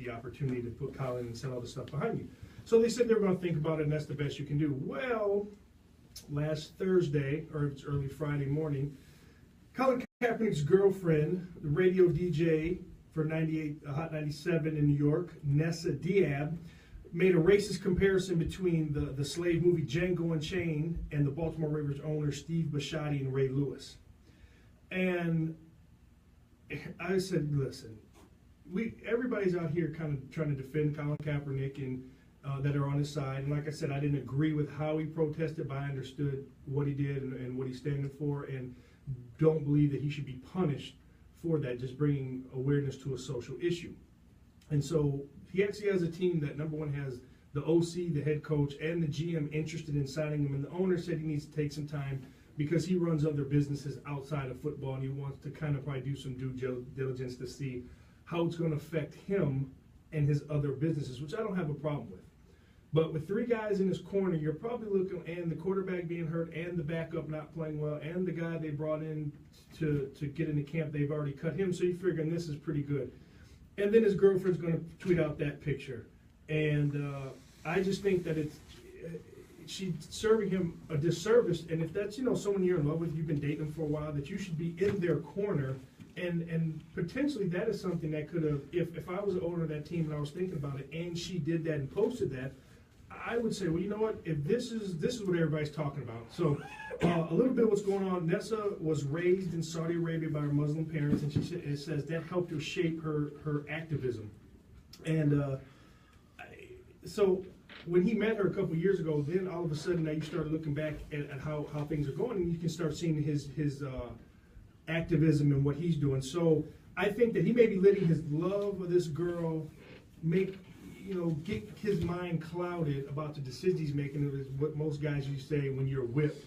the opportunity to put Colin and set all the stuff behind you. So they said they were going to think about it, and that's the best you can do. Well, last Thursday, or it's early Friday morning, Colin Kaepernick's girlfriend, the radio DJ for 98 Hot 97 in New York, Nessa Diab, made a racist comparison between the slave movie Django Unchained and the Baltimore Ravens owner Steve Bisciotti and Ray Lewis. And I said, listen, everybody's out here kind of trying to defend Colin Kaepernick and that are on his side. And like I said, I didn't agree with how he protested, but I understood what he did and what he's standing for, and don't believe that he should be punished for that, just bringing awareness to a social issue. And so he actually has a team that, number one, has the OC, the head coach, and the GM interested in signing him. And the owner said he needs to take some time because he runs other businesses outside of football, and he wants to kind of probably do some due diligence to see how it's going to affect him and his other businesses, which I don't have a problem with. But with three guys in his corner, you're probably looking, and the quarterback being hurt, and the backup not playing well, and the guy they brought in to get into camp, they've already cut him, so you're figuring this is pretty good. And then his girlfriend's going to tweet out that picture. And I just think that she's serving him a disservice. And if that's, someone you're in love with, you've been dating them for a while, that you should be in their corner. And potentially that is something that could have, if I was the owner of that team and I was thinking about it, and she did that and posted that, I would say, well, you know what? If this is what everybody's talking about. So a little bit of what's going on. Nessa was raised in Saudi Arabia by her Muslim parents, and it says that helped her shape her activism. And so when he met her a couple years ago, then all of a sudden now you start looking back at how things are going, and you can start seeing his activism and what he's doing. So I think that he may be letting his love of this girl get his mind clouded about the decisions he's making. Is what most guys used to say when you're whipped.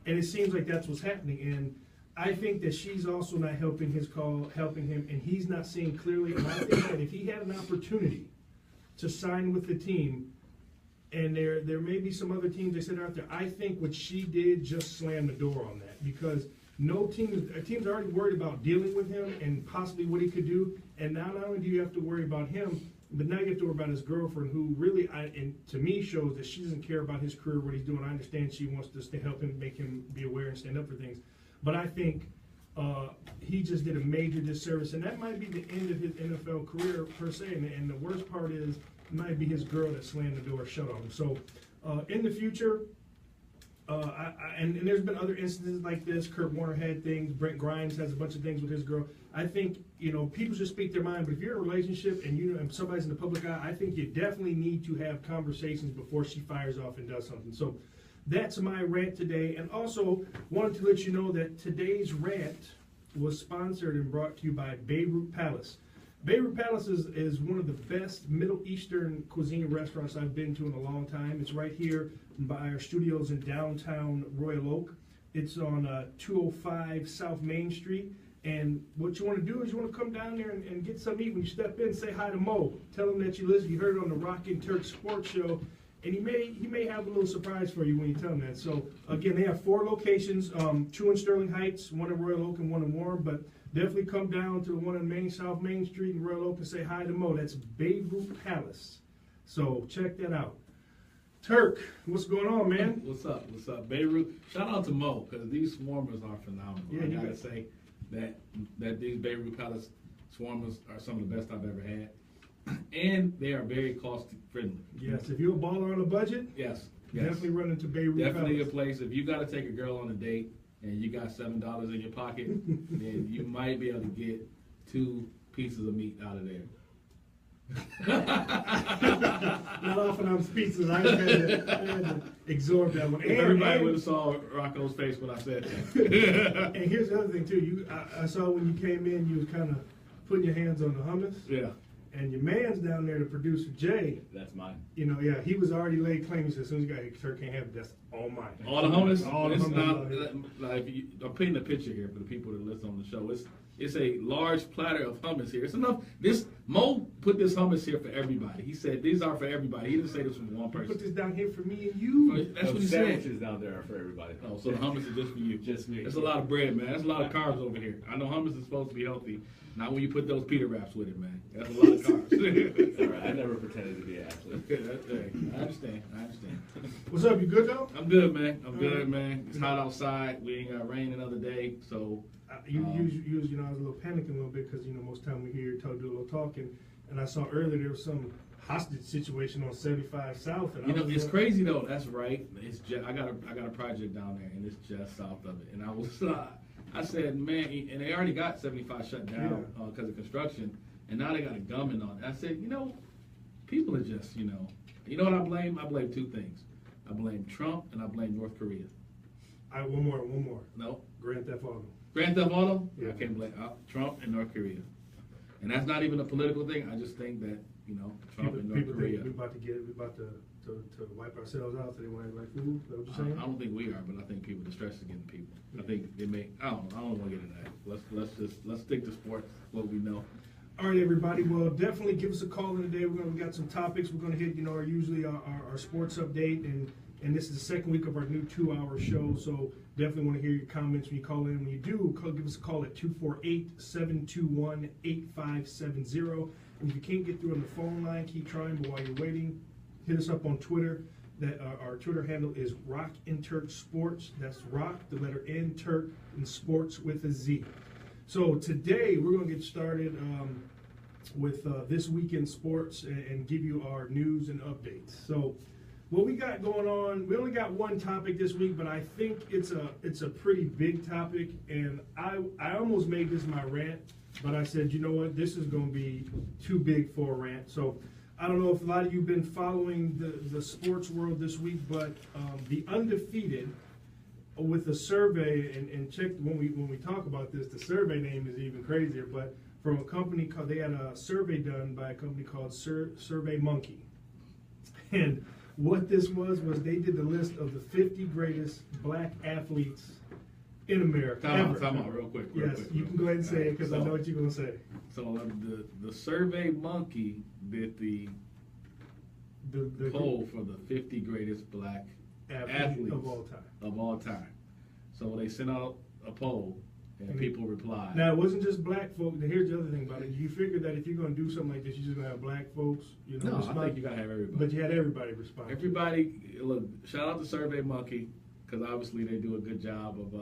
And it seems like that's what's happening. And I think that she's also not helping him, and he's not seeing clearly. And I think that if he had an opportunity to sign with the team, and there may be some other teams they said out there, I think what she did just slammed the door on that, because teams are already worried about dealing with him and possibly what he could do. And now not only do you have to worry about him, but now you have to worry about his girlfriend, who really, and to me, shows that she doesn't care about his career, what he's doing. I understand she wants to help him, make him be aware and stand up for things. But I think he just did a major disservice, and that might be the end of his NFL career, per se. And the worst part is, it might be his girl that slammed the door shut on him. So in the future, and there's been other instances like this. Kurt Warner had things. Brent Grimes has a bunch of things with his girl. I think, people should speak their mind. But if you're in a relationship and somebody's in the public eye, I think you definitely need to have conversations before she fires off and does something. So that's my rant today. And also wanted to let you know that today's rant was sponsored and brought to you by Beirut Palace. Beirut Palace is one of the best Middle Eastern cuisine restaurants I've been to in a long time. It's right here by our studios in downtown Royal Oak. It's on 205 South Main Street. And what you want to do is you want to come down there and get something to eat. When you step in, say hi to Mo. Tell him that you heard it on the Rockin' Turk Sports Show. And he may have a little surprise for you when you tell him that. So, again, they have 4 locations, 2 in Sterling Heights, 1 in Royal Oak, and 1 in Warren. But definitely come down to the one in South Main Street in Royal Oak and say hi to Mo. That's Beirut Palace. So check that out. Turk, what's going on, man? What's up? Beirut. Shout out to Mo, because these swarmers are phenomenal. Yeah, I gotta say that these Beirut Palace swarmers are some of the best I've ever had. And they are very cost friendly. Yes, if you're a baller on a budget, yes. Definitely run into Beirut Definitely Palace. a place. If you got to take a girl on a date and you got $7 in your pocket, then you might be able to get 2 pieces of meat out of there. Not often on pizzas. I had to absorb that one. Everybody would have saw Rocco's face when I said that. And here's the other thing too. I saw when you came in, you was kind of putting your hands on the hummus. Yeah. And your man's down there, the producer Jay. That's mine. He was already laid claim. He said, as soon as you got here, Turk can't have it. That's all mine. All the hummus. All the hummus. I'm painting a picture here for the people that listen on the show. It's a large platter of hummus here. It's enough. Mo put this hummus here for everybody. He said these are for everybody. He didn't say this was one person. Put this down here for me and you. That's what he said. Sandwiches down there are for everybody. Oh, so the hummus is just for you. Just me. That's a lot of bread, man. That's a lot of carbs over here. I know hummus is supposed to be healthy. Not when you put those pita wraps with it, man. That's a lot of carbs. All right. never pretended to be an athlete. Okay, I understand. What's up? You good though? I'm good, man. I'm good, man. It's hot outside. We ain't got rain another day, so. You I was a little panicking a little bit because most time we hear do a little talking, and I saw earlier there was some hostage situation on 75 South. And It's crazy though. That's right. It's just I got a project down there, and it's just south of it. And I said, man, and they already got 75 shut down because of construction, and now they got a gunman on it. I said, people are just, you know what I blame? I blame two things. I blame Trump and I blame North Korea. One more. No. Grand Theft Auto. Grand Theft Auto? Yeah. I can't blame Trump and North Korea. And that's not even a political thing. I just think that, Trump and North Korea. Think we're about to wipe ourselves out so they want to like food. Is that what you're saying? I don't think we are, but I think the stress is getting people. I think they may. I don't want to get into that. Let's stick to sports, what we know. All right, everybody. Well, definitely give us a call in today. We got some topics. We're going to hit, our sports update, and this is the second week of our new 2-hour show. So definitely want to hear your comments when you call in. When you do, give us a call at 248-721-8570. And if you can't get through on the phone line, keep trying. But while you're waiting, hit us up on Twitter. Our Twitter handle is Rock and Turk Sports. That's Rock, the letter N, Turk, and Sports with a Z. So today we're going to get started with this week in sports and give you our news and updates. So what we got going on, we only got one topic this week, but I think it's a pretty big topic, and I almost made this my rant, but I said, you know what, this is going to be too big for a rant. So I don't know if a lot of you have been following the sports world this week, but the Undefeated, with a survey, and check when we talk about this, the survey name is even crazier, but from a company called, they had a survey done by a company called Survey Monkey. And what this was they did the list of the 50 greatest black athletes in America. Time out, real quick. Yes, you can go ahead and say it because I know what you're going to say. So the Survey Monkey did the poll for the 50 greatest black athletes of all time. So they sent out a poll, and people replied. Now, it wasn't just black folks. Here's the other thing about it. You figure that if you're going to do something like this, you're just going to have black folks. No, I think you got to have everybody. But you had everybody respond. Everybody, look, shout out to Survey Monkey, because obviously they do a good job of,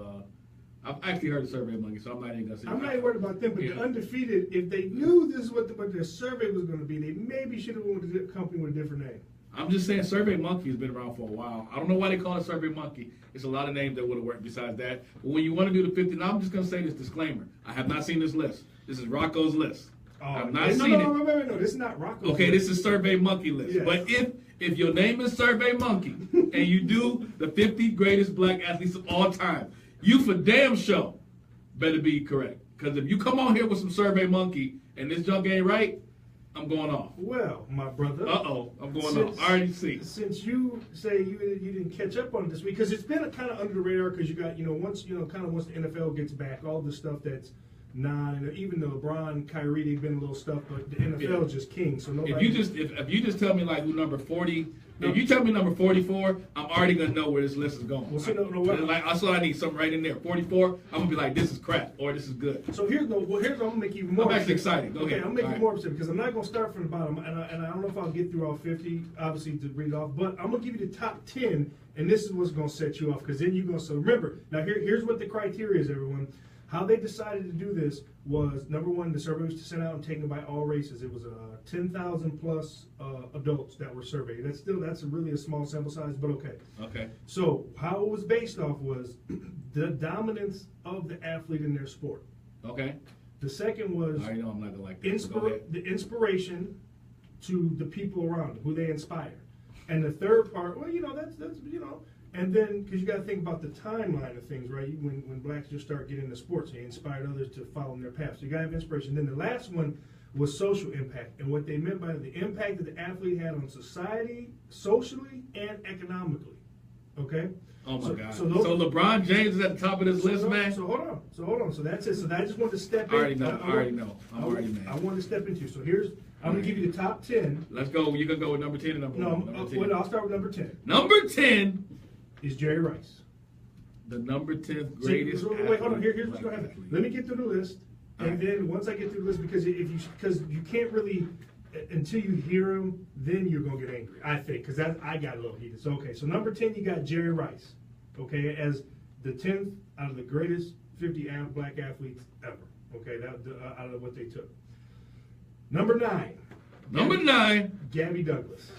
I've actually heard of Survey Monkey, so I'm not even going to say I'm not even worried about them, but the Undefeated, if they knew this is what their survey was going to be, they maybe should have went with a company with a different name. I'm just saying, Survey Monkey has been around for a while. I don't know why they call it Survey Monkey. It's a lot of names that would have worked besides that. But when you want to do the 50, now I'm just going to say this disclaimer. I have not seen this list. This is Rocco's list. I have not seen it. No, this is not Rocco's Okay, list. this is Survey Monkey list. Yes. But if your name is Survey Monkey and you do the 50 greatest black athletes of all time, you for damn sure better be correct. Because if you come on here with some Survey Monkey and this junk ain't right, I'm going off. Well, my brother. I'm going off. I already see. Since you say you didn't catch up on it this week, because it's been kind of under the radar, because you got, once the NFL gets back, all the stuff that's even the LeBron, Kyrie, they've been a little stuff, but the NFL is just king. So nobody. If you just tell me like who number 40. If you tell me number 44, I'm already gonna know where this list is going. Well, that's what I need, something right in there. 44, I'm gonna be like, this is crap or this is good. So here's I'm gonna make you more. I'm actually excited. Go ahead. I'm making you more upset because I'm not gonna start from the bottom, and I don't know if I'll get through all 50, obviously to read off, but I'm gonna give you the top 10, and this is what's gonna set you off because then you're gonna. So remember, now here's what the criteria is, everyone. How they decided to do this was, number one, the survey was sent out and taken by all races. It was 10,000 plus adults that were surveyed. That's really a small sample size, but okay. Okay. So how it was based off was the dominance of the athlete in their sport. Okay. The second was I know I'm not gonna like this. the inspiration to the people around them, who they inspire. And the third part, well, that's. And then, because you got to think about the timeline of things, right? When blacks just start getting into sports, they inspired others to follow in their path. So you got to have inspiration. Then the last one was social impact. And what they meant by the impact that the athlete had on society, socially, and economically. Okay? Oh, my God. So LeBron James is at the top of this list, man? So hold on. So that's it. So I just wanted to step in. I already know. I'm already mad. I wanted to step into. So I'm going to give you the top 10. Let's go. You're going to go with number 10 and number 1? No, I'll start with number 10. Number 10 is Jerry Rice. The number 10th greatest. Wait, hold on. Here's what's going to happen. Let me get through the list, and then once I get through the list, because you can't really until you hear him, then you're gonna get angry. I think because I got a little heated. So okay, so number 10, you got Jerry Rice, okay, as the 10th out of the greatest 50 black athletes ever. Okay, that out of what they took. Number 9. Gabby Douglas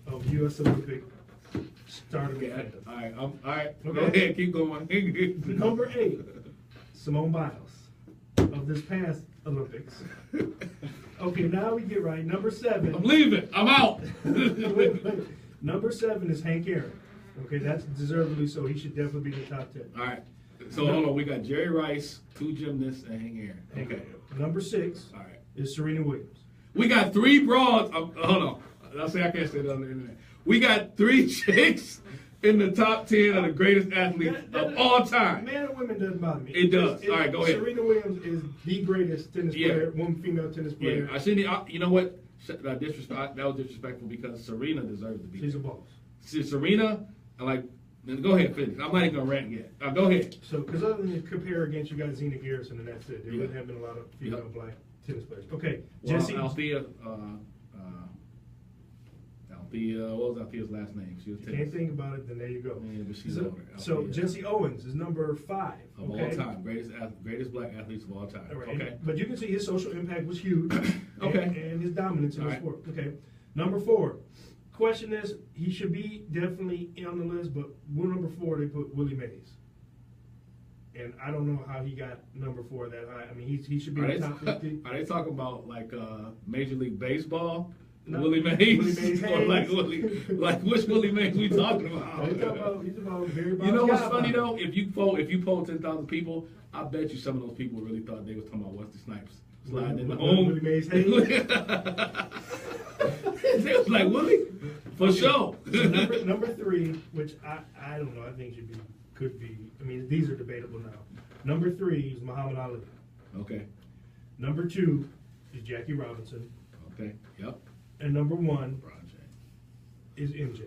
of U.S. Olympic starter. All right. Okay. Go ahead, keep going. Number 8, Simone Biles of this past Olympics. Okay, now we get right. Number 7. I'm leaving. I'm out. Wait. Number 7 is Hank Aaron. Okay, that's deservedly so. He should definitely be in the top 10. All right. So hold on. We got Jerry Rice, 2 gymnasts, and Hank Aaron. Okay. Number 6 All right. is Serena Williams. We got 3 broads. Hold on. I'll say I can't say that on the internet. We got 3 chicks in the top 10 of the greatest athletes of all time. Man or women doesn't bother me. It does. All right, go ahead. Serena Williams is the greatest tennis player, female tennis player. Yeah, I shouldn't. You know what? That was disrespectful because Serena deserves to be. She's a boss. Serena, go ahead, finish. I'm not even gonna rant yet. Go ahead. So, because other than you compare against, you got Zena Garrison, and that's it. There wouldn't have been a lot of female black tennis players. Okay, Well, Jesse. Althea, what was Althea's last name? She was You can't think about it, then there you go. Yeah, but she's so, older. so Jesse Owens is number 5 Of all time, greatest black athletes of all time. All right. Okay. But you can see his social impact was huge. Okay. And his dominance in All the right. sport. Okay. Number 4. Question is, he should be definitely on the list, but number 4 they put Willie Mays. And I don't know how he got number 4 that high. I mean, he should be in the top 50. Are they talking about Major League Baseball? No. Willie Mays? Willie Mays Or like which Willie Mays we talking about? He's about very You know what's funny though? If you poll 10,000 people, I bet you some of those people really thought they was talking about Wesley Snipes sliding in the home. Willie Mays Hayes. They was like, Willie? For sure. So number 3, which I don't know, I think could be. I mean, these are debatable now. Number 3 is Muhammad Ali. Okay. Number 2 is Jackie Robinson. Okay. Yep. And number 1 LeBron James. is MJ.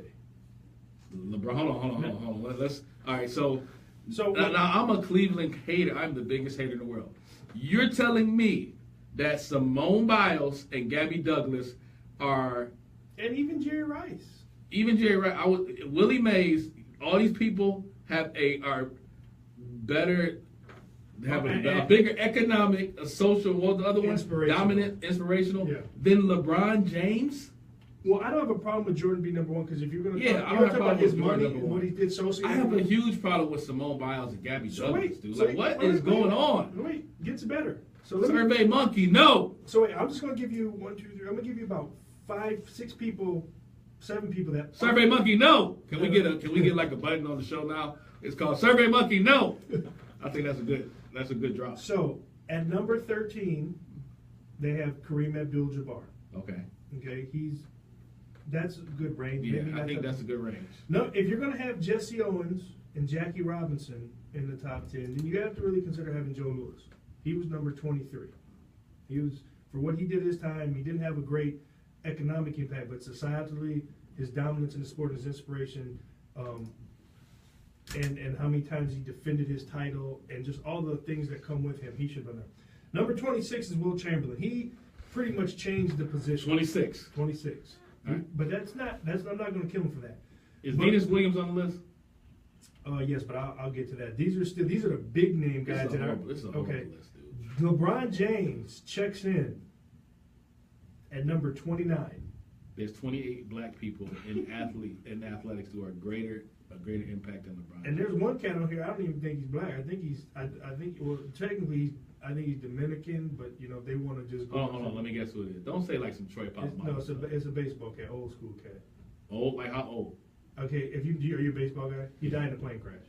LeBron. Hold on. Let's. All right. So now I'm a Cleveland hater. I'm the biggest hater in the world. You're telling me that Simone Biles and Gabby Douglas are, and even Jerry Rice. Willie Mays. All these people are better. Have a bigger economic, a social, what was the other one? Dominant, inspirational than LeBron James. Well, I don't have a problem with Jordan being number 1 because if you're going to talk about his money and what he did socially, I have a huge problem with Simone Biles and Gabby Douglas, dude. Wait, what is going on? Wait, gets better. Survey Monkey, no. So wait, I'm just going to give you 1, 2, 3. I'm going to give you about 5, 6 people, 7 people that. Survey Monkey, no. Can we get like a button on the show now? It's called Survey Monkey, no. I think that's a good drop. So at number 13, they have Kareem Abdul-Jabbar. Okay. Okay, that's a good range. Yeah, I think that's a good range. No, if you're going to have Jesse Owens and Jackie Robinson in the top 10, then you have to really consider having Joe Louis. He was number 23. He was, for what he did his time, he didn't have a great economic impact, but societally, his dominance in the sport, his inspiration, and how many times he defended his title, and just all the things that come with him, he should have been there. Number 26 is Will Chamberlain. He pretty much changed the position. 26. 26. Right. But I'm not going to kill him for that. Is Venus Williams on the list? Yes, but I'll get to that. These are the big name guys that are okay. List, dude. LeBron James checks in at number 29. There's 28 black people in athletics who are a greater impact than LeBron. And there's one cat on here. I don't even think he's black. I think technically I think he's Dominican, but they want to just go. Hold on, let me guess who it is. Don't say like some Troy Pop. No, it's a baseball cat, old school cat. Old, like how old? Okay, are you a baseball guy? He died in a plane crash.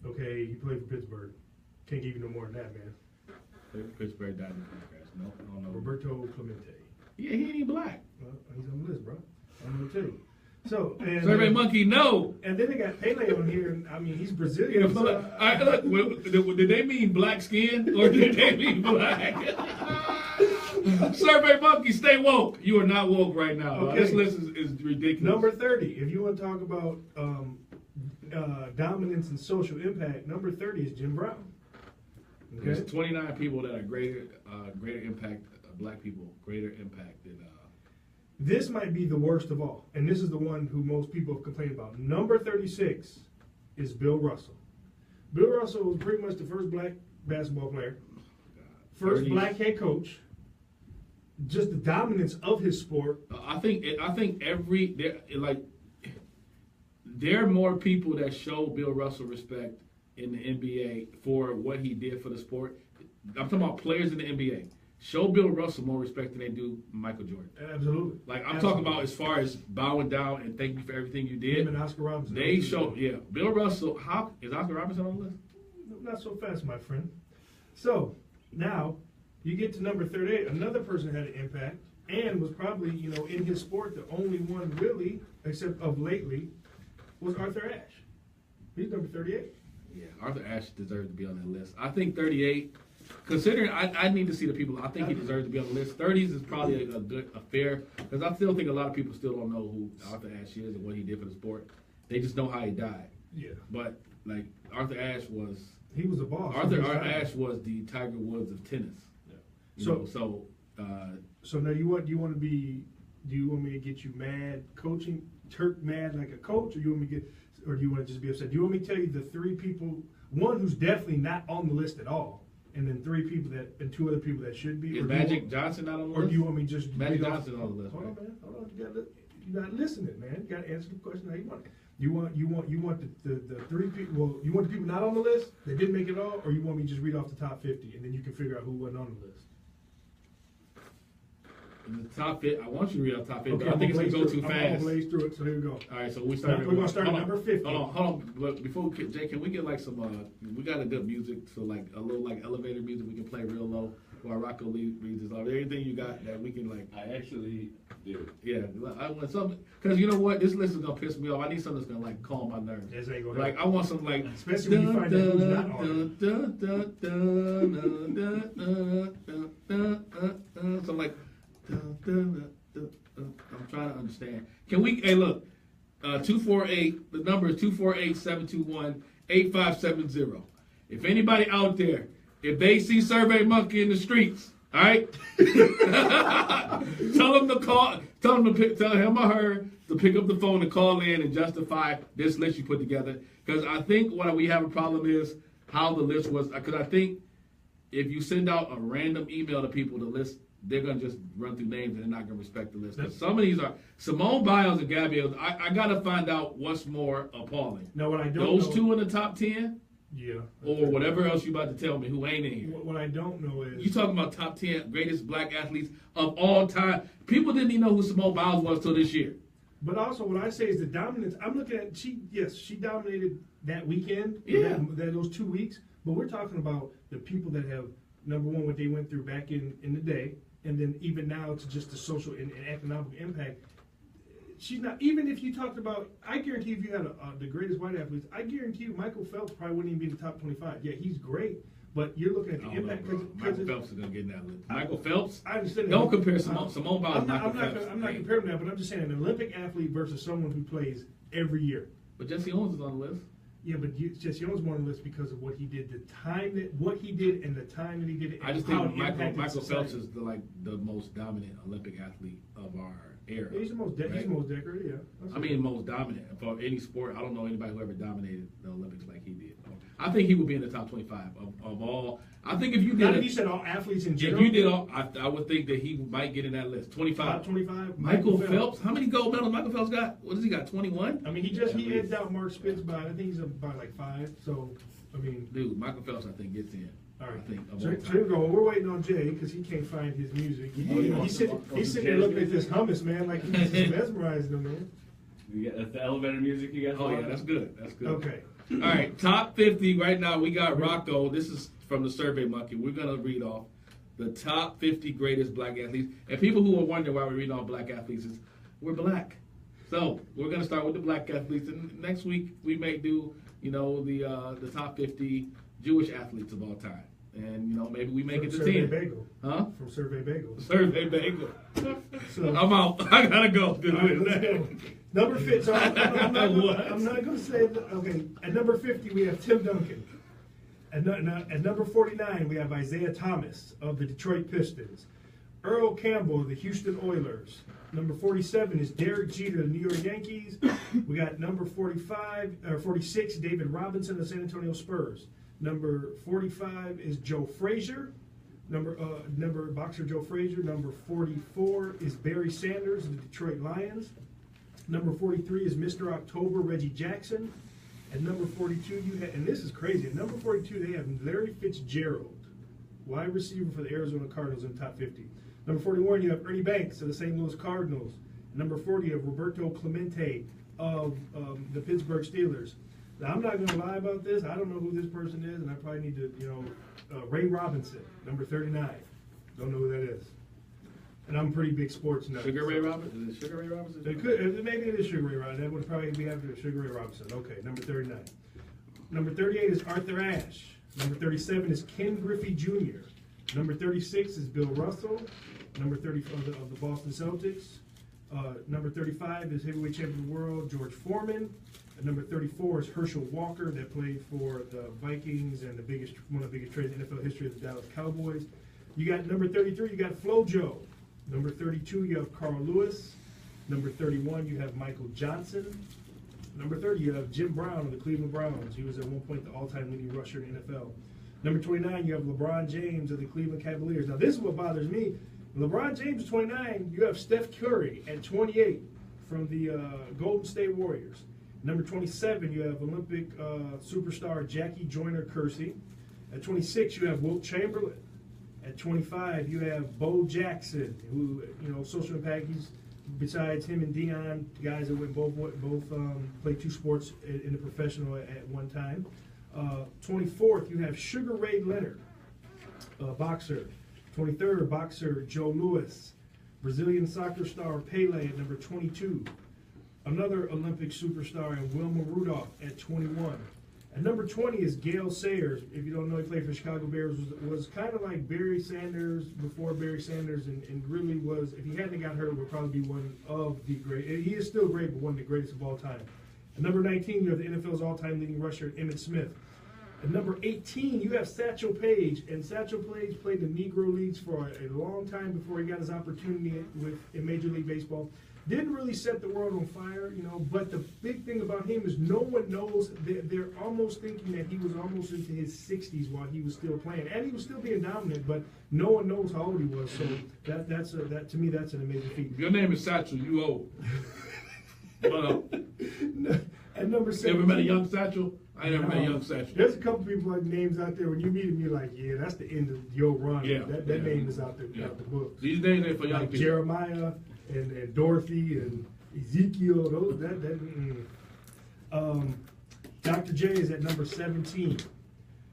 Okay, he played for Pittsburgh. Can't give you no more than that, man. Pittsburgh died in a plane crash. No, I don't know. Roberto Clemente. Yeah, he ain't even black. Well, he's on the list, bro. I'm gonna tell you. So, and, Survey Monkey, no. And then they got Pele on here. And, I mean, he's Brazilian. Yeah, look, did they mean black skin or did they mean black? Survey Monkey, stay woke. You are not woke right now. Okay. This list is ridiculous. Number 30, if you want to talk about dominance and social impact, number 30 is Jim Brown. Okay? There's 29 people that are greater impact black people greater impact than. This might be the worst of all, and this is the one who most people have complained about. Number 36 is Bill Russell. Bill Russell was pretty much the first black basketball player, first 30s. black head coach. Just the dominance of his sport. I think there are more people that show Bill Russell respect in the NBA for what he did for the sport. I'm talking about players in the NBA. Show Bill Russell more respect than they do Michael Jordan. Absolutely. Like I'm talking about as far as bowing down and thank you for everything you did. Him and Oscar Robinson. They show, Bill Russell. How is Oscar Robinson on the list? Not so fast, my friend. So now you get to number 38. Another person had an impact and was probably, in his sport, the only one really, except of lately, was Arthur Ashe. He's number 38. Yeah, Arthur Ashe deserves to be on that list. I think 38. Considering I need to see the people, I think he deserves to be on the list. 30s is probably a fair, because I still think a lot of people still don't know who Arthur Ashe is and what he did for the sport. They just know how he died. Yeah. But like Arthur Ashe was, he was a boss. Arthur Ashe was the Tiger Woods of tennis. Yeah. So now do you want me to get you mad coaching Turk mad like a coach, or do you want to just be upset? Do you want me to tell you the three people, one who's definitely not on the list at all, and then and two other people that should be? Is Magic Johnson not on the list? Or do you want me just Magic Johnson on the list? Hold on, man. Hold on. You're not listening, man. You got to answer the question how you want it. You want the three people? Well, you want the people not on the list that didn't make it all, or you want me to just read off the top 50 and then you can figure out who wasn't on the list? In the top 50, I want you to read off top 50. Okay, I think it's going to go too I'm fast. going to blaze through it, so here we go. All right, so we start. We're going to start at number 50. Hold on. But before Jay, can we get like some? We got a good music, so like a little like elevator music we can play real low while Rocco reads this off. Anything you got that we can like? I actually do. Yeah, I want something because you know what, this list is gonna piss me off. I need something that's gonna like calm my nerves. This ain't gonna Like I want some like especially when you find out who's not on so like. I'm trying to understand. Can we? Hey, look. 248. The number is 248-721-8570. If anybody out there, if they see Survey Monkey in the streets, all right, tell them to call. Tell him or her to pick up the phone and call in and justify this list you put together. Because I think what we have a problem is how the list was. Because I think if you send out a random email to people, the list. They're going to just run through names and they're not going to respect the list. Because some of these are Simone Biles and Gabby. I got to find out what's more appalling. No, what I don't Those know, two in the top 10? Yeah. Or whatever else you about to tell me who ain't in here. What I don't know is... You talking about top 10 greatest black athletes of all time. People didn't even know who Simone Biles was till this year. But also what I say is the dominance. I'm looking at, she dominated that weekend, Yeah. those 2 weeks. But we're talking about the people that have, number one, what they went through back in the day. And then even now to just the social and economic impact. She's not, even if you talked about, I guarantee if you had the greatest white athletes, I guarantee you Michael Phelps probably wouldn't even be in the top 25. Yeah, he's great, but you're looking at the impact. Michael Phelps is going to get in that list. Michael Phelps? I understand. Don't compare Simone Biles to Michael Phelps. I'm not comparing that, but I'm just saying an Olympic athlete versus someone who plays every year. But Jesse Owens is on the list. Yeah, but Jesse Owens won the list because of what he did, what he did, and the time that he did it. I just think Michael Phelps is the most dominant Olympic athlete of our era. Yeah, he's the most decorated. Yeah. I mean, most dominant for any sport. I don't know anybody who ever dominated the Olympics like he did. I think he would be in the top 25 of all. I think if you did, you said all athletes in general. If you did all, I would think that he might get in that list. 25. Top 25. Michael Phelps. How many gold medals Michael Phelps got? What has he got? 21. I mean, he edged out Mark Spitz by, I think he's about like 5. So, I mean, dude, Michael Phelps, I think gets in. All right. I think. So here we go. We're waiting on Jay because he can't find his music. He's sitting there looking at this hummus, man, like he's just mesmerized him, man. That's the elevator music you guys. Oh yeah, that's good. That's good. Okay. All right, top 50 right now. We got Rocco. This is from the Survey Monkey. We're gonna read off the top 50 greatest black athletes. And people who are wondering why we're reading off black athletes is we're black. So we're gonna start with the black athletes, and next week we may do, the top 50 Jewish athletes of all time. And maybe we make it to 10. Bagel. Huh? From Survey Bagel. Survey Bagel. So, I'm out. I gotta go. All right, let's go. Number 50. So I'm not going to say. Okay. At number 50, we have Tim Duncan. At number 49, we have Isaiah Thomas of the Detroit Pistons. Earl Campbell of the Houston Oilers. Number 47 is Derek Jeter of the New York Yankees. We got number 46, David Robinson of the San Antonio Spurs. Number 45 is Joe Frazier. Boxer Joe Frazier. Number 44 is Barry Sanders of the Detroit Lions. Number 43 is Mr. October, Reggie Jackson. At number 42, you have, and this is crazy, at number 42, they have Larry Fitzgerald, wide receiver for the Arizona Cardinals in the top 50. Number 41, you have Ernie Banks of the St. Louis Cardinals. Number 40, you have Roberto Clemente of the Pittsburgh Steelers. Now, I'm not going to lie about this. I don't know who this person is, and I probably need to, Ray Robinson, number 39. Don't know who that is. And I'm a pretty big sports nut. Sugar Ray Robinson? Is it Sugar Ray Robinson? It could, maybe it is Sugar Ray Robinson. That would probably be after Sugar Ray Robinson. Okay, number 39. Number 38 is Arthur Ashe. Number 37 is Ken Griffey Jr. Number 36 is Bill Russell. Number 30 of the Boston Celtics. Number 35 is heavyweight champion of the world, George Foreman. And number 34 is Herschel Walker, that played for the Vikings and one of the biggest trades in NFL history of the Dallas Cowboys. You got number 33, you got FloJo. Number 32, you have Carl Lewis. Number 31, you have Michael Johnson. Number 30, you have Jim Brown of the Cleveland Browns. He was at one point the all-time leading rusher in the NFL. Number 29, you have LeBron James of the Cleveland Cavaliers. Now, this is what bothers me. LeBron James is 29. You have Steph Curry at 28 from the Golden State Warriors. Number 27, you have Olympic superstar Jackie Joyner-Kersee. At 26, you have Wilt Chamberlain. At 25, you have Bo Jackson, who, social impact. He's, besides him and Dion, guys that went both played two sports in the professional at one time. 24th, you have Sugar Ray Leonard, boxer. 23rd, boxer Joe Louis. Brazilian soccer star Pele at number 22. Another Olympic superstar, and Wilma Rudolph at 21. At number 20 is Gale Sayers. If you don't know, he played for the Chicago Bears. Was kind of like Barry Sanders before Barry Sanders, and really was, if he hadn't got hurt, would probably be one of the great. He is still great, but one of the greatest of all time. At number 19, you have the NFL's all-time leading rusher, Emmitt Smith. At number 18, you have Satchel Paige, and Satchel Paige played the Negro Leagues for a long time before he got his opportunity in Major League Baseball. Didn't really set the world on fire, but the big thing about him is no one knows. They're almost thinking that he was almost into his 60s while he was still playing, and he was still being dominant, but no one knows how old he was. So that to me, that's an amazing feat. If your name is Satchel, you old. At number 7, you ever met a young Satchel? I never met a young Satchel. There's a couple people like names out there. When you meet them, you're like, yeah, that's the end of your run. Yeah, that name is out the book. These names ain't for young like people. Jeremiah and Dorothy and Ezekiel. Dr. J is at number 17.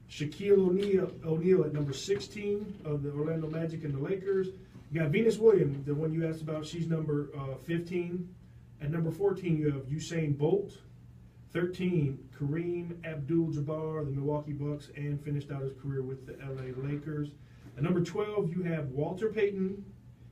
Shaquille O'Neal at number 16 of the Orlando Magic and the Lakers. You got Venus Williams, the one you asked about. She's number 15. At number 14, you have Usain Bolt. 13, Kareem Abdul-Jabbar, the Milwaukee Bucks, and finished out his career with the LA Lakers. At number 12, you have Walter Payton.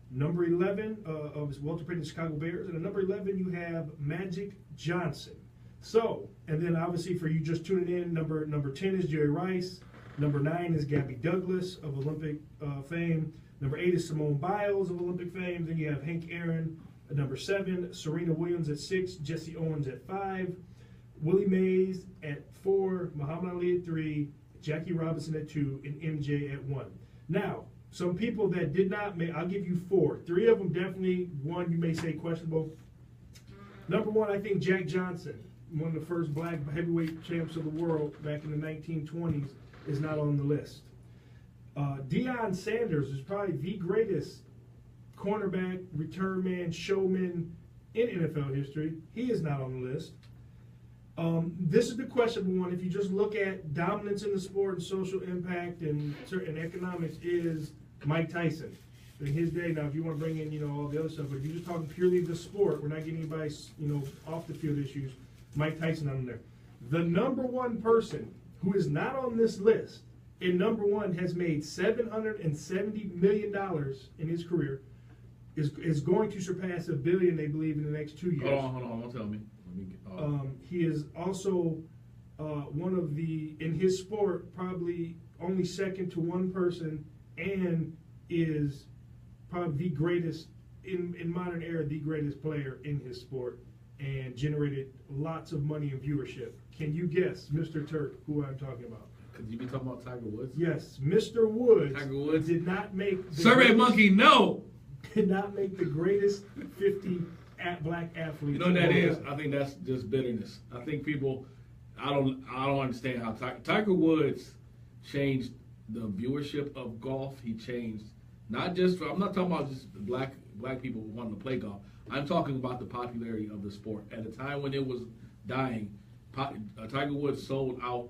Number 11 of Walter Payton, Chicago Bears. And at number 11, you have Magic Johnson. So, and then obviously for you just tuning in, number 10 is Jerry Rice. Number 9 is Gabby Douglas of Olympic fame. Number 8 is Simone Biles of Olympic fame. Then you have Hank Aaron at number 7, Serena Williams at 6, Jesse Owens at 5, Willie Mays at 4, Muhammad Ali at 3, Jackie Robinson at 2, and MJ at 1. Now, some people that did not make, I'll give you 4. 3 of them definitely, one you may say questionable. Number 1, I think Jack Johnson, one of the first black heavyweight champs of the world back in the 1920s, is not on the list. Deion Sanders is probably the greatest cornerback, return man, showman in NFL history. He is not on the list. This is the questionable one. If you just look at dominance in the sport and social impact and certain economics, is Mike Tyson. In his day, now if you want to bring in, all the other stuff, but if you're just talking purely the sport, we're not getting anybody, off the field issues, Mike Tyson on there. The number 1 person who is not on this list, and number 1 has made $770 million in his career, is going to surpass $1 billion, they believe, in the next 2 years. Hold on, don't tell me. He is also one of the, in his sport, probably only second to one person, and is probably the greatest in modern era, the greatest player in his sport, and generated lots of money and viewership. Can you guess, Mr. Turk, who I'm talking about? Could you be talking about Tiger Woods? Yes, Mr. Woods. Tiger Woods did not make the Survey greatest- Monkey, no. Did not make the greatest 50 black athletes. You know what that of all is? time. I think that's just bitterness. I think people, I don't understand how Tiger Woods changed the viewership of golf. He changed not just I'm not talking about just black people wanting to play golf. I'm talking about the popularity of the sport. At a time when it was dying, Tiger Woods sold out.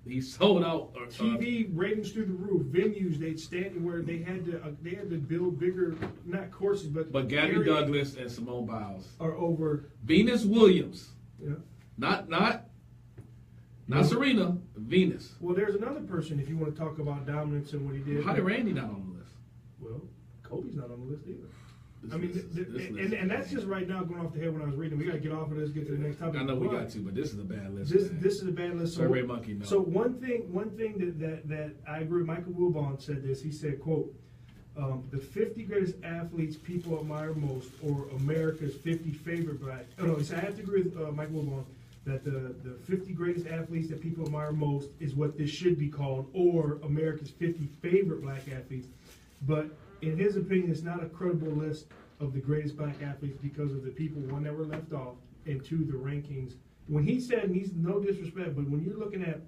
He sold out TV ratings through the roof. Venues they'd stand where they had to build bigger, not courses, but Gabby areas Douglas and Simone Biles are over. Venus Williams, Yeah. not Serena, Venus. Well, there's another person if you want to talk about dominance and what he did. How did Randy not on the list? Well, Kobe's not on the list either. This I mean, list and that's just right now going off the head when I was reading. We got to get off of this, get to the next topic. I know we But got to, but this is a bad list. This man. is a bad list. Survey Monkey, no. So one thing that I agree. Michael Wilbon said this. He said, "quote the 50 greatest athletes people admire most, or America's 50 favorite black." Oh no, he said I have to agree with Michael Wilbon that the 50 greatest athletes that people admire most is what this should be called, or America's 50 favorite black athletes. But in his opinion, it's not a credible list of the greatest black athletes because of the people, one, that were left off, and two, the rankings. When he said, and he's no disrespect, but when you're looking at,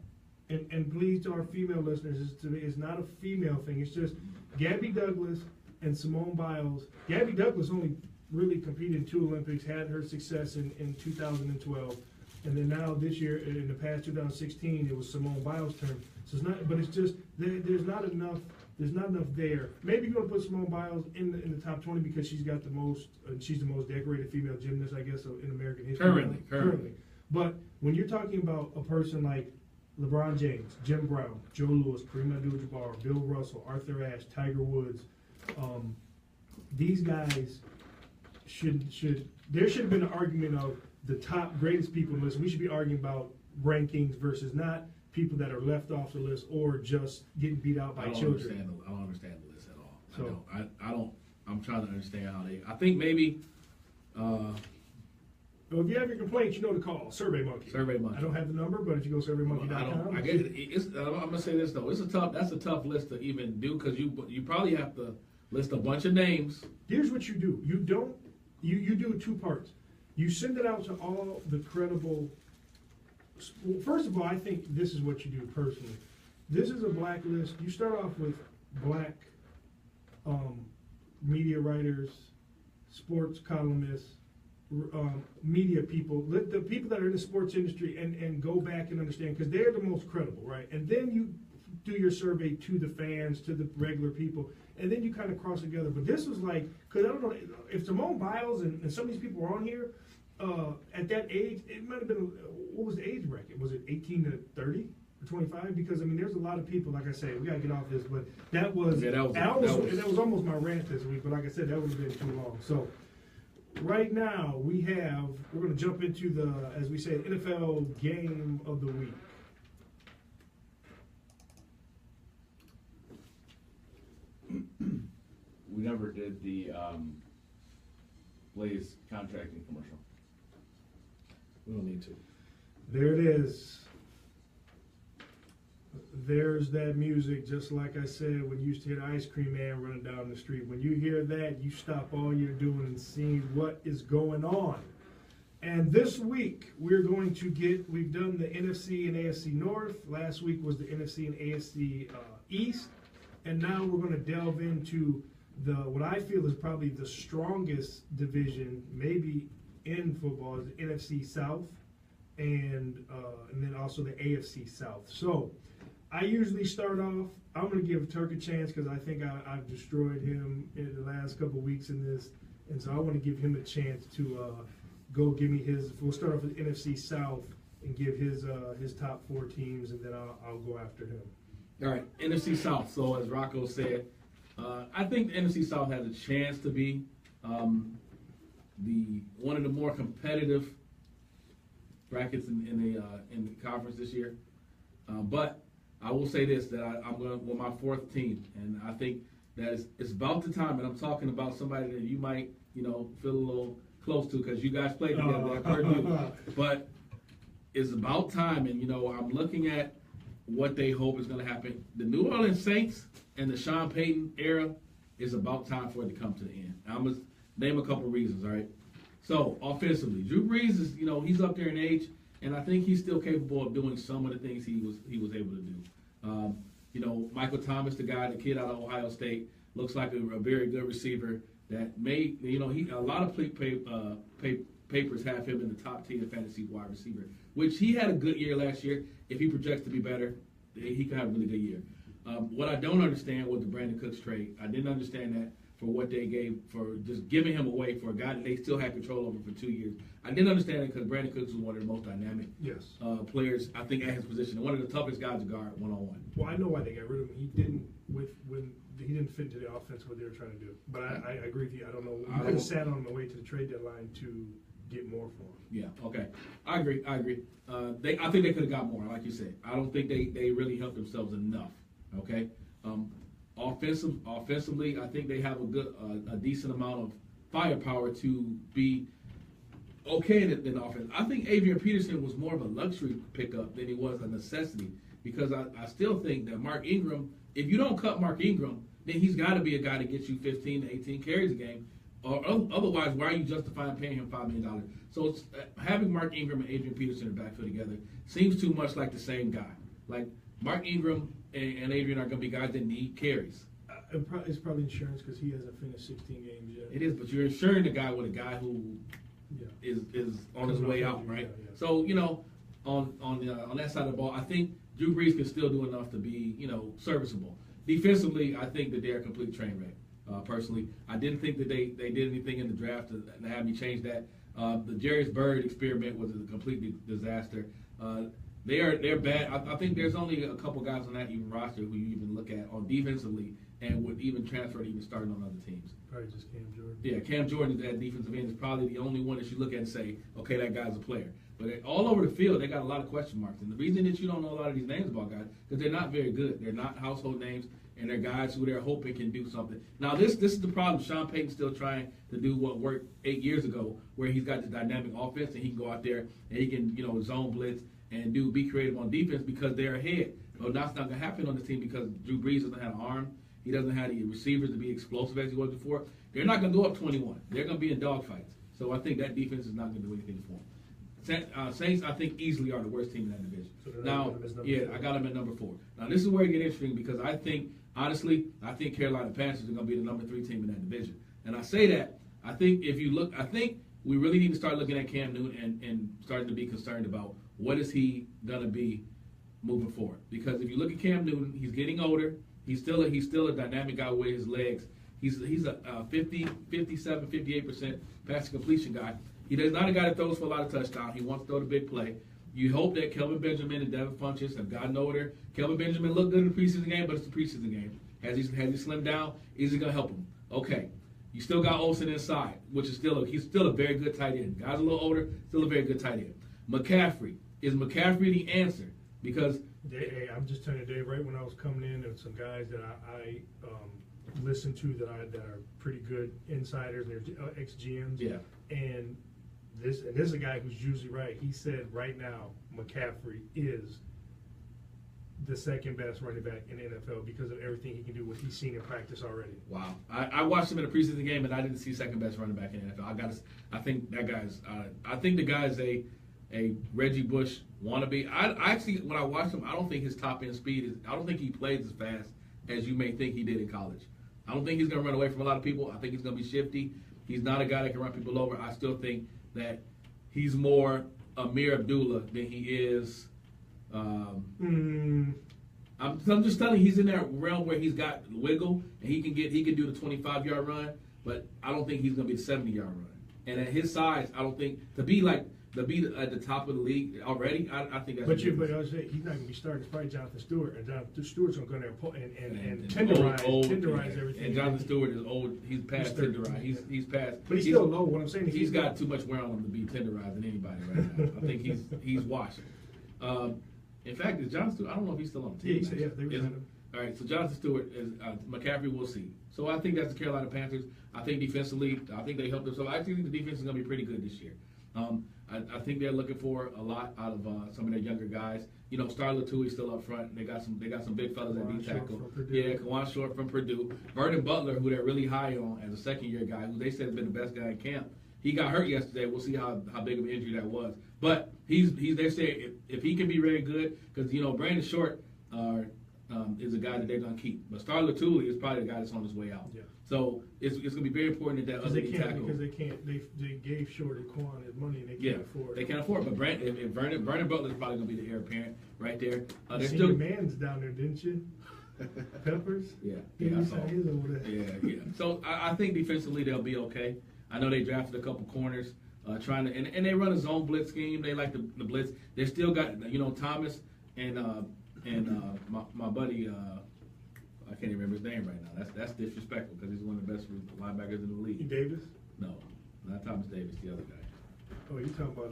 and please to our female listeners, it's not a female thing, it's just Gabby Douglas and Simone Biles. Gabby Douglas only really competed in 2 Olympics, had her success in 2012, and then now this year, in the past 2016, it was Simone Biles' turn. So it's not, but it's just, there's not enough there. Maybe you're going to put Simone Biles in the top 20 because she's got the most, she's the most decorated female gymnast, I guess, in American history. Currently. But when you're talking about a person like LeBron James, Jim Brown, Joe Louis, Kareem Abdul-Jabbar, Bill Russell, Arthur Ashe, Tiger Woods, these guys there should have been an argument of the top greatest people in the list. We should be arguing about rankings versus not people that are left off the list or just getting beat out by children. I don't understand the list at all. So, I don't. I'm trying to understand how they. I think maybe. Well, if you have your complaints, you know to call Survey Monkey. Survey Monkey. I don't have the number, but if you go surveymonkey.com. I guess I'm gonna say this though. That's a tough list to even do because you probably have to list a bunch of names. Here's what you do. You do 2 parts. You send it out to all the credible. Well, first of all, I think this is what you do personally. This is a black list. You start off with black media writers, sports columnists, media people, the people that are in the sports industry, and go back and understand because they're the most credible, right? And then you do your survey to the fans, to the regular people, and then you kind of cross together. But this was like, because I don't know if Simone Biles and some of these people were on here at that age, it might have been, what was the age bracket? Was it 18 to 30 or 25? Because I mean, there's a lot of people. Like I say, we gotta get off this, but that was almost my rant this week. But like I said, that would have been too long. So right now we're going to jump into the, as we say, NFL game of the week. We never did the Blaze contracting commercial. We don't need to. There it is. There's that music, just like I said, when you used to hear the ice cream man running down the street. When you hear that, you stop all you're doing and seeing what is going on. And this week, we've done the NFC and AFC North. Last week was the NFC and AFC East. And now we're going to delve into what I feel is probably the strongest division, maybe in football, is the NFC South, and then also the AFC South. So I usually start off. I'm going to give Turk a chance because I think I've destroyed him in the last couple of weeks in this, and so I want to give him a chance to go give me his. We'll start off with NFC South and give his top 4 teams, and then I'll go after him. All right, NFC South. So as Rocco said, I think the NFC South has a chance to be one of the more competitive brackets in the conference this year. But I will say this: that I'm going with my 4th team, and I think that it's about the time, and I'm talking about somebody that you might, feel a little close to because you guys played together at Purdue. But it's about time, and I'm looking at what they hope is going to happen. The New Orleans Saints and the Sean Payton era is about time for it to come to the end. I'm going to name a couple reasons, all right? So, offensively, Drew Brees is, he's up there in age, and I think he's still capable of doing some of the things he was able to do. Michael Thomas, the kid out of Ohio State, looks like a very good receiver that may, a lot of papers have him in the top 10 fantasy wide receiver, which he had a good year last year. If he projects to be better, he could have a really good year. What I don't understand was the Brandon Cooks trade. I didn't understand that for what they gave, for just giving him away for a guy that they still had control over for 2 years. I didn't understand it because Brandon Cooks was one of the most dynamic players, I think, at his position, and one of the toughest guys to guard one-on-one. Well, I know why they got rid of him. He didn't fit into the offense what they were trying to do. But I agree with you. I don't know. You could have sat on him the way to the trade deadline to get more for him. Yeah, okay. I agree. I think they could have got more, like you said. I don't think they really helped themselves enough, okay? Offensively, I think they have a decent amount of firepower to be okay in offense. I think Adrian Peterson was more of a luxury pickup than he was a necessity because I still think that Mark Ingram, if you don't cut Mark Ingram, then he's got to be a guy that gets you 15 to 18 carries a game. Or otherwise, why are you justifying paying him $5 million? So having Mark Ingram and Adrian Peterson in the backfield together seems too much like the same guy. Like Mark Ingram and Adrian are going to be guys that need carries. It's probably insurance because he hasn't finished 16 games yet. It is, but you're insuring the guy with a guy who is on his way out, right? Yeah. So on that side of the ball, I think Drew Brees can still do enough to be serviceable. Defensively, I think that they're a complete train wreck. Personally, I didn't think that they did anything in the draft to have me change that. The Jarius Byrd experiment was a complete disaster. They're bad. I think there's only a couple guys on that even roster who you even look at on defensively and would even transfer to even starting on other teams. Probably just Cam Jordan. Yeah, Cam Jordan at defensive end is probably the only one that you look at and say, okay, that guy's a player. But all over the field, they got a lot of question marks. And the reason that you don't know a lot of these names about guys because they're not very good. They're not household names, and they're guys who they're hoping can do something. Now, this is the problem. Sean Payton's still trying to do what worked 8 years ago, where he's got this dynamic offense, and he can go out there and he can, zone blitz and be creative on defense because they're ahead. Well, that's not going to happen on this team because Drew Brees doesn't have an arm. He doesn't have the receivers to be explosive as he was before. They're not going to go up 21. They're going to be in dogfights. So I think that defense is not going to do anything for them. Saints, I think, easily are the worst team in that division. So now, I got them at number 4. Now, this is where it gets interesting because I think, honestly, Carolina Panthers are going to be the number 3 team in that division. And I say that, I think we really need to start looking at Cam Newton and starting to be concerned about what is he going to be moving forward. Because if you look at Cam Newton, he's getting older. He's still a dynamic guy with his legs. He's a 50, 57, 58% pass completion guy. He's not a guy that throws for a lot of touchdowns. He wants to throw the big play. You hope that Kelvin Benjamin and Devin Funchess have gotten older. Kelvin Benjamin looked good in the preseason game, but it's the preseason game. Has he slimmed down? Is he going to help him? Okay. You still got Olsen inside, which is he's still a very good tight end. Guy's a little older, still a very good tight end. McCaffrey. Is McCaffrey the answer? Because I'm just telling you, Dave, right when I was coming in, there were some guys that I listened to that are pretty good insiders, they're ex-GMs. Yeah. And this is a guy who's usually right. He said right now McCaffrey is the second best running back in the NFL because of everything he can do, what he's seen in practice already. Wow. I watched him in a preseason game, and I didn't see second best running back in the NFL. I think the guy's a Reggie Bush wannabe. I actually, when I watched him, I don't think his top end speed I don't think he plays as fast as you may think he did in college. I don't think he's going to run away from a lot of people. I think he's going to be shifty. He's not a guy that can run people over. I still think that he's more Amir Abdullah than he is. I'm just telling you, he's in that realm where he's got wiggle and he can do the 25-yard run, but I don't think he's going to be the 70-yard run. And at his size, I don't think to be at the top of the league already. I think that's. But I was saying he's not going to be starting. It's probably Jonathan Stewart, and Jonathan Stewart's going to go there and tenderize everything. And Jonathan Stewart is old. He's past tenderize. He's past. But he's still low. What I'm saying is he's got too much wear on him to be tenderizing anybody right now. I think he's washed. In fact, is Jonathan Stewart? I don't know if he's still on the team. Yeah, they were. All right, so Jonathan Stewart is McCaffrey. We'll see. So I think that's the Carolina Panthers. I think defensively, I think they helped them. So I think the defense is going to be pretty good this year. I think they're looking for a lot out of some of their younger guys. You know, Star Latui's still up front. They got some big fellas at D tackle. Yeah, Kawan Short from Purdue. Vernon Butler, who they're really high on as a second-year guy, who they said has been the best guy in camp. He got hurt yesterday. We'll see how big of an injury that was. But he's they say if he can be very good, because you know Brandon Short is a guy that they're gonna keep. But Star Latuli is probably the guy that's on his way out. Yeah. So it's gonna be very important that other tackle. Because they gave Short and Quan his money and they can't afford it. They can't afford it. But if Vernon Butler is probably gonna be the heir apparent right there. You seen your man's down there, didn't you? Peppers. Yeah. I saw his over there. Yeah. So I think defensively they'll be okay. I know they drafted a couple corners, trying to and they run a zone blitz scheme. They like the blitz. They still got Thomas and my buddy. I can't even remember his name right now. That's disrespectful because he's one of the best linebackers in the league. Davis? No, not Thomas Davis. The other guy. Oh, you talking about?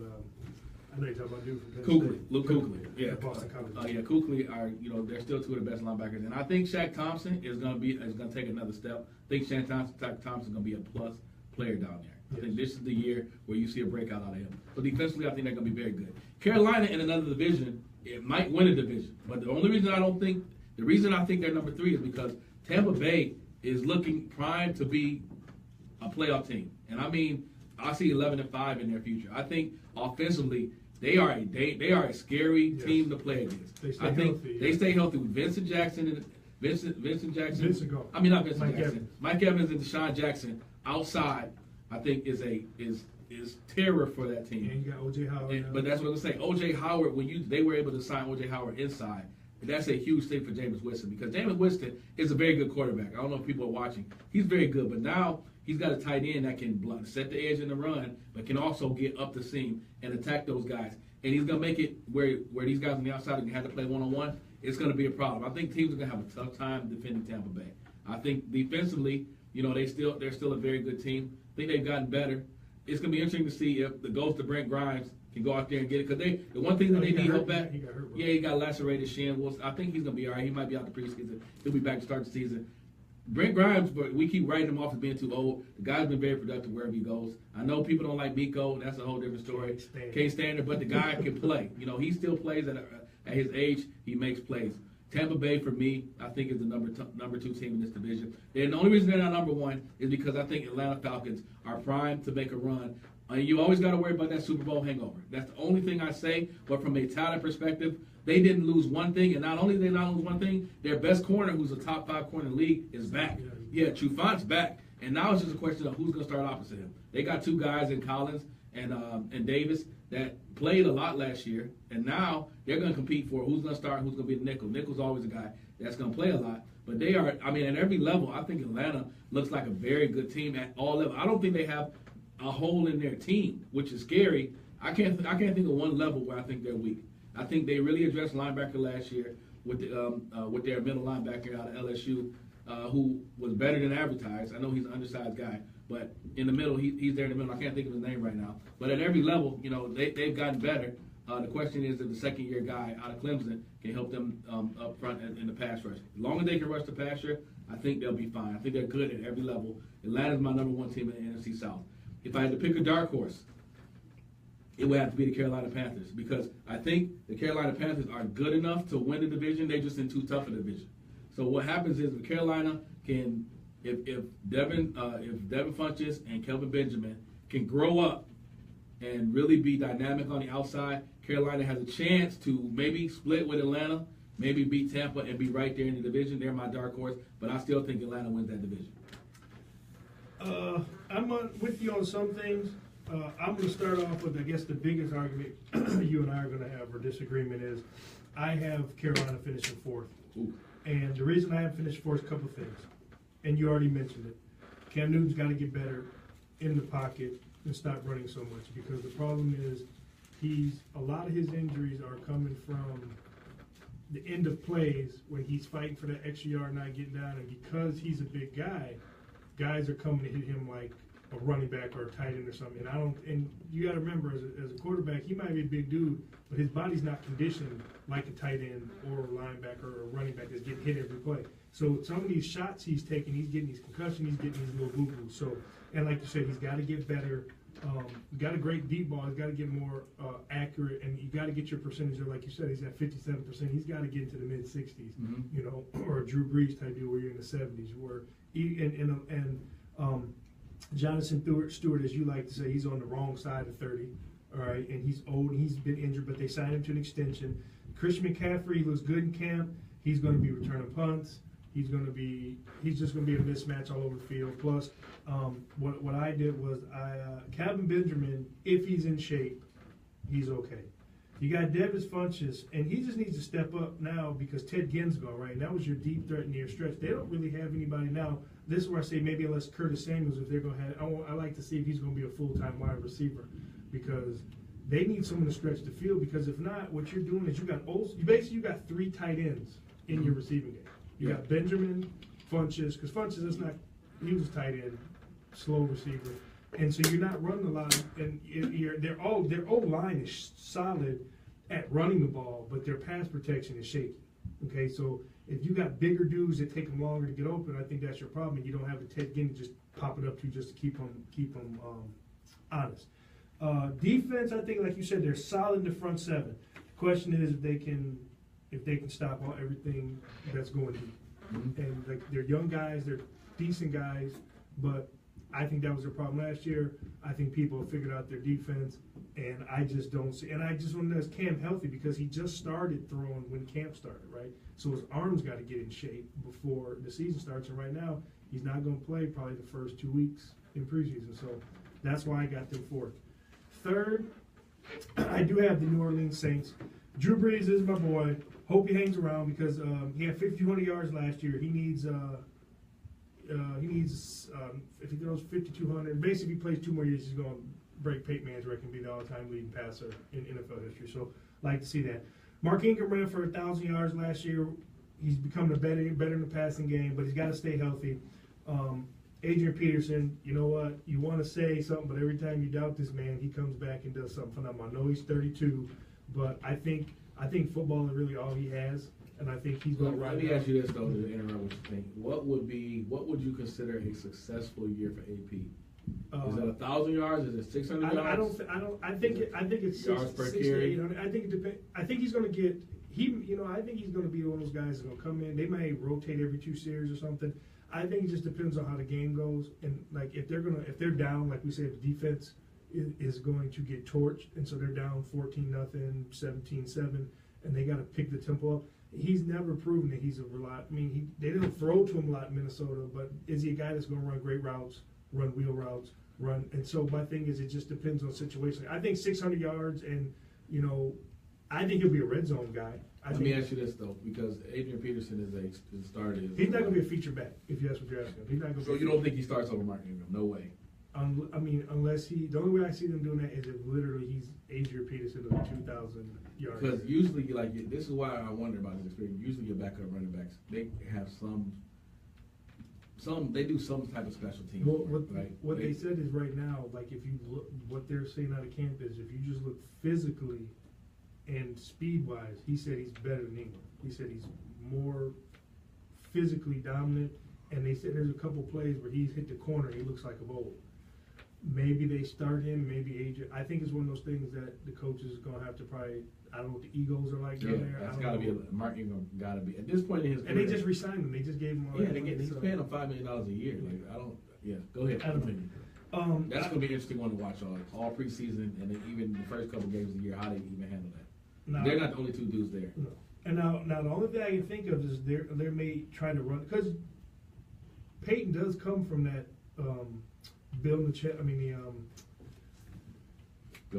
I know you're talking about dude from Penn Kuechly, State. Luke Kuechly. Yeah, Boston College. Kuechly are they're still two of the best linebackers, and I think Shaq Thompson is gonna take another step. I think Shaq Thompson is gonna be a plus player down there. I think this is the year where you see a breakout out of him. So defensively, I think they're gonna be very good. Carolina in another division, it might win a division, but the reason I think they're number 3 is because Tampa Bay is looking primed to be a playoff team, and I mean I see 11-5 in their future. I think offensively. They are a scary team to play against. They stay healthy with Vincent Jackson and Vincent Jackson. Mike Evans and Deshaun Jackson outside. I think is terror for that team. And you got O.J. Howard. But that's what I'm saying. O.J. Howard, they were able to sign O.J. Howard inside. That's a huge thing for Jameis Winston because Jameis Winston is a very good quarterback. I don't know if people are watching. He's very good, but now he's got a tight end that can set the edge in the run, but can also get up the seam and attack those guys. And he's going to make it where these guys on the outside are going to have to play one-on-one. It's going to be a problem. I think teams are going to have a tough time defending Tampa Bay. I think defensively, they're still a very good team. I think they've gotten better. It's going to be interesting to see if the ghost of Brent Grimes can go out there and get it. Because the one thing that they need help at, he got lacerated shin. Well, I think he's going to be all right. He might be out the preseason. He'll be back to start the season. Brent Grimes, but we keep writing him off as being too old. The guy's been very productive wherever he goes. I know people don't like Miko. That's a whole different story. Can't stand it, but the guy can play. He still plays at his age. He makes plays. Tampa Bay, for me, I think is the number 2 team in this division. And the only reason they're not number 1 is because I think Atlanta Falcons are primed to make a run. You always got to worry about that Super Bowl hangover. That's the only thing I say. But from a talent perspective, they didn't lose one thing. And not only did they not lose one thing, their best corner, who's a top 5 corner in the league, is back. Yeah, Trufant's back. And now it's just a question of who's going to start opposite him. They got 2 guys in Collins and Davis that played a lot last year. And now they're going to compete for who's going to start, who's going to be the nickel. Nickel's always a guy that's going to play a lot. But they are, at every level, I think Atlanta looks like a very good team at all levels. I don't think they have a hole in their team, which is scary. I can't think of one level where I think they're weak. I think they really addressed linebacker last year with their middle linebacker out of LSU, who was better than advertised. I know he's an undersized guy, but in the middle, he's there in the middle. I can't think of his name right now. But at every level, they've gotten better. The question is if the second-year guy out of Clemson can help them up front in the pass rush. As long as they can rush the passer, I think they'll be fine. I think they're good at every level. Atlanta's my number 1 team in the NFC South. If I had to pick a dark horse, it would have to be the Carolina Panthers because I think the Carolina Panthers are good enough to win the division. They're just in too tough a division. So what happens is if Carolina can, if Devin Funchess and Kelvin Benjamin can grow up and really be dynamic on the outside, Carolina has a chance to maybe split with Atlanta, maybe beat Tampa and be right there in the division. They're my dark horse, but I still think Atlanta wins that division. I'm with you on some things. I'm going to start off with, I guess, the biggest argument you and I are going to have or disagreement is I have Carolina finishing 4th. Ooh. And the reason I have finished 4th is a couple of things. And you already mentioned it. Cam Newton's got to get better in the pocket and stop running so much because the problem is a lot of his injuries are coming from the end of plays when he's fighting for that extra yard not getting down. And because he's a big guy, guys are coming to hit him like a running back or a tight end or something. And you got to remember, as a quarterback, he might be a big dude, but his body's not conditioned like a tight end or a linebacker or a running back that's getting hit every play. So some of these shots he's taking, he's getting these concussions, he's getting these little boo-boos. So, and like you said, he's got to get better. You got a great deep ball. He's got to get more accurate, and you got to get your percentage there. Like you said, he's at 57%. He's got to get into the mid-60s, you know, or a Drew Brees type deal where you're in the 70s. Where Jonathan Stewart, as you like to say, he's on the wrong side of 30. All right, and he's old and he's been injured, but they signed him to an extension. Christian McCaffrey looks good in camp. He's going to be returning punts. He's just going to be a mismatch all over the field. Plus, what I did was Calvin Benjamin, if he's in shape, he's okay. You got Devis Funchess, and he just needs to step up now because Ted Ginn's gone, right? And that was your deep threat near stretch. They don't really have anybody now. This is where I say maybe unless Curtis Samuels, if they're going to have, I like to see if he's going to be a full-time wide receiver because they need someone to stretch the field. Because if not, what you're doing is you got three tight ends in your receiving game. You got Benjamin, Funchess, because Funchess is not, he was tight end, slow receiver. And so you're not running a lot, and their O-line is solid at running the ball, but their pass protection is shaky. Okay, so if you got bigger dudes that take them longer to get open, I think that's your problem. And you don't have a Ted Ginn to just pop it up to just to keep them honest. Defense, I think, like you said, they're solid in the front seven. The question is if they can stop everything that's going deep. And like they're young guys, they're decent guys, but I think that was their problem last year. I think people have figured out their defense, and I just don't see. And I just want to know, is Cam healthy? Because he just started throwing when camp started, right? So his arms got to get in shape before the season starts. And right now, he's not going to play probably the first 2 weeks in preseason. So that's why I got them fourth. Third, I do have the New Orleans Saints. Drew Brees is my boy. Hope he hangs around because he had 5,200 yards last year. He needs if he throws 5,200, basically plays 2 more years, he's going to break Peyton Manning's record and be the all-time leading passer in NFL history. So, like to see that. Mark Ingram ran for 1,000 yards last year. He's becoming better in the passing game, but he's got to stay healthy. Adrian Peterson, you know what? You want to say something, but every time you doubt this man, he comes back and does something phenomenal. I know he's 32, but I think football is really all he has. And I think he's going to ride. Let me ask you this though, to interrupt what you think. What would you consider a successful year for AP? Is it 1,000 yards? Is it 600 yards? I think it's yards per carry. I think it depends. I think he's going to get I think he's going to be one of those guys that's going to come in. They may rotate every 2 series or something. I think it just depends on how the game goes. And like if they're down, like we said, the defense is going to get torched, and so they're down 14-0, 17-7, and they got to pick the tempo up. He's never proven that he's a reliable. I mean, they didn't throw to him a lot in Minnesota, but is he a guy that's going to run great routes, run wheel routes, run? And so my thing is, it just depends on situation. I think 600 yards, and I think he'll be a red zone guy. Let me ask you this though, because Adrian Peterson is a starter. He's not going to be a feature back, if that's what you're asking. He's not going to. So you don't think he starts over Mark Ingram? No way. I mean, unless the only way I see them doing that is if literally he's Adrian Peterson of the 2,000 yards. Because usually, this is why I wonder about this experience. Usually, your backup running backs, they have they do some type of special team. Well, what they said is right now, like if you look, what they're saying out of camp is if you just look physically and speed-wise, he said he's better than Ingram. He said he's more physically dominant, and they said there's a couple plays where he's hit the corner and he looks like a bowl. Maybe they start him, maybe Adrian. I think it's one of those things that the coaches is going to have to probably, I don't know what the egos are like down there. That's got to be, Mark Ingram got to be, at this point in his career. And they just re-signed him. They just gave him all that money. He's paying him $5 million a year. Go ahead. That's going to be an interesting one to watch all preseason and then even the first couple games of the year, how they even handle that. They're not the only 2 dudes there. No. And now the only thing I can think of is they may try to run, because Peyton does come from that Bill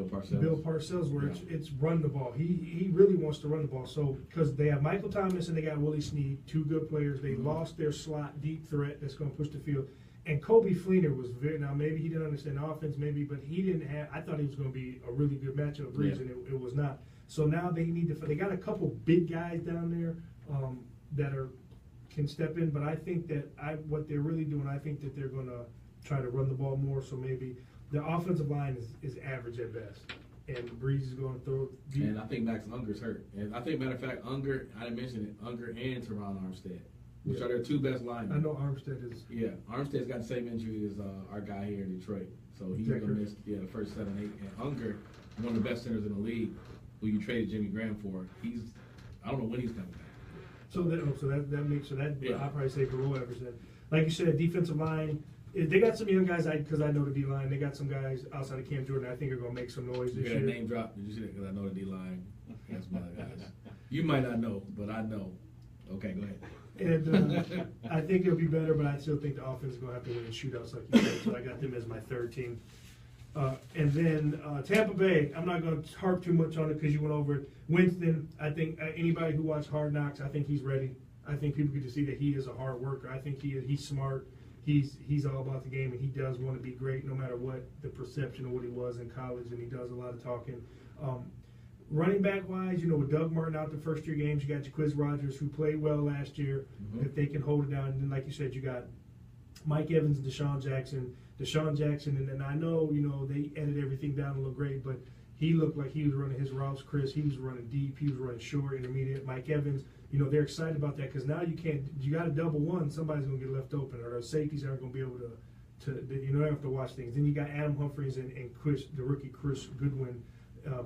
Parcells, where it's run the ball. He really wants to run the ball. So because they have Michael Thomas and they got Willie Snead, 2 good players. They lost their slot deep threat that's going to push the field. And Kobe Fleener was now maybe he didn't understand offense, but he didn't have. I thought he was going to be a really good matchup of Brees, and it was not. So now they got a couple big guys down there that are can step in, but I think that what they're really doing, I think that they're going to try to run the ball more. So maybe the offensive line is average at best, and Breeze is going to throw deep. And I think Max Unger's hurt. And I think, matter of fact, Unger, I didn't mention it, Unger and Teron Armstead, which are their two best linemen. I know Armstead is. Yeah, Armstead's got the same injury as our guy here in Detroit. So he's going to miss the first 7, 8. And Unger, one of the best centers in the league, who you traded Jimmy Graham for, I don't know when he's coming back. So that makes Yeah. I'll probably say below average then. Like you said, defensive line, they got some young guys, because I know the D line. They got some guys outside of Cam Jordan I think are going to make some noise this You year. got a name drop. Did you see that? Because I know the D line. That's my guys. You might not know, but I know. Okay, go ahead. And I think it'll be better, but I still think the offense is going to have to win in shootouts like you said. So I got them as my third team. And then Tampa Bay, I'm not going to harp too much on it because you went over it. Winston, I think anybody who watched Hard Knocks, I think he's ready. I think people get to see that he is a hard worker. I think he's smart. He's all about the game, and he does want to be great no matter what the perception of what he was in college, and he does a lot of talking. Running back wise, with Doug Martin out the first 3 games, you got Jaquiz Rogers, who played well last year. Mm-hmm. If they can hold it down, and then like you said, you got Mike Evans and Deshaun Jackson, and then I know, they edited everything down to look great, but he looked like he was running his routes, Chris. He was running deep. He was running short, intermediate. Mike Evans, they're excited about that because now you got a double one. Somebody's going to get left open, or the safeties aren't going to be able to they have to watch things. Then you got Adam Humphries and Chris, the rookie Chris Goodwin,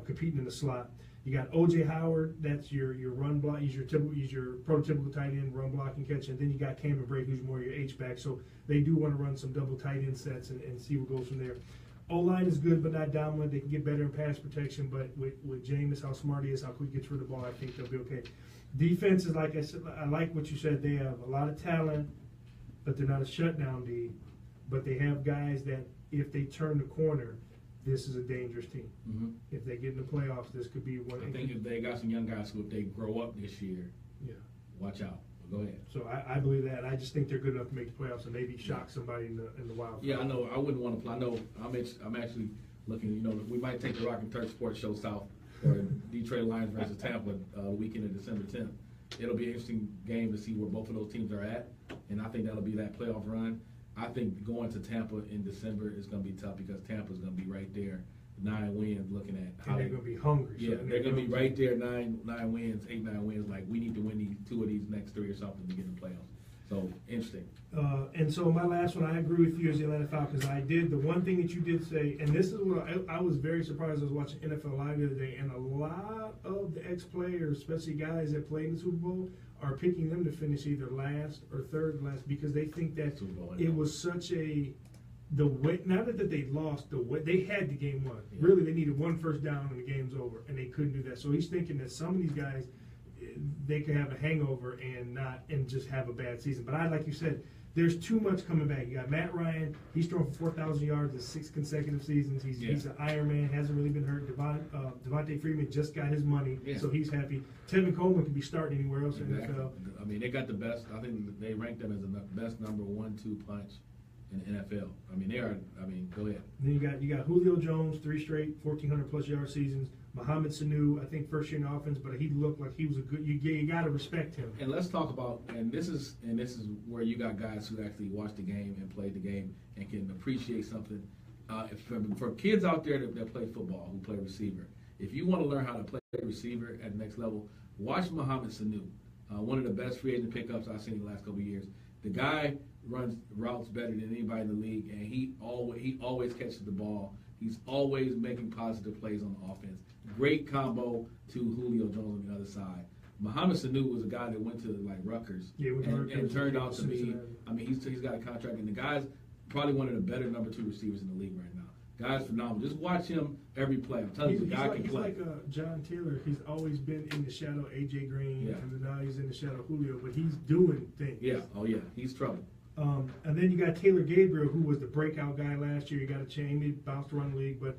competing in the slot. You got O.J. Howard, that's your run block. He's your prototypical tight end, run block and catch. And then you got Cameron Brate, who's more your H-back. So they do want to run some double tight end sets and see what goes from there. O-line is good, but not dominant. They can get better in pass protection. But with Jameis, how smart he is, how quick he gets rid of the ball, I think they'll be okay. Defense is, like I said, I like what you said. They have a lot of talent, but they're not a shutdown D. But they have guys that, if they turn the corner, this is a dangerous team. Mm-hmm. If they get in the playoffs, this could be one. I think if they got some young guys who, if they grow up this year, watch out. Go ahead. So I believe that. I just think they're good enough to make the playoffs and maybe shock somebody in the wild. Yeah, I know. I wouldn't want to play. I know. I'm actually looking. We might take the Rock and Turk Sports Show south or Detroit Lions versus Tampa the weekend of December 10th. It'll be an interesting game to see where both of those teams are at, and I think that'll be that playoff run. I think going to Tampa in December is going to be tough because Tampa's going to be right there, 9 wins, looking at how they're going to be hungry. Yeah, they're going to be right there, 9 wins, 8, 9 wins. Like, we need to win 2 of these next 3 or something to get in the playoffs. So, interesting. And so my last one, I agree with you as the Atlanta Falcons. The one thing that you did say, and this is what I was very surprised. I was watching NFL Live the other day, and a lot of the ex-players, especially guys that played in the Super Bowl, are picking them to finish either last or third last because they think that it was such the way, not that they lost, the way they had the game won. Yeah. Really, they needed 1 first down and the game's over, and they couldn't do that. So he's thinking that some of these guys, they could have a hangover and just have a bad season. But like you said, there's too much coming back. You got Matt Ryan. He's thrown for 4,000 yards in 6 consecutive seasons. He's an Iron Man. Hasn't really been hurt. Devontae Freeman just got his money, so he's happy. Tevin Coleman could be starting anywhere else in the NFL. I mean, they got the best. I think they ranked them as the best number 1-2 punch in the NFL. I mean, they are. I mean, go ahead. And then you got Julio Jones, 3 straight 1,400+ yard seasons. Mohamed Sanu, I think first year in offense, but he looked like he was a good. You got to respect him. And let's talk about. And this is where you got guys who actually watch the game and play the game and can appreciate something. For kids out there that play football, who play receiver, if you want to learn how to play receiver at the next level, watch Mohamed Sanu. One of the best free agent pickups I've seen in the last couple of years. The guy runs routes better than anybody in the league, and he always catches the ball. He's always making positive plays on the offense. Great combo to Julio Jones on the other side. Mohamed Sanu was a guy that went to like Rutgers and turned out to be. I mean, he's got a contract, and the guy's probably one of the better number 2 receivers in the league right now. Guy's phenomenal. Just watch him every play. I'm telling you, the guy can play. He's like John Taylor. He's always been in the shadow of A.J. Green, and now he's in the shadow of Julio, but he's doing things. Yeah. Oh, yeah. He's trouble. And then you got Taylor Gabriel, who was the breakout guy last year. You got to change. He bounced around the league, but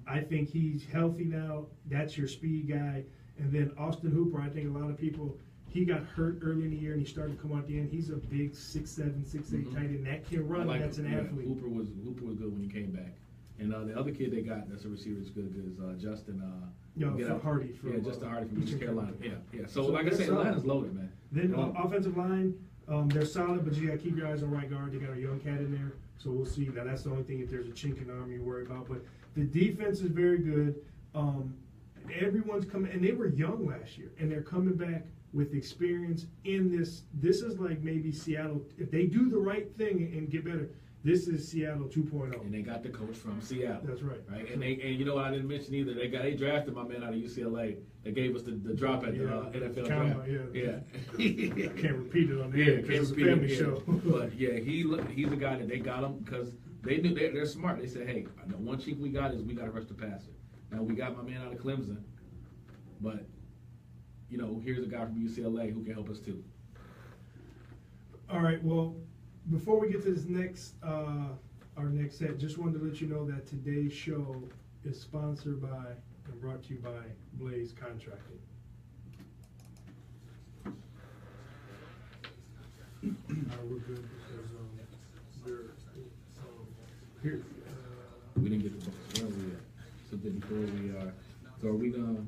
I think he's healthy now. That's your speed guy. And then Austin Hooper, I think a lot of people, he got hurt early in the year and he started to come out at the end. He's a big 6'7", 6'8" tight end that can run. That's an athlete. Hooper was good when he came back. And the other kid they got that's a receiver is good is Justin. Hardy. Justin Hardy from East Carolina. Yeah. So like I said, Atlanta's loaded, man. Then offensive line, They're solid, but you got to keep your eyes on right guard. They got a young cat in there, so we'll see. Now, that's the only thing if there's a chink in the arm you worry about. But the defense is very good. Everyone's coming, and they were young last year, and they're coming back with experience in this. This is like maybe Seattle. If they do the right thing and get better, this is Seattle 2.0. And they got the coach from Seattle. That's right. Right, and you know what I didn't mention either. They drafted my man out of UCLA. They gave us the drop at the NFL draft. Yeah. I can't repeat it on the air because it's a family show. But yeah, he's the guy that they got him because they knew they're smart. They said, hey, the one cheek we got is we got to rush the passer. Now we got my man out of Clemson, but you know, here's a guy from UCLA who can help us too. All right. Well, before we get to this next our next set, just wanted to let you know that today's show is sponsored by and brought to you by Blaze Contracting. We're good because we're here. We didn't get the books. Where are we at? So then before we are, so are we gonna?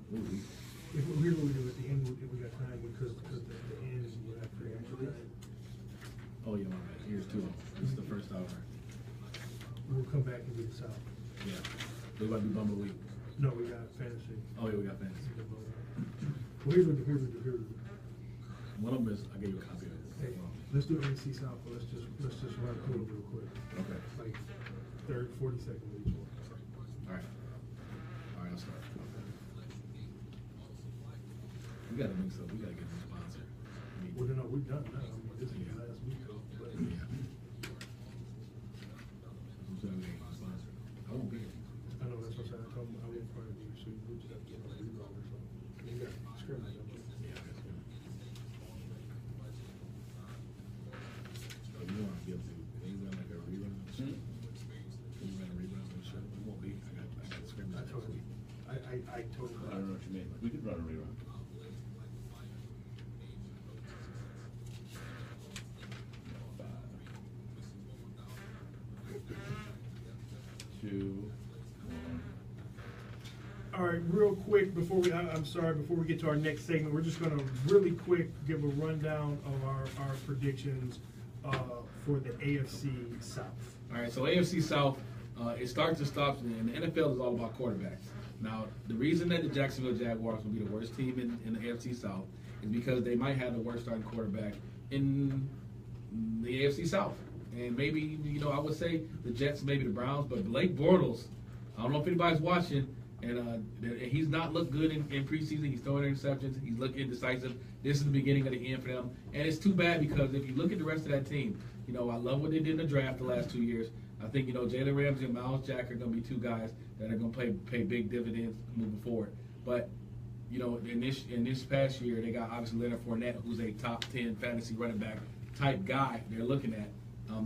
If we're going to do at the end, if we got time, because the end we'll have three actually. Oh yeah, my bad. Here's two of them. This is the first hour. We'll come back and do the South. Yeah. We about to do Bumble Week. No, we got fantasy. Oh yeah, we got fantasy. Well, here's what we do. One of them is I gave you a copy of it. Hey, let's do NFC South, but let's just run through it real quick. Okay. Like 40 seconds each one. All right, I'll start. We gotta mix up. We gotta get a sponsor. Well, no, we've done that. I mean, this is the last week, though. But Yeah. I'm sorry, we ain't got a sponsor. I won't be here. I know that's what I told him. I won't part of you, so we just have to get on a reroll or something. You got scrimmage, don't you? Yeah, that's good. So you want to be able to, they run like a rerun? Can you run a rerun on the show? We won't be. I got the scrimmage. I told him. I told him. I don't know what you mean. We could run a rerun. Two, one. All right, real quick before we, I'm sorry, before we get to our next segment, we're just going to really quick give a rundown of our predictions for the AFC South. All right, so AFC South, it starts and stops, and the NFL is all about quarterbacks. Now, the reason that the Jacksonville Jaguars will be the worst team in the AFC South is because they might have the worst starting quarterback in the AFC South. And maybe, I would say the Jets, maybe the Browns, but Blake Bortles, I don't know if anybody's watching, and he's not looked good in preseason. He's throwing interceptions. He's looking indecisive. This is the beginning of the end for them. And it's too bad because if you look at the rest of that team, I love what they did in the draft the last 2 years. I think, Jalen Ramsey and Miles Jack are going to be two guys that are going to pay big dividends moving forward. But, in this past year, they got obviously Leonard Fournette, who's a top 10 fantasy running back type guy they're looking at.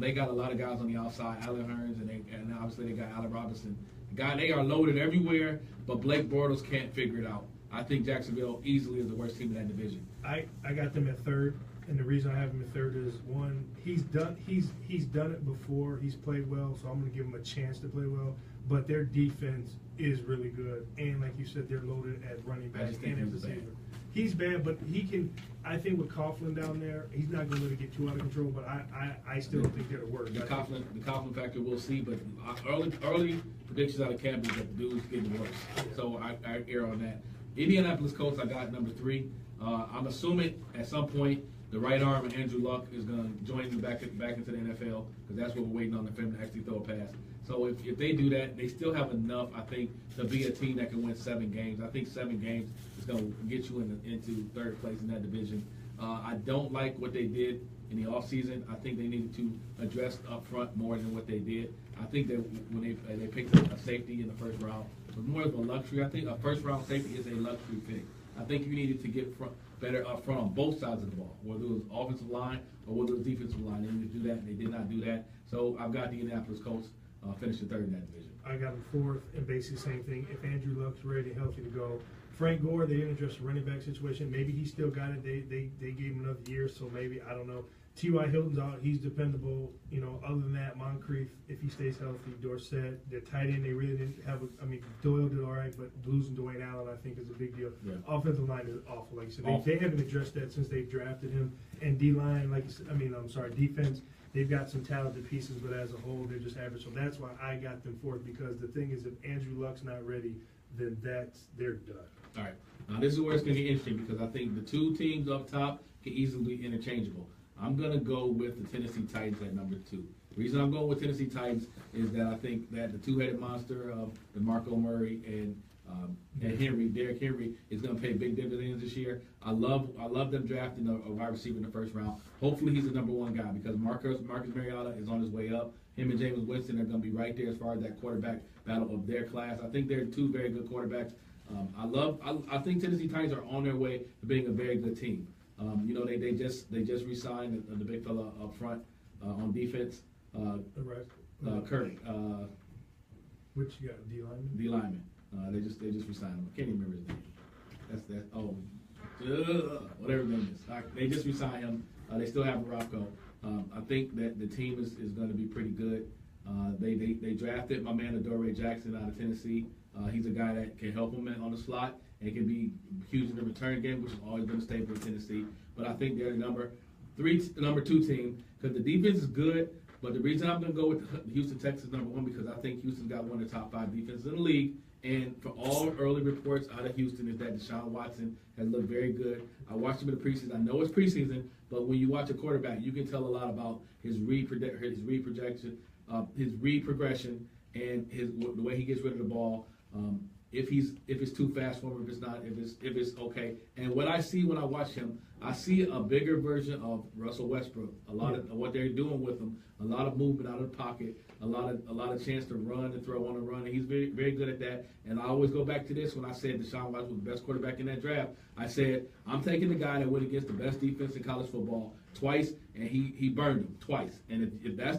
They got a lot of guys on the outside, Allen Hurns, and obviously they got Allen Robinson. They are loaded everywhere, but Blake Bortles can't figure it out. I think Jacksonville easily is the worst team in that division. I got them at third, and the reason I have him at third is one, he's done it before. He's played well, so I'm going to give him a chance to play well. But their defense is really good, and like you said, they're loaded at running back and at receiver. He's bad, but he can. I think with Coughlin down there, he's not going to let it get too out of control. But I still don't think that'll work. The Coughlin factor, we'll see. But early predictions out of camp is that the dude's getting worse. So I err on that. Indianapolis Colts, I got number 3. I'm assuming at some point the right arm of Andrew Luck is going to join him back into the NFL because that's what we're waiting on for him to actually throw a pass. So if they do that, they still have enough, I think, to be a team that can win 7 games. I think 7 games is going to get you into third place in that division. I don't like what they did in the offseason. I think they needed to address up front more than what they did. I think that when they picked up a safety in the first round, it was more of a luxury. I think a first-round safety is a luxury pick. I think you needed to get better up front on both sides of the ball, whether it was offensive line or whether it was defensive line. They needed to do that, and they did not do that. So I've got the Indianapolis Colts finishing third in that division. I got him fourth, and basically the same thing. If Andrew Luck's ready, healthy to go. Frank Gore, they didn't address the running back situation. Maybe he still got it. They gave him another year, so maybe, I don't know. T.Y. Hilton's out, he's dependable. Other than that, Moncrief, if he stays healthy, Dorsett, their tight end, they really didn't have Doyle did all right, but losing Dwayne Allen, I think, is a big deal. Yeah. Offensive line is awful. Like I said, Awful. they haven't addressed that since they've drafted him. And D-line, defense, they've got some talented pieces, but as a whole, they're just average. So that's why I got them fourth, because the thing is, if Andrew Luck's not ready, then they're done. All right. Now, this is where it's going to get interesting because I think the two teams up top can easily be interchangeable. I'm going to go with the Tennessee Titans at number 2. The reason I'm going with Tennessee Titans is that I think that the two-headed monster of DeMarco Murray and Derrick Henry, is going to pay big dividends this year. I love them drafting a wide receiver in the first round. Hopefully he's the number 1 guy because Marcus Mariota is on his way up. Him and Jameis Winston are going to be right there as far as that quarterback battle of their class. I think they're two very good quarterbacks. I think Tennessee Titans are on their way to being a very good team. They just re-signed the big fella up front on defense, Kirk. Which you got, D-lineman? D lineman. They just re-signed him. I can't even remember his name. Whatever his name is. They just re-signed him. They still have Morocco. I think that the team is going to be pretty good. They drafted my man Adoree Jackson out of Tennessee. He's a guy that can help them on the slot and can be huge in the return game, which has always been a staple of Tennessee. But I think they're the number 2 team because the defense is good. But the reason I'm going to go with the Houston Texans number 1 because I think Houston's got one of the top 5 defenses in the league. And for all early reports out of Houston is that Deshaun Watson has looked very good. I watched him in the preseason. I know it's preseason, but when you watch a quarterback, you can tell a lot about his read progression, and the way he gets rid of the ball. If it's too fast for him, if it's okay. And what I see when I watch him, I see a bigger version of Russell Westbrook. A lot of what they're doing with him, a lot of movement out of the pocket, a lot of chance to run and throw on the run, and he's very, very good at that. And I always go back to this when I said Deshaun Watson was the best quarterback in that draft. I said I'm taking the guy that went against the best defense in college football twice, and he burned him twice. And if that's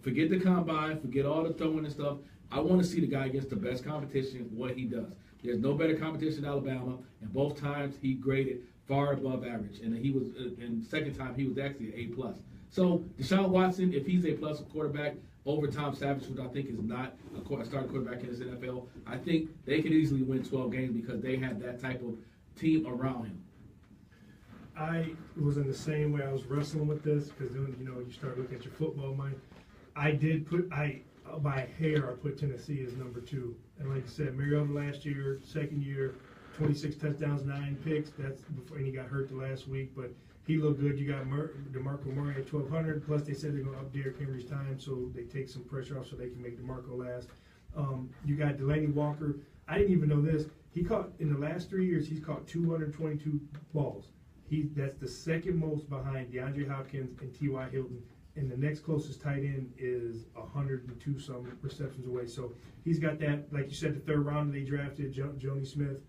forget the combine, forget all the throwing and stuff. I want to see the guy against the best competition, what he does. There's no better competition in Alabama, and both times he graded far above average. And he was, and the second time he was actually an A+. So Deshaun Watson, if he's A+ quarterback over Tom Savage, which I think is not a starting quarterback in this NFL, I think they could easily win 12 games because they have that type of team around him. I was in the same way. I was wrestling with this because then you start looking at your football mind. By hair, I put Tennessee as number 2. And like I said, Mariota last year, second year, 26 touchdowns, 9 picks. That's before he got hurt the last week, but he looked good. You got DeMarco Murray at 1,200. Plus, they said they're going to up Derrick Henry's time, so they take some pressure off so they can make DeMarco last. You got Delaney Walker. I didn't even know this. He caught, in the last 3 years, he's caught 222 balls. That's the second most behind DeAndre Hopkins and T.Y. Hilton. And the next closest tight end is 102 some receptions away. So he's got that. Like you said, the third round they drafted Jonnu Smith.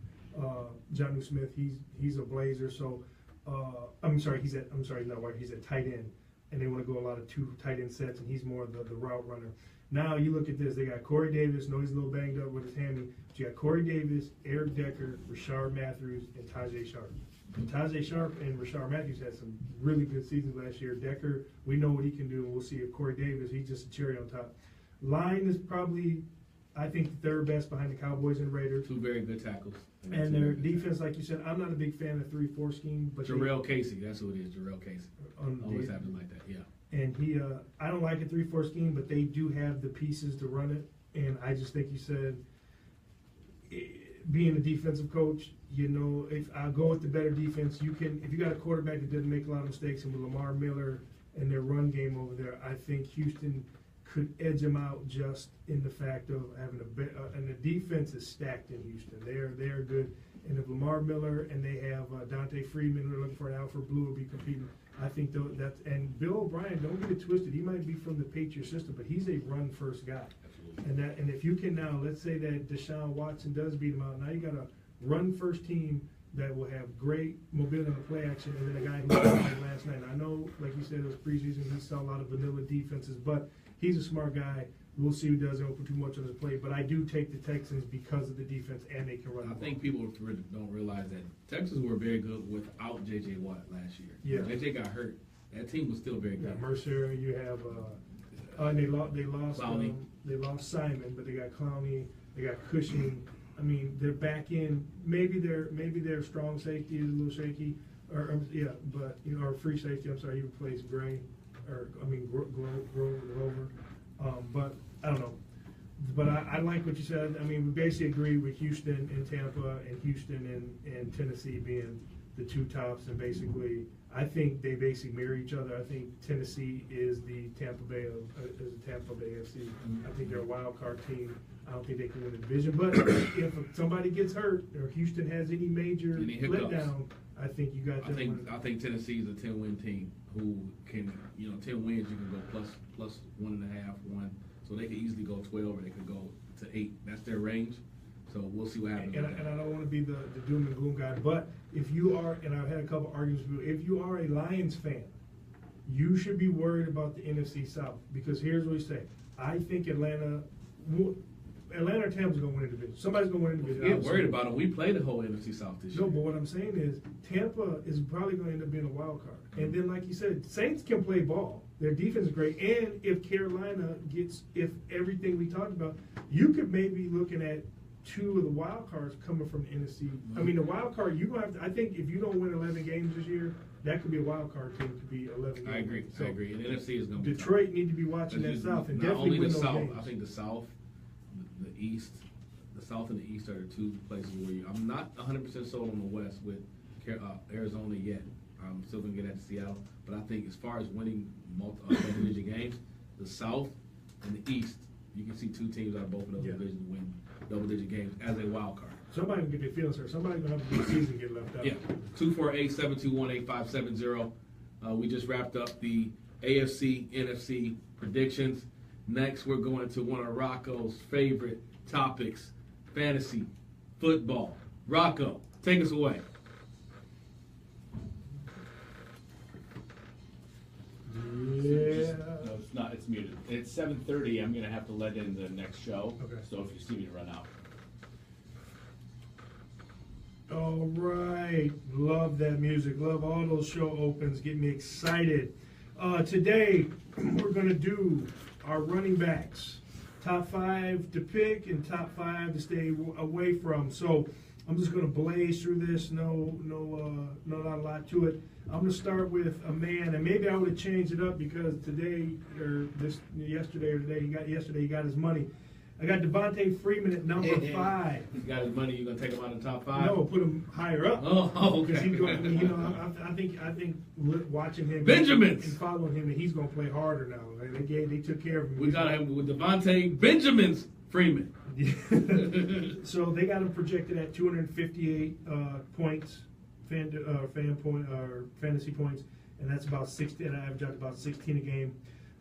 He's a Blazer. So he's at tight end, and they want to go a lot of 2 tight end sets, and he's more of the route runner. Now you look at this. They got Corey Davis. No, he's a little banged up with his hammy. But you got Corey Davis, Eric Decker, Rashard Matthews, and Tajay Sharp. And Tajay Sharp and Rashard Matthews had some really good seasons last year. Decker, we know what he can do, and we'll see if Corey Davis, he's just a cherry on top. Line is probably, I think, the third best behind the Cowboys and Raiders. 2 very good tackles. And their defense, like you said, I'm not a big fan of 3-4 scheme. But Jarrell Casey, that's who it is, Jarrell Casey. Always happens like that, yeah. And he, I don't like a 3-4 scheme, but they do have the pieces to run it. And I just think you said, being a defensive coach, if I go with the better defense, if you got a quarterback that doesn't make a lot of mistakes, and with Lamar Miller and their run game over there, I think Houston could edge them out just in the fact of having and the defense is stacked in Houston. They're good. And if Lamar Miller and they have Dante Freeman, they're looking for an Alfred Blue, will be competing. I think and Bill O'Brien, don't get it twisted. He might be from the Patriot system, but he's a run-first guy. And if you can now, let's say that Deshaun Watson does beat him out, now you got a run-first team that will have great mobility on the play action, and then a guy who played last night. I know, like you said, it was preseason. He saw a lot of vanilla defenses, but he's a smart guy. We'll see who doesn't put too much on his plate. But I do take the Texans because of the defense, and they can run the ball. I think people don't realize that Texans were very good without J.J. Watt last year. Yeah. J.J. got hurt. That team was still very You got good. Mercer. You have and they lost Clowney. they lost Simon, but they got Clowney. They got Cushing. I mean, they're back in. Maybe their strong safety is a little shaky, but or free safety. I'm sorry, he replaced Gray, Grover. But I don't know. But I like what you said. I mean, we basically agree with Houston and Tampa, and Houston and Tennessee being the two tops, and basically, I think they basically mirror each other. I think Tennessee is the Tampa Bay AFC. I think they're a wild card team. I don't think they can win the division. But if somebody gets hurt or Houston has any major Any hiccups. letdown, I think you got them. I think Tennessee is a 10-win team who can, 10 wins, you can go plus 1.5, 1. So they could easily go 12 or they could go to 8. That's their range. So we'll see what happens. And I don't want to be the doom and gloom guy, but if you are, and I've had a couple arguments with you, if you are a Lions fan, you should be worried about the NFC South, because here's what we say. I think Atlanta or Tampa's going to win the division. Somebody's going to win the division. I'm worried about them. We played the whole NFC South this year. No, but what I'm saying is Tampa is probably going to end up being a wild card. And then, like you said, Saints can play ball. Their defense is great. And if Carolina if everything we talked about, you could maybe be looking at 2 of the wild cards coming from the NFC. I mean, the wild card, you're going to have to, I think if you don't win 11 games this year, that could be a wild card team. Could be 11 games. I agree. So And the NFC is going to be Detroit need to be watching that South and not definitely only win the those South. games. I think the South, the East, the South and the East are the 2 places where I'm not 100% sold on the West with Arizona yet. I'm still going to get at Seattle, but I think as far as winning division games, the South and the East, you can see 2 teams out of both of those divisions win double-digit games as a wild card. Somebody can get their feelings hurt. Somebody's going to have a good season get left out. Yeah, 248-721-8570. We just wrapped up the AFC, NFC predictions. Next, we're going to one of Rocco's favorite topics, fantasy football. Rocco, take us away. Yeah. No, it's not. It's muted. It's 7:30. I'm gonna have to let in the next show. Okay. So if you see me run out. All right. Love that music. Love all those show opens. Get me excited. Today, we're going to do our running backs. Top 5 to pick and top 5 to stay away from. So I'm just going to blaze through this. No, not a lot to it. I'm going to start with a man, and maybe I would have changed it up because yesterday he got his money. I got Devontae Freeman at number 5. He's got his money. You're gonna take him out in the top 5? No, put him higher up. Oh, okay. Because he's going. I think watching him Benjamins and following him, and he's going to play harder now. They took care of him. We got him with Devontae Benjamins Freeman. So they got him projected at 258 points, fantasy points, and that's about 60. And I average out about 16 a game.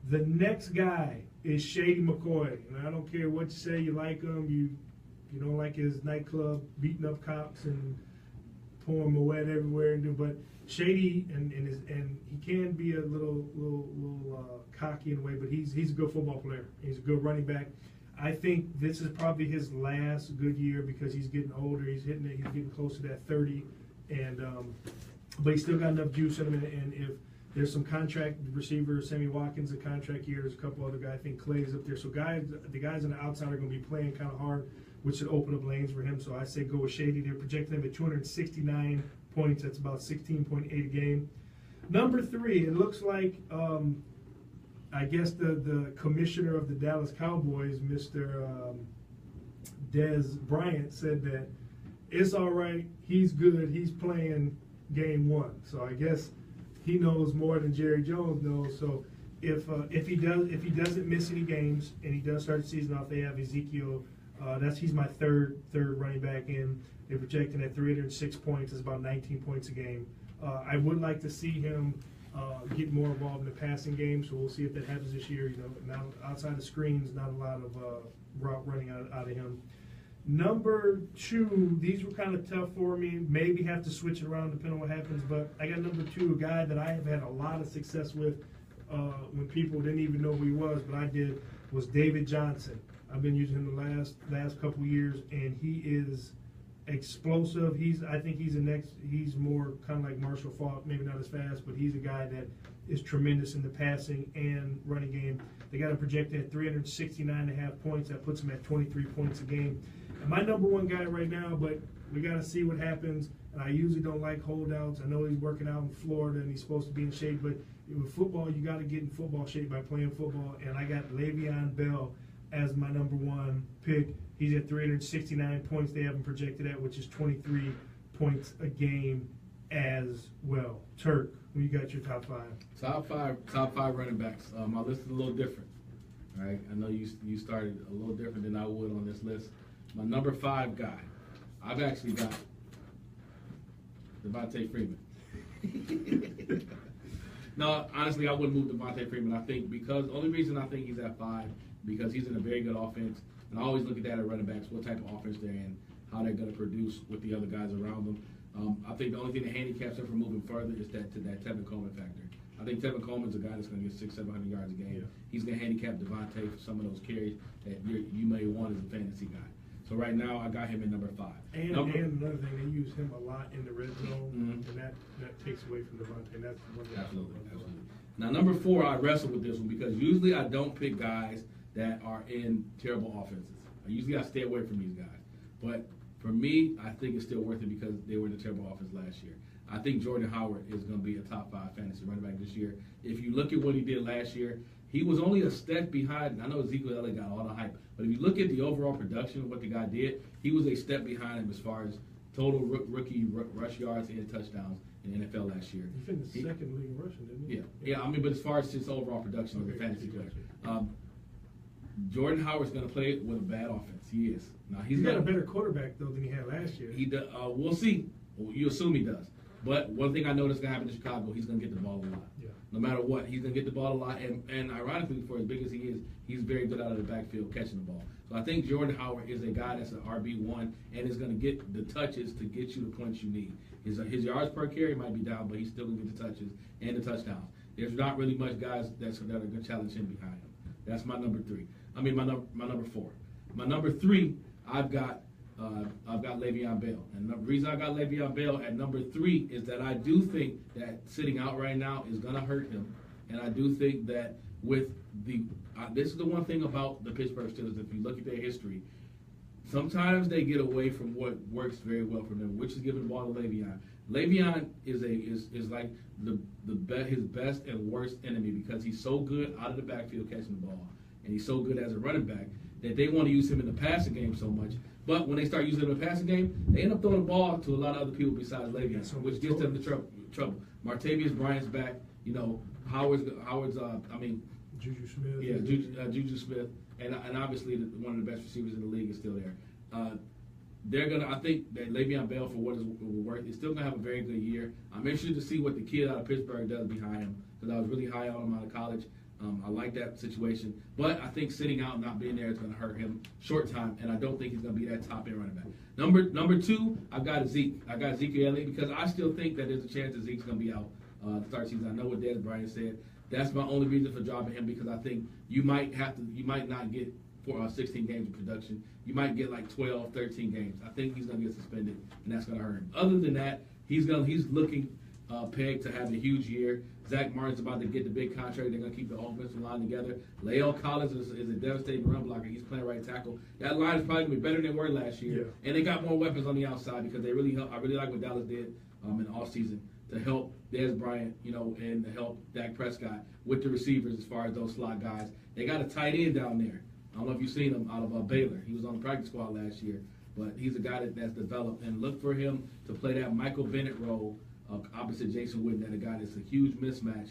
The next guy is Shady McCoy, and I don't care what you say. You like him, you don't like his nightclub beating up cops and pouring Moet everywhere, but Shady and he can be a little cocky in a way, but he's a good football player. He's a good running back. I think this is probably his last good year because he's getting older. He's getting close to that 30, and but he's still got enough juice in him. And if there's some contract receivers, Sammy Watkins a contract year. There's a couple other guys. I think Clay's up there. So the guys on the outside are going to be playing kind of hard, which should open up lanes for him. So I say go with Shady. They're projecting him at 269 points. That's about 16.8 a game. Number 3, it looks like I guess the commissioner of the Dallas Cowboys, Mr. Dez Bryant, said that it's all right. He's good. He's playing game 1. So I guess he knows more than Jerry Jones knows. So if he doesn't miss any games and he does start the season off, they have Ezekiel. He's my third running back in. They're projecting at 306 points. It's about 19 points a game. I would like to see him get more involved in the passing game. So we'll see if that happens this year. Now outside the screens, not a lot of route running out of him. Number 2, these were kind of tough for me. Maybe have to switch it around depending on what happens. But I got number 2, a guy that I have had a lot of success with when people didn't even know who he was, but I did, was David Johnson. I've been using him the last couple of years, and he is explosive. I think he's more kind of like Marshall Faulk, maybe not as fast, but he's a guy that is tremendous in the passing and running game. They got him projected at 369.5 points. That puts him at 23 points a game. And my number one guy right now, but we got to see what happens. And I usually don't like holdouts. I know he's working out in Florida and he's supposed to be in shape, but with football, you got to get in football shape by playing football. And I got Le'Veon Bell as my number one pick. He's at 369 points they have him projected at, which is 23 points a game as well. Turk, who you got your top five? Top five running backs. My list is a little different. All right, I know you started a little different than I would on this list. My number 5 guy, I've actually got Devontae Freeman. No, honestly, I wouldn't move Devontae Freeman. I think because the only reason I think he's at 5 because he's in a very good offense, and I always look at that at running backs, what type of offense they're in, how they're going to produce with the other guys around them. I think the only thing that handicaps him from moving further is that Tevin Coleman factor. I think Tevin Coleman's a guy that's going to get 600-700 yards a game. Yeah. He's going to handicap Devontae for some of those carries that you may want as a fantasy guy. So right now, I got him at number 5. And another thing, they use him a lot in the red zone, and that takes away from Devontae. That's one thing. Absolutely. Now, number 4, I wrestle with this one because usually I don't pick guys that are in terrible offenses. I stay away from these guys. But for me, I think it's still worth it because they were in a terrible offense last year. I think Jordan Howard is going to be a top 5 fantasy running back this year. If you look at what he did last year, he was only a step behind. I know Ezekiel Elliott got all the hype, but if you look at the overall production of what the guy did, he was a step behind him as far as total rookie rush yards and touchdowns in the NFL last year. He finished second league in rushing, didn't he? Yeah. I mean, but as far as his overall production of a fantasy player, Jordan Howard's going to play with a bad offense. He is. Now he's got a better quarterback though than he had last year. He does. We'll see. You assume he does. But one thing I know that's going to happen in Chicago, he's going to get the ball a lot. Yeah. No matter what, he's going to get the ball a lot. And ironically, for as big as he is, he's very good out of the backfield catching the ball. So I think Jordan Howard is a guy that's an RB1 and is going to get the touches to get you the points you need. His yards per carry might be down, but he's still going to get the touches and the touchdowns. There's not really much guys that are going to challenge him behind him. That's my number 3. I mean, my number 4. My number 3, I've got Le'Veon Bell. And the reason I got Le'Veon Bell at number 3 is that I do think that sitting out right now is going to hurt him. And I do think that with this is the one thing about the Pittsburgh Steelers, if you look at their history, sometimes they get away from what works very well for them, which is giving the ball to Le'Veon. Le'Veon is like his best and worst enemy because he's so good out of the backfield catching the ball, and he's so good as a running back that they want to use him in the passing game so much. But when they start using him in the passing game, they end up throwing the ball to a lot of other people besides Le'Veon, which gets them the trouble. Martavius Bryant's back. You know, Howard's. Juju Smith. Yeah, Juju Smith, and obviously one of the best receivers in the league is still there. I think that Le'Veon Bell, for what it's worth, is still gonna have a very good year. I'm interested to see what the kid out of Pittsburgh does behind him because I was really high on him out of college. I like that situation, but I think sitting out and not being there is going to hurt him short time, and I don't think he's going to be that top end running back. Number 2, I've got Zeke. I got Ezekiel Elliott because I still think that there's a chance that Zeke's going to be out to start season. I know what Des Bryant said. That's my only reason for dropping him because I think you might not get 16 games of production. You might get like 12, 13 games. I think he's going to get suspended, and that's going to hurt him. Other than that, he's looking pegged to have a huge year. Zach Martin's about to get the big contract. They're going to keep the offensive line together. Lael Collins is a devastating run blocker. He's playing right tackle. That line is probably going to be better than they were last year. Yeah. And they got more weapons on the outside because they really help. I really like what Dallas did in the offseason to help Des Bryant, and to help Dak Prescott with the receivers as far as those slot guys. They got a tight end down there. I don't know if you've seen him out of Baylor. He was on the practice squad last year. But he's a guy that's developed. And look for him to play that Michael Bennett role opposite Jason Witten, that a guy that's a huge mismatch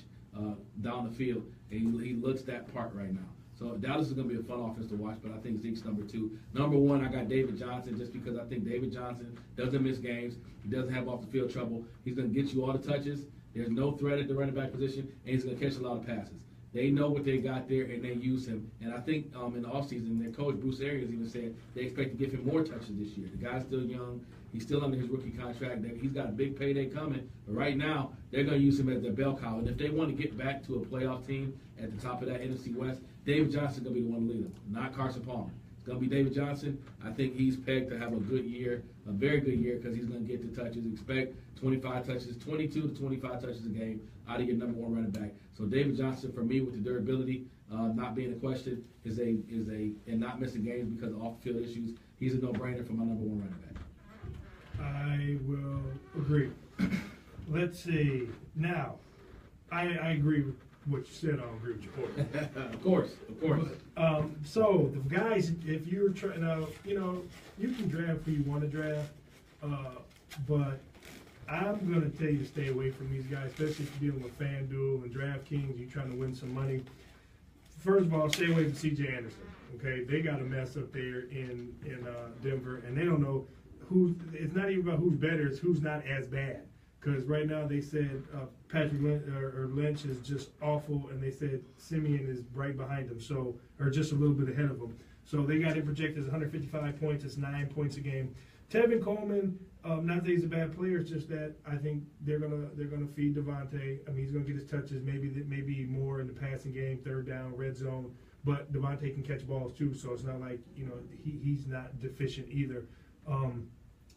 down the field, and he looks that part right now. So Dallas is going to be a fun offense to watch, but I think Zeke's number 2. Number 1, I got David Johnson just because I think David Johnson doesn't miss games. He doesn't have off-the-field trouble. He's going to get you all the touches. There's no threat at the running back position, and he's going to catch a lot of passes. They know what they got there, and they use him. And I think in the offseason, their coach, Bruce Arians, even said they expect to give him more touches this year. The guy's still young. He's still under his rookie contract. He's got a big payday coming. But right now, they're going to use him as their bell cow. And if they want to get back to a playoff team at the top of that NFC West, David Johnson's going to be the one to lead them, not Carson Palmer. It's going to be David Johnson. I think he's pegged to have a good year, a very good year, because he's going to get the touches. Expect 25 touches, 22 to 25 touches a game out of your number one running back. So David Johnson, for me, with the durability not being a question, is a and not missing games because of off-field issues, he's a no-brainer for my number one running back. I will agree. Let's see. Now, I agree with what you said. I'll agree with you. Of course. So the guys, if you're trying to, you can draft who you want to draft, but I'm going to tell you to stay away from these guys, especially if you're dealing with FanDuel and DraftKings. You're trying to win some money. First of all, stay away from C.J. Anderson. Okay, they got a mess up there in Denver, and they don't know who. It's not even about who's better; it's who's not as bad. Because right now they said Patrick Lynch is just awful, and they said Simeon is right behind him, or just a little bit ahead of him. So they got it projected as 155 points. It's 9 points a game. Tevin Coleman, not that he's a bad player, it's just that I think they're gonna feed Devontae. I mean, he's gonna get his touches, maybe more in the passing game, third down, red zone. But Devontae can catch balls too, so it's not like he's not deficient either.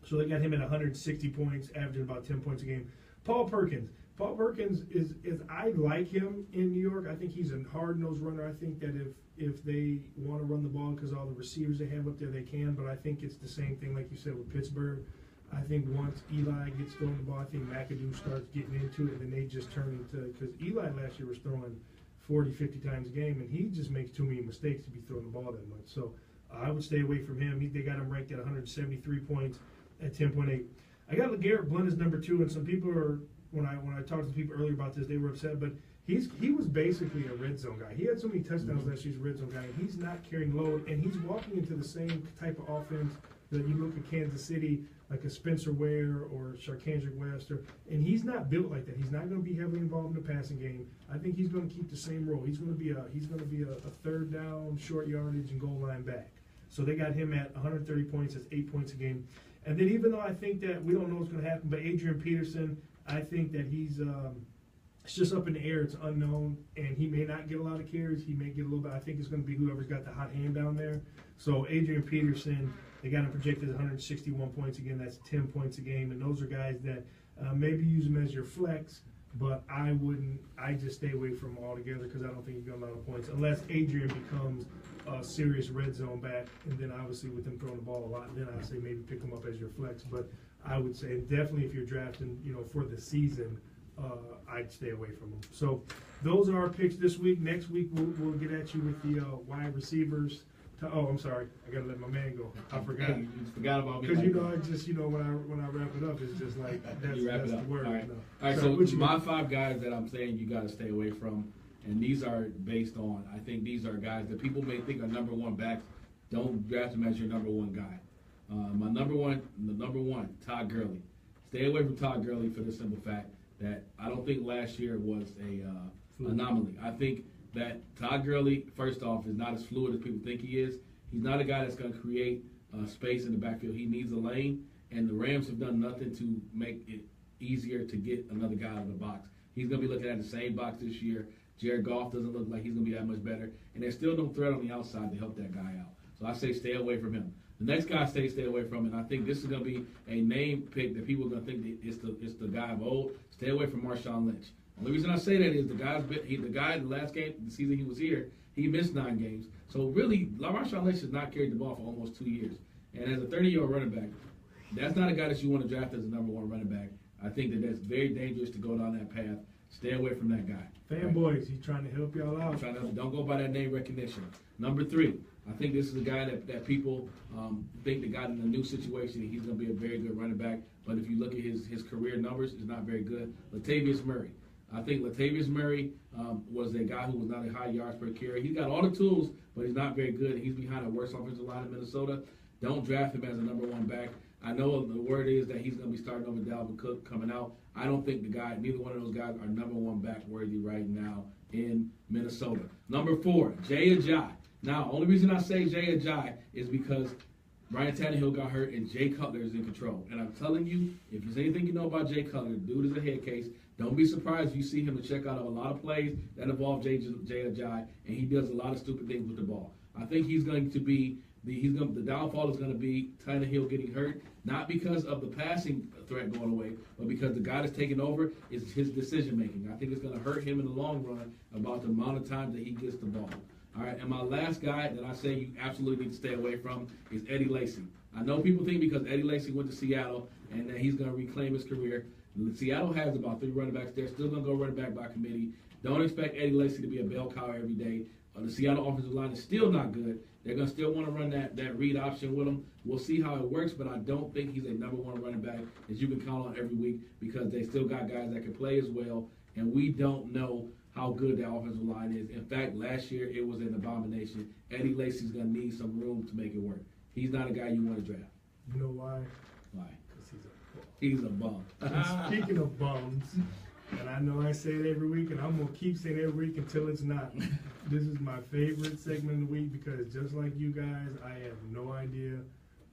So they got him at 160 points, averaging about 10 points a game. Paul Perkins is I like him in New York. I think he's a hard-nosed runner. I think that if they want to run the ball because all the receivers they have up there, they can. But I think it's the same thing like you said with Pittsburgh. I think once Eli gets throwing the ball, I think McAdoo starts getting into it, and then they just turn into – because Eli last year was throwing 40, 50 times a game, and he just makes too many mistakes to be throwing the ball that much. So I would stay away from him. They got him ranked at 173 points at 10.8. I got LeGarrette Blount as number 2, and some people are when I talked to people earlier about this, they were upset, but he was basically a red zone guy. He had so many touchdowns last year, he's a red zone guy, and he's not carrying load, and he's walking into the same type of offense that you look at Kansas City, like a Spencer Ware or Sharkandrick West, and he's not built like that. He's not going to be heavily involved in the passing game. I think he's going to keep the same role. He's going to be a third down, short yardage, and goal line back. So they got him at 130 points. That's 8 points a game. And then even though I think that we don't know what's going to happen, but Adrian Peterson, I think that he's it's just up in the air. It's unknown, and he may not get a lot of carries. He may get a little bit. I think it's going to be whoever's got the hot hand down there. So Adrian Peterson, they got him projected at 161 points again. That's 10 points a game, and those are guys that maybe use them as your flex, but I wouldn't. I just stay away from them altogether because I don't think you get a lot of points unless Adrian becomes a serious red zone back, and then obviously with them throwing the ball a lot, then I'd say maybe pick them up as your flex. But I would say definitely if you're drafting, for the season, I'd stay away from them. So those are our picks this week. Next week we'll get at you with the wide receivers. I'm sorry, I gotta let my man go. I forgot. You forgot about me. Because I just when I wrap it up, it's just like that's the word. All right. So my 5 guys that I'm saying you got to stay away from, and these are based on. I think these are guys that people may think are number 1 backs. Don't draft them as your number 1 guy. My number one, Todd Gurley. Stay away from Todd Gurley for the simple fact that I don't think last year was a anomaly. I think that Todd Gurley, first off, is not as fluid as people think he is. He's not a guy that's going to create space in the backfield. He needs a lane, and the Rams have done nothing to make it easier to get another guy out of the box. He's going to be looking at the same box this year. Jared Goff doesn't look like he's going to be that much better, and there's still no threat on the outside to help that guy out. So I say stay away from him. The next guy stay away from, and I think this is going to be a name pick that people are going to think that it's the guy of old. Stay away from Marshawn Lynch. The only reason I say that is the guy in the last game, the season he was here, he missed 9 games. So really, Marshawn Lynch has not carried the ball for almost 2 years. And as a 30-year-old running back, that's not a guy that you want to draft as a number 1 running back. I think that's very dangerous to go down that path. Stay away from that guy. Fanboys, he's trying to help y'all out. Don't go by that name recognition. Number 3, I think this is a guy that people think that got in a new situation. He's going to be a very good running back. But if you look at his career numbers, it's not very good. Latavius Murray. I think Latavius Murray was a guy who was not a high yards per carry. He's got all the tools, but he's not very good. He's behind a worse offensive line in Minnesota. Don't draft him as a number 1 back. I know the word is that he's going to be starting over Dalvin Cook coming out. I don't think neither one of those guys are number 1 back worthy right now in Minnesota. Number 4, Jay Ajayi. Now, only reason I say Jay Ajayi is because Ryan Tannehill got hurt and Jay Cutler is in control. And I'm telling you, if there's anything you know about Jay Cutler, the dude is a head case. Don't be surprised if you see him to check out a lot of plays that involve Jay Ajayi, and he does a lot of stupid things with the ball. I think he's going to be The downfall is going to be Tannehill getting hurt, not because of the passing threat going away, but because the guy that's taking over is his decision making. I think it's going to hurt him in the long run about the amount of times that he gets the ball. All right, and my last guy that I say you absolutely need to stay away from is Eddie Lacy. I know people think because Eddie Lacy went to Seattle and that he's going to reclaim his career. Seattle has about 3 running backs. They're still going to go running back by committee. Don't expect Eddie Lacy to be a bell cow every day. The Seattle offensive line is still not good. They're going to still want to run that read option with him. We'll see how it works, but I don't think he's a number 1 running back that you can count on every week because they still got guys that can play as well, and we don't know how good that offensive line is. In fact, last year it was an abomination. Eddie Lacy's going to need some room to make it work. He's not a guy you want to draft. You know why? Why? Because he's a bum. He's a bum. And speaking of bums, and I know I say it every week, and I'm going to keep saying it every week until it's not. This is my favorite segment of the week because just like you guys, I have no idea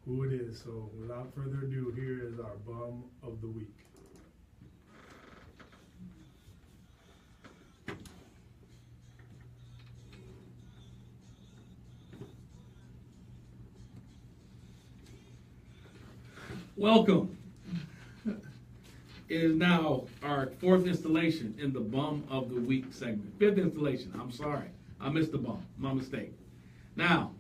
who it is. So without further ado, here is our bum of the week. Welcome. It is now our 4th installation in the Bum of the Week segment. 5th installation. I'm sorry. I missed the bum. My mistake. Now,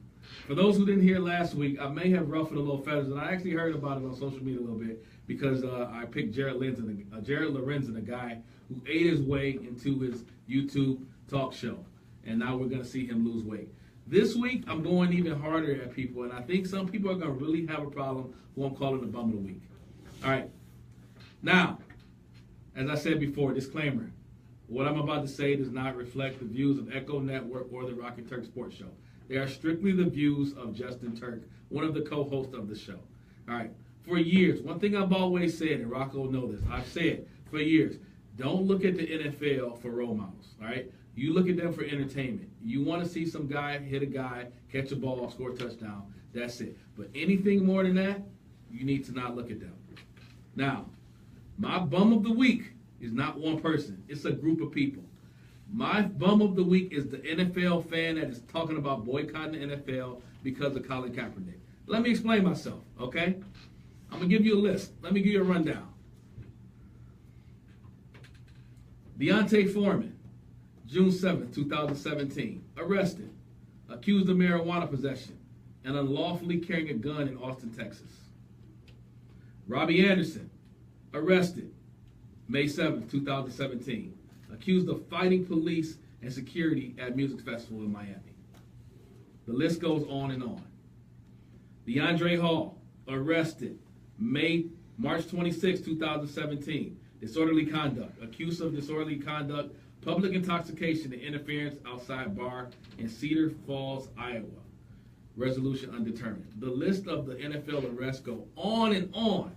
for those who didn't hear last week, I may have ruffled a little feathers, and I actually heard about it on social media a little bit because I picked Jared Lorenzen, a guy who ate his way into his YouTube talk show, and now we're going to see him lose weight. This week, I'm going even harder at people, and I think some people are going to really have a problem who I'm calling the Bum of the Week. All right. Now, as I said before, disclaimer, what I'm about to say does not reflect the views of Echo Network or the Rocky Turk Sports Show. They are strictly the views of Justin Turk, one of the co-hosts of the show. All right. For years, one thing I've always said, and Rocco will know this, I've said for years, don't look at the NFL for role models. All right. You look at them for entertainment. You want to see some guy hit a guy, catch a ball, score a touchdown. That's it. But anything more than that, you need to not look at them. Now, my bum of the week is not one person. It's a group of people. My bum of the week is the NFL fan that is talking about boycotting the NFL because of Colin Kaepernick. Let me explain myself, okay? I'm going to give you a list. Let me give you a rundown. Deontay Foreman, June 7th, 2017, arrested, accused of marijuana possession, and unlawfully carrying a gun in Austin, Texas. Robbie Anderson, arrested, May 7th, 2017, accused of fighting police and security at music festival in Miami. The list goes on and on. DeAndre Hall, arrested, March 26, 2017, disorderly conduct, accused of disorderly conduct, public intoxication and interference outside bar in Cedar Falls, Iowa. Resolution undetermined. The list of the NFL arrests go on and on.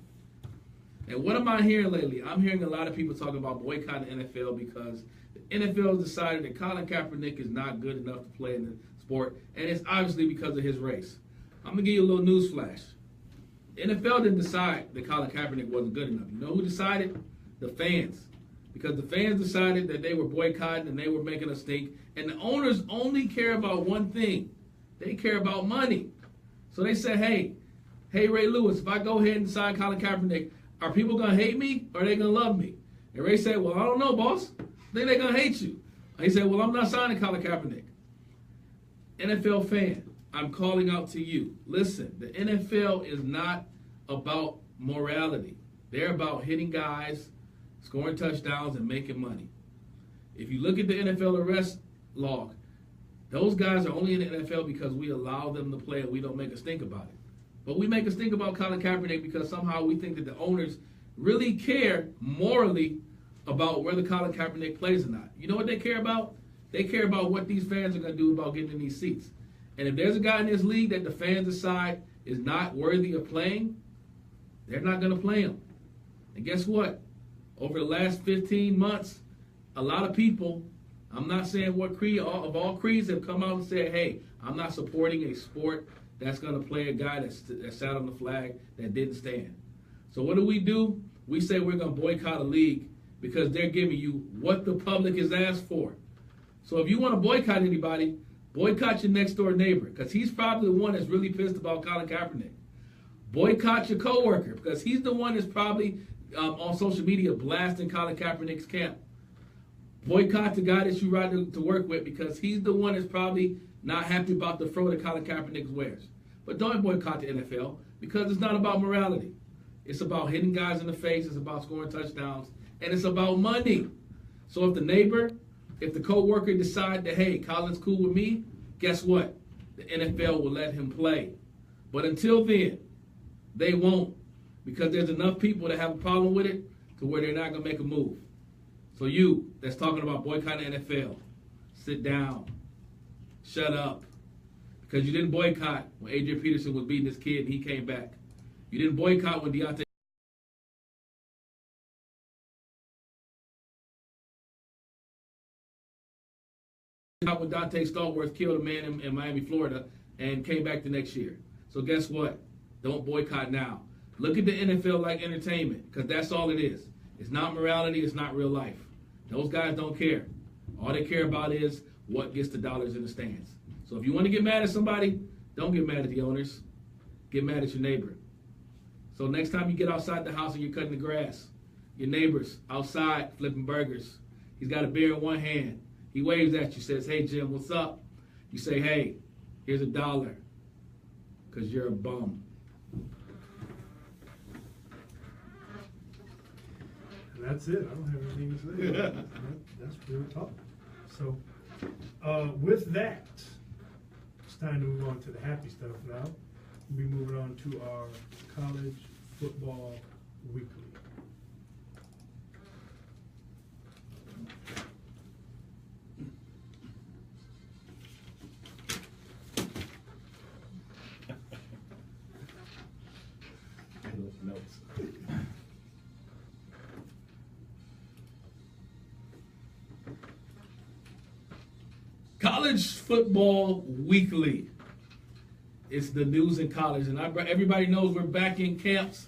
And what am I hearing lately? I'm hearing a lot of people talking about boycotting the NFL because the NFL has decided that Colin Kaepernick is not good enough to play in the sport, and it's obviously because of his race. I'm going to give you a little news flash. The NFL didn't decide that Colin Kaepernick wasn't good enough. You know who decided? The fans. Because the fans decided that they were boycotting and they were making a stink, and the owners only care about one thing. They care about money. So they said, hey, Ray Lewis, if I go ahead and sign Colin Kaepernick, are people going to hate me or are they going to love me? And Ray said, well, I don't know, boss. I think they're going to hate you. He said, well, I'm not signing Colin Kaepernick. NFL fan, I'm calling out to you. Listen, the NFL is not about morality. They're about hitting guys, scoring touchdowns, and making money. If you look at the NFL arrest log, those guys are only in the NFL because we allow them to play and we don't make a stink about it. But we make a stink about Colin Kaepernick because somehow we think that the owners really care morally about whether Colin Kaepernick plays or not. You know what they care about? They care about what these fans are going to do about getting in these seats. And if there's a guy in this league that the fans decide is not worthy of playing, they're not going to play him. And guess what? Over the last 15 months, a lot of people, I'm not saying what creed, of all creeds, have come out and said, hey, I'm not supporting a sport that's going to play a guy that sat on the flag that didn't stand. So what do? We say we're going to boycott a league because they're giving you what the public has asked for. So if you want to boycott anybody, Boycott your next door neighbor because he's probably the one that's really pissed about Colin Kaepernick. Boycott your coworker because he's the one that's probably on social media blasting Colin Kaepernick's camp. Boycott the guy that you ride to work with because he's the one that's probably not happy about the fro that Colin Kaepernick wears. But don't boycott the NFL because it's not about morality. It's about hitting guys in the face. It's about scoring touchdowns. And it's about money. So if the neighbor, if the co-worker decide that, hey, Colin's cool with me, guess what? The NFL will let him play. But until then, they won't because there's enough people that have a problem with it to where they're not going to make a move. So you that's talking about boycotting the NFL, sit down. Shut up. Because you didn't boycott when Adrian Peterson was beating his kid and he came back. You didn't boycott when Deontay when Dante Stallworth killed a man in Miami, Florida, and came back the next year. So guess what? Don't boycott now. Look at the NFL like entertainment, because that's all it is. It's not morality. It's not real life. Those guys don't care. All they care about is what gets the dollars in the stands. So if you want to get mad at somebody, don't get mad at the owners. Get mad at your neighbor. So next time you get outside the house and you're cutting the grass, your neighbor's outside flipping burgers. He's got a beer in one hand. He waves at you, says, hey, Jim, what's up? You say, hey, here's $1, because you're a bum. And that's it. I don't have anything to say. That's real talk. So, with that, it's time to move on to the happy stuff now. We'll be moving on to our college football weekly. Notes. College football weekly. It's the news in college, and everybody knows we're back in camps.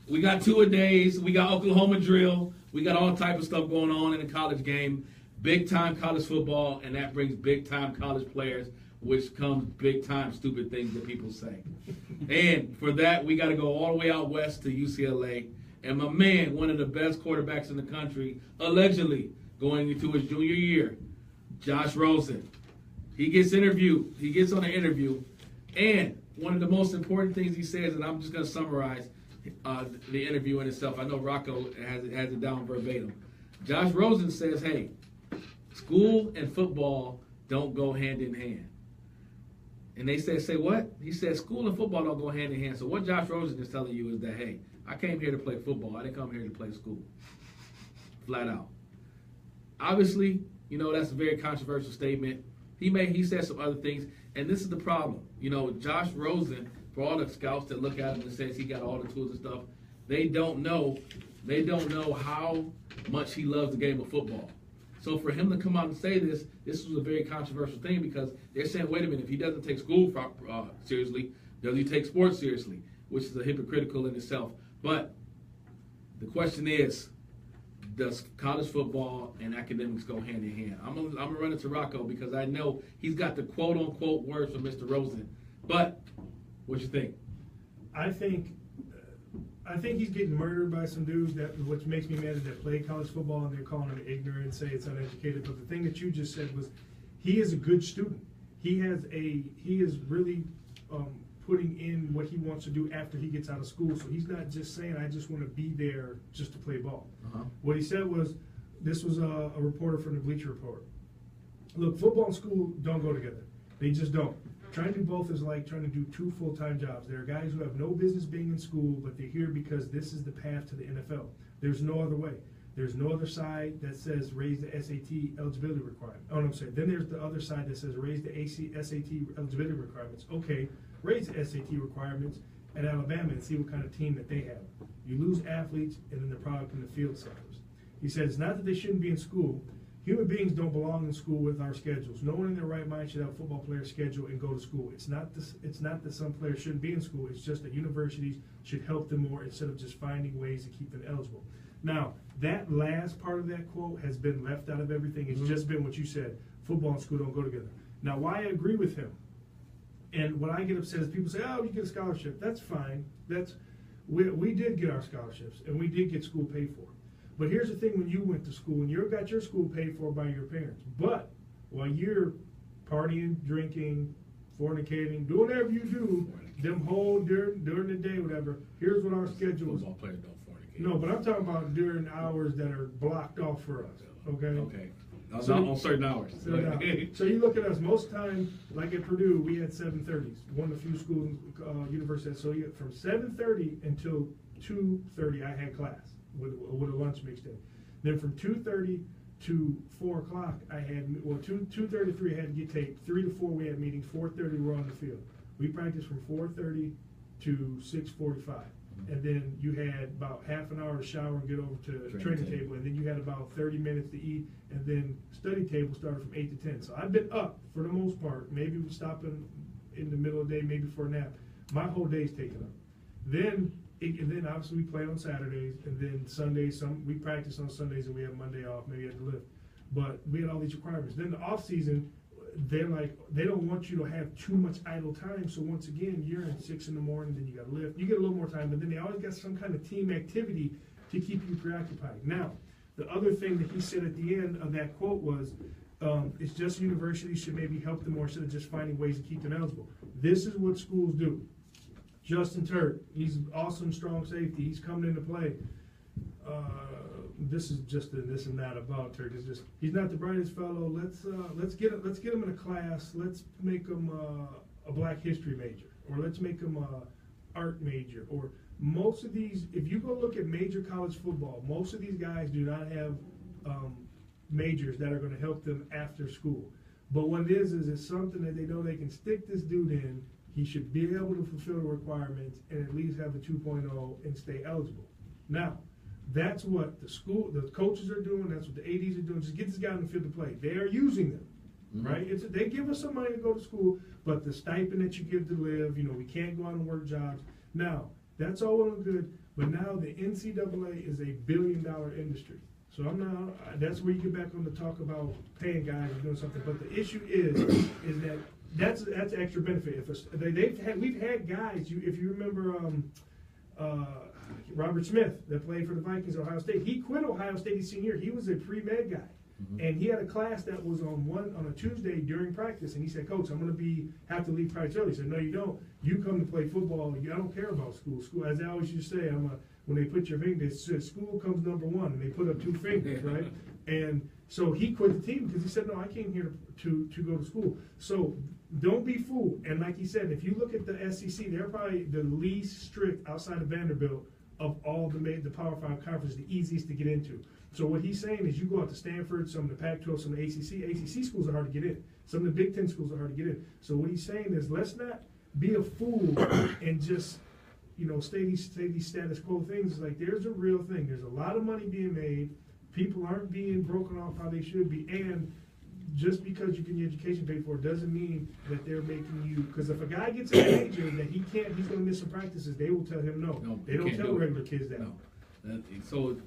We got two-a-days. We got Oklahoma drill. We got all type of stuff going on in the college game. Big-time college football, and that brings big-time college players, which comes big-time stupid things that people say. And for that, we got to go all the way out west to UCLA. And my man, one of the best quarterbacks in the country, allegedly going into his junior year, Josh Rosen. He gets interviewed. He gets on an interview. And one of the most important things he says, and I'm just going to summarize the interview in itself. I know Rocco has it down verbatim. Josh Rosen says, hey, school and football don't go hand in hand. And they said, say what? He said, school and football don't go hand in hand. So what Josh Rosen is telling you is that, hey, I came here to play football. I didn't come here to play school. Flat out. Obviously, you know, that's a very controversial statement. He said some other things, and this is the problem. You know, Josh Rosen, for all the scouts that look at him and says he got all the tools and stuff, they don't know how much he loves the game of football. So for him to come out and say this was a very controversial thing because they're saying, wait a minute, if he doesn't take school seriously, does he take sports seriously? Which is a hypocritical in itself. But the question is, does college football and academics go hand in hand? I'm gonna run it to Rocco because I know he's got the quote-unquote words from Mr. Rosen. But what you think? I think he's getting murdered by some dudes. Which makes me mad is that play college football and they're calling him ignorant and say it's uneducated. But the thing that you just said was he is a good student. He is really putting in what he wants to do after he gets out of school. So he's not just saying, I just want to be there just to play ball. Uh-huh. What he said was, this was a reporter from the Bleacher Report. Look, football and school don't go together. They just don't. Trying to do both is like trying to do two full-time jobs. There are guys who have no business being in school, but they're here because this is the path to the NFL. There's no other way. There's no other side that says raise the SAT eligibility requirement. Oh, no, I'm sorry. Then there's the other side that says raise the SAT eligibility requirements. Okay, raise the SAT requirements at Alabama and see what kind of team that they have. You lose athletes, and then the product in the field suffers. He said it's not that they shouldn't be in school. Human beings don't belong in school with our schedules. No one in their right mind should have a football player schedule and go to school. It's not that some players shouldn't be in school. It's just that universities should help them more instead of just finding ways to keep them eligible. Now, that last part of that quote has been left out of everything. It's just been what you said. Football and school don't go together. Now, why I agree with him, and what I get upset is people say, "Oh, you get a scholarship." That's fine. We did get our scholarships, and we did get school paid for. But here's the thing: when you went to school, and you got your school paid for by your parents, but while you're partying, drinking, fornicating, doing whatever you do, them whole during the day, whatever. Here's what our schedule is. Football players don't fornicate. No, but I'm talking about during hours that are blocked off for us. Okay. Okay. So- On certain hours. So you look at us. Most time, like at Purdue, we had 7:30s. One of the few schools, universities. So from 7:30 until 2:30, I had class with a lunch mixed in. Then from 2:30 to 4 o'clock, I had 2:33 I had to get taped. 3 to 4 we had meetings. 4:30 we're on the field. We practiced from 4:30 to 6:45. And then you had about half an hour to shower and get over to training table, and then you had about 30 minutes to eat, and then study table started from 8 to 10. So I've been up for the most part. Maybe we stop in the middle of the day, maybe for a nap. My whole day's taken up. Then obviously we play on Saturdays, and then Sundays. We practice on Sundays, and we have Monday off. Maybe at the lift, but we had all these requirements. Then the off season, they're like, they don't want you to have too much idle time. So once again, you're in 6 in the morning, then you got to lift. You get a little more time, but then they always got some kind of team activity to keep you preoccupied. Now, the other thing that he said at the end of that quote was, it's just universities should maybe help them more instead of just finding ways to keep them eligible. This is what schools do. Justin Turk, he's an awesome, strong safety. He's coming into play. This is just this and that about Turk. It's just he's not the brightest fellow. Let's get him in a class. Let's make him a Black History major, or let's make him a art major. Or most of these, if you go look at major college football, most of these guys do not have majors that are going to help them after school. But what it is it's something that they know they can stick this dude in. He should be able to fulfill the requirements and at least have a 2.0 and stay eligible. Now, that's what the coaches are doing. That's what the ADs are doing. Just get this guy on the field to play. They are using them, right? They give us some money to go to school, but the stipend that you give to live, we can't go out and work jobs. Now, that's all well and good, but now the NCAA is a billion-dollar industry. So that's where you get back on the talk about paying guys and doing something. But the issue is that that's extra benefit. We've had guys. If you remember. Robert Smith, that played for the Vikings at Ohio State, he quit Ohio State his senior year. He was a pre-med guy, and he had a class that was on a Tuesday during practice, and he said, "Coach, I'm going to have to leave practice early." He said, "No, you don't. You come to play football. I don't care about school. School, as I always used to say, when they put your finger, they said school comes number one, and they put up 2 fingers, right?" And so he quit the team because he said, "No, I came here to go to school." So don't be fooled. And like he said, if you look at the SEC, they're probably the least strict outside of Vanderbilt of all the Power 5 conferences, the easiest to get into. So what he's saying is you go out to Stanford, some of the Pac-12, some of the ACC schools are hard to get in. Some of the Big Ten schools are hard to get in. So what he's saying is let's not be a fool and just say these status quo things. Like there's a real thing. There's a lot of money being made. People aren't being broken off how they should be. And just because you get your education paid for doesn't mean that they're making you. Because if a guy gets a major that he's going to miss some practices, they will tell him no. They don't tell regular kids that. No. So,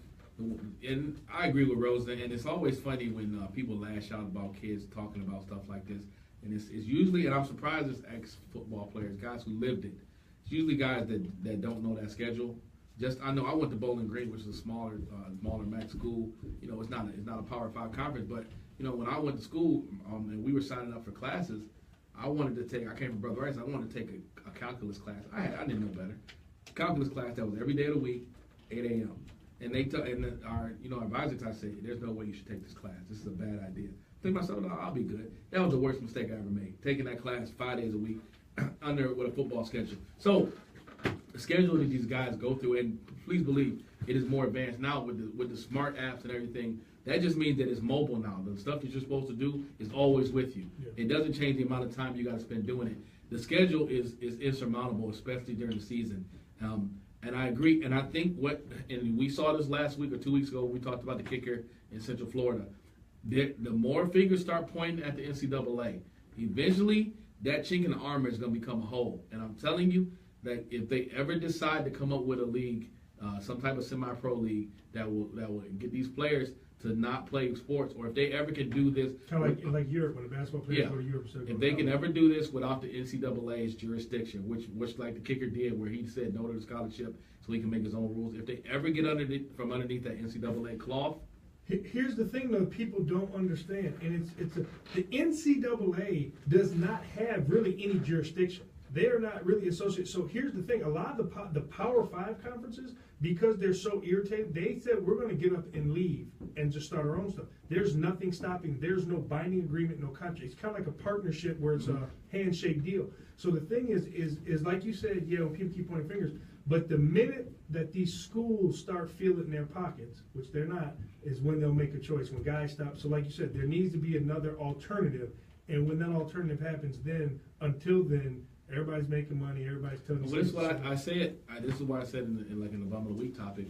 and I agree with Rosen. And it's always funny when people lash out about kids talking about stuff like this. And it's usually, and I'm surprised it's ex-football players, guys who lived it. It's usually guys that don't know that schedule. I know I went to Bowling Green, which is a smaller MAC school. It's not a Power 5 conference, but when I went to school and we were signing up for classes, I wanted to take. I came from Brother Rice. I wanted to take a calculus class. I didn't know better. Calculus class that was every day of the week, 8 a.m. And our advisor type said, "There's no way you should take this class. This is a bad idea." I think to myself, "No, I'll be good." That was the worst mistake I ever made. Taking that class 5 days a week with a football schedule. So the schedule that these guys go through, and please believe it is more advanced now with the smart apps and everything. That just means that it's mobile now. The stuff that you're supposed to do is always with you. Yeah. It doesn't change the amount of time you got to spend doing it. The schedule is insurmountable, especially during the season. And I agree. And I think and we saw this last week or 2 weeks ago when we talked about the kicker in Central Florida. The more fingers start pointing at the NCAA, eventually that chink in the armor is going to become a hole. And I'm telling you that if they ever decide to come up with a league, some type of semi-pro league that will get these players to not play sports, or if they ever can do this, Kind of like Europe, when the basketball players go to Europe. So if they can ever do this without the NCAA's jurisdiction, which like the kicker did, where he said no to the scholarship so he can make his own rules. If they ever get from underneath that NCAA cloth. Here's the thing, though, people don't understand, and the NCAA does not have really any jurisdiction. They are not really associated. So here's the thing: a lot of the Power 5 conferences, because they're so irritated, they said we're going to get up and leave and just start our own stuff. There's nothing stopping. There's no binding agreement, no contract. It's kind of like a partnership where it's a handshake deal. So the thing is like you said, when people keep pointing fingers. But the minute that these schools start feeling their pockets, which they're not, is when they'll make a choice. When guys stop. So like you said, there needs to be another alternative. And when that alternative happens, until then, everybody's making money. Everybody's telling. Well, this is what I said. This is what I said in the Bum of the Week topic.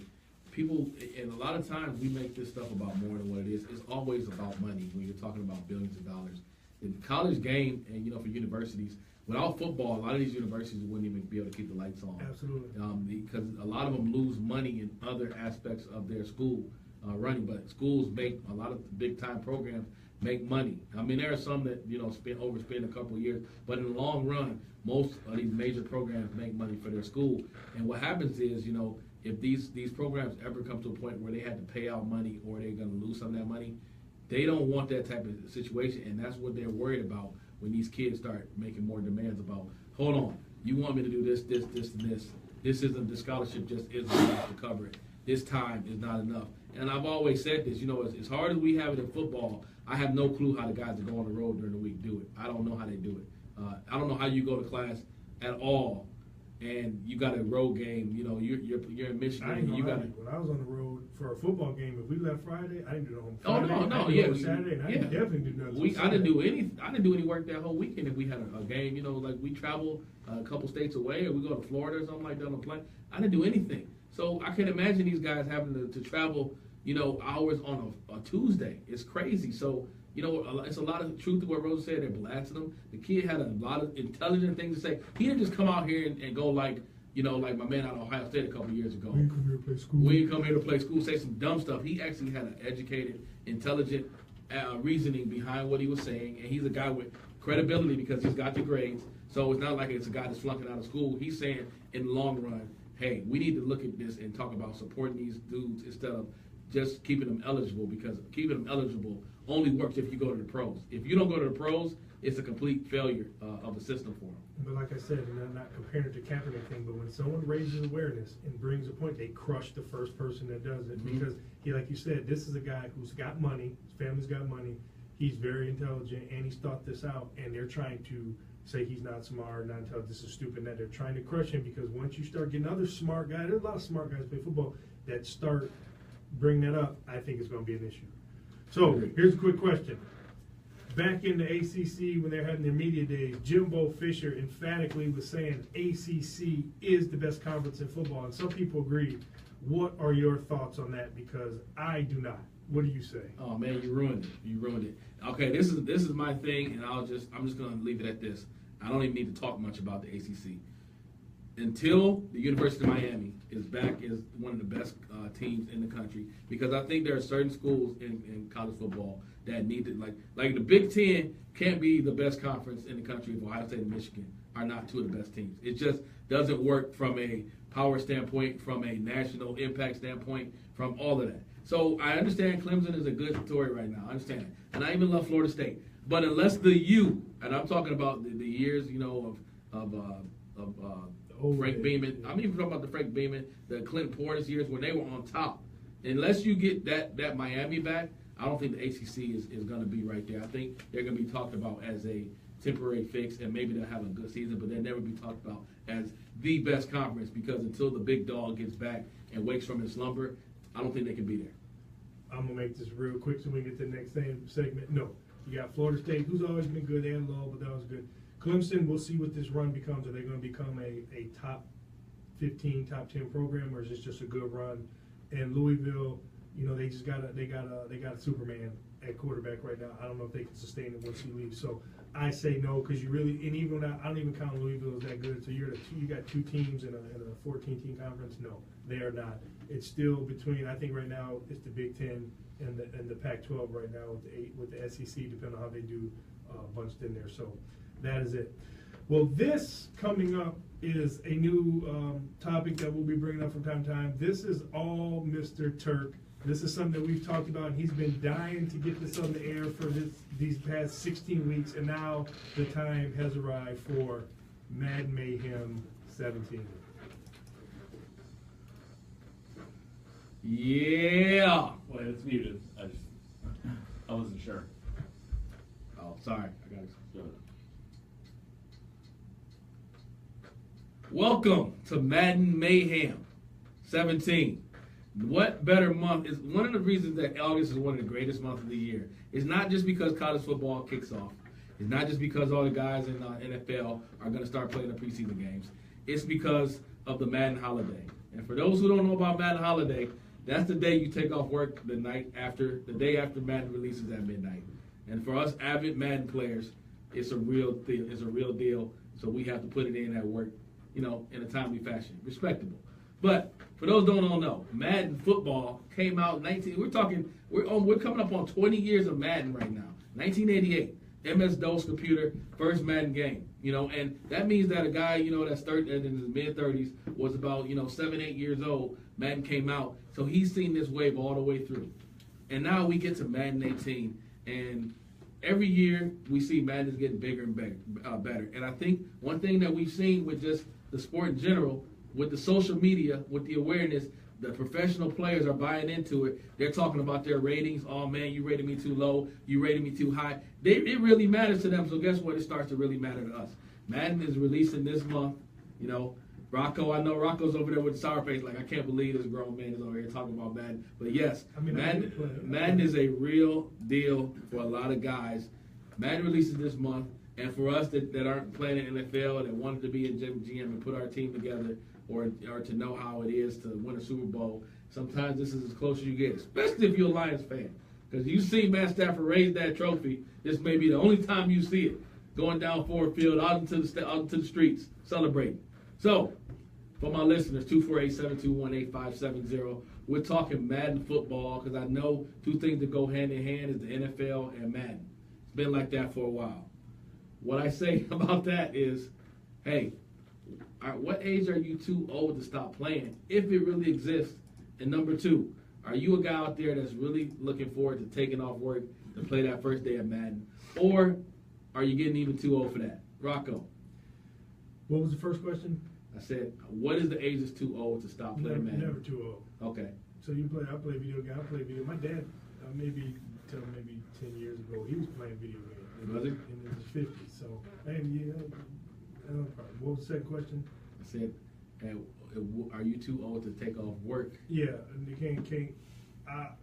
People, and a lot of times we make this stuff about more than what it is. It's always about money when you're talking about billions of dollars. The college game, and for universities, without football, a lot of these universities wouldn't even be able to keep the lights on. Absolutely. Because a lot of them lose money in other aspects of their school running. But schools make a lot of big time programs make money. I mean, there are some that overspend a couple of years, but in the long run, most of these major programs make money for their school. And what happens is, if these programs ever come to a point where they had to pay out money or they're going to lose some of that money, they don't want that type of situation, and that's what they're worried about when these kids start making more demands about, hold on, you want me to do this, and this. This isn't, the scholarship just isn't enough to cover it. This time is not enough. And I've always said this, as hard as we have it in football, I have no clue how the guys that go on the road during the week do it. I don't know how they do it. I don't know how you go to class at all, and you got a road game. You're in Michigan. And you got when I was on the road for a football game, if we left Friday, I didn't do no home. Oh Friday, no, Saturday, and I definitely do nothing. I didn't do any work that whole weekend. If we had a game, like we travel a couple states away, or we go to Florida or something like that on a plane, I didn't do anything. So I can imagine these guys having to travel, hours on a Tuesday. It's crazy. So. It's a lot of truth to what Rosen said. They're blasting him. The kid had a lot of intelligent things to say. He didn't just come out here and go like my man out of Ohio State a couple years ago. We ain't come here to play school. We ain't come here to play school, say some dumb stuff. He actually had an educated, intelligent reasoning behind what he was saying, and he's a guy with credibility because he's got the grades. So it's not like it's a guy that's flunking out of school. He's saying in the long run, hey, we need to look at this and talk about supporting these dudes instead of just keeping them eligible, because keeping them eligible only works if you go to the pros. If you don't go to the pros, it's a complete failure of a system for them. But like I said, and I'm not comparing it to Kaepernick thing, but when someone raises awareness and brings a point, they crush the first person that does it. Mm-hmm. Because, like you said, this is a guy who's got money, his family's got money, he's very intelligent, and he's thought this out, and they're trying to say he's not smart, not intelligent, this is stupid, that they're trying to crush him, because once you start getting other smart guys, there's a lot of smart guys play football that start bringing that up, I think it's going to be an issue. So, here's a quick question. Back in the ACC, when they're having their media days, Jimbo Fisher emphatically was saying ACC is the best conference in football, and some people agree. What are your thoughts on that? Because I do not. What do you say? Oh man, you ruined it. You ruined it. Okay, this is my thing, and I'm just going to leave it at this. I don't even need to talk much about the ACC. Until the University of Miami is back as one of the best teams in the country, because I think there are certain schools in college football that need to, like the Big Ten can't be the best conference in the country if Ohio State and Michigan are not two of the best teams. It just doesn't work from a power standpoint, from a national impact standpoint, from all of that. So I understand Clemson is a good story right now. I understand it. And I even love Florida State. But unless the U, and I'm talking about the years, of Frank Beeman. I'm even talking about the Frank Beeman, the Clinton Portis years when they were on top. Unless you get that Miami back, I don't think the ACC is going to be right there. I think they're going to be talked about as a temporary fix, and maybe they'll have a good season, but they'll never be talked about as the best conference, because until the big dog gets back and wakes from his slumber, I don't think they can be there. I'm going to make this real quick so we can get to the next segment. No. You got Florida State, who's always been good. They had a lull, but that was good. Clemson, we'll see what this run becomes. Are they going to become a top 15, top 10 program, or is this just a good run? And Louisville, they just got a Superman at quarterback right now. I don't know if they can sustain it once he leaves. So I say no, because you really, and even I don't even count Louisville as that good. So you got two teams in a 14-team conference. No, they are not. It's still between. I think right now it's the Big Ten and the Pac-12 right now with the SEC, depending on how they do bunched in there. So that is it. Well, this coming up is a new topic that we'll be bringing up from time to time. This is all Mr. Turk. This is something that we've talked about, and he's been dying to get this on the air for these past 16 weeks, and now the time has arrived for Madden Mayhem 17. Yeah. Wait, it's muted. I wasn't sure. Oh, sorry. I got to. Welcome to Madden Mayhem 17. What better month is one of the reasons that August is one of the greatest months of the year. It's not just because college football kicks off. It's not just because all the guys in the NFL are going to start playing the preseason games. It's because of the Madden holiday. And for those who don't know about Madden holiday, that's the day you take off work the day after Madden releases at midnight. And for us avid Madden players, it's a real deal. It's a real deal. So we have to put it in at work, in a timely fashion, respectable. But for those who don't know, Madden football came out We're coming up on 20 years of Madden right now. 1988, MS-DOS computer, first Madden game. And that means that a guy, that's in his mid-30s was about 7, 8 years old. Madden came out, so he's seen this wave all the way through. And now we get to Madden 18, and every year we see Madden is getting bigger and better. And I think one thing that we've seen with just the sport in general, with the social media, with the awareness, the professional players are buying into it. They're talking about their ratings. Oh, man, you rated me too low. You rated me too high. It really matters to them, so guess what? It starts to really matter to us. Madden is releasing this month. Rocco, I know Rocco's over there with the sour face, like, I can't believe this grown man is over here talking about Madden. But yes, Madden is a real deal for a lot of guys. Madden releases this month, and for us that aren't playing in NFL, that wanted to be in GM and put our team together, or to know how it is to win a Super Bowl, sometimes this is as close as you get, especially if you're a Lions fan. Because you see Matt Stafford raise that trophy, this may be the only time you see it, going down Ford Field, out into the streets, celebrating. So, for my listeners, 248-721-8570, we're talking Madden football, because I know two things that go hand in hand is the NFL and Madden. It's been like that for a while. What I say about that is, hey, at what age are you too old to stop playing, if it really exists? And number two, are you a guy out there that's really looking forward to taking off work to play that first day of Madden? Or are you getting even too old for that? Rocco. What was the first question? I said, what is the age that's too old to stop playing Madden? Never too old. Okay. So I play video games. I play video. My dad, maybe 10 years ago, he was playing video games. Was he? In his 50s. So, and yeah, no problem. What was the second question? I said, are you too old to take off work? Yeah, you can't. A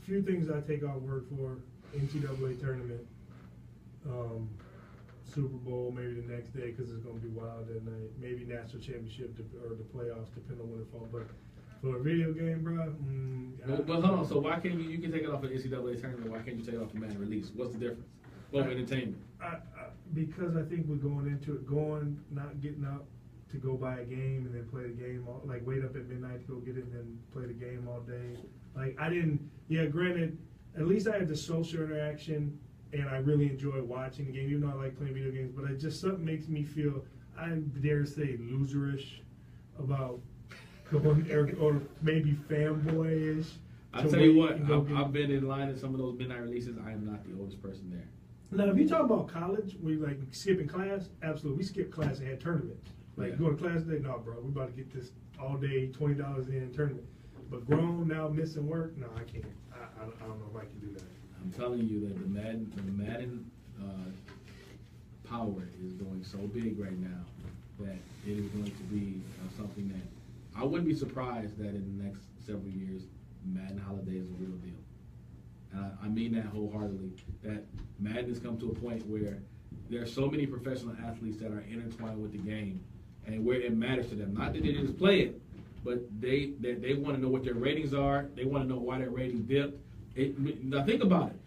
few things I take off work for: NCAA tournament, Super Bowl, maybe the next day because it's going to be wild that night. Maybe national championship or the playoffs, depending on when it falls. But for a video game, bro. But hold on. So why can't you can take it off an NCAA tournament? Why can't you take it off a Madden release? What's the difference? Well, entertainment. Because I think we're going into it, not getting up to go buy a game and then play the game, wait up at midnight to go get it and then play the game all day. Granted, at least I had the social interaction and I really enjoy watching the game, even though I like playing video games, but something makes me feel, I dare say, loserish about going, or maybe fanboyish. I'll tell you what, I've been in line at some of those midnight releases. I am not the oldest person there. Now, if you talk about college, we skipping class, absolutely. We skipped class and had tournaments. Going to class today, no, bro, we're about to get this all day, $20 in tournament. But grown, now missing work, no, I can't. I don't know if I can do that. I'm telling you that the Madden power is going so big right now that it is going to be something that I wouldn't be surprised that in the next several years, Madden holiday is a real deal. I mean that wholeheartedly, that Madden has come to a point where there are so many professional athletes that are intertwined with the game and where it matters to them. Not that they just play it, but they want to know what their ratings are. They want to know why their rating dipped. Now think about it.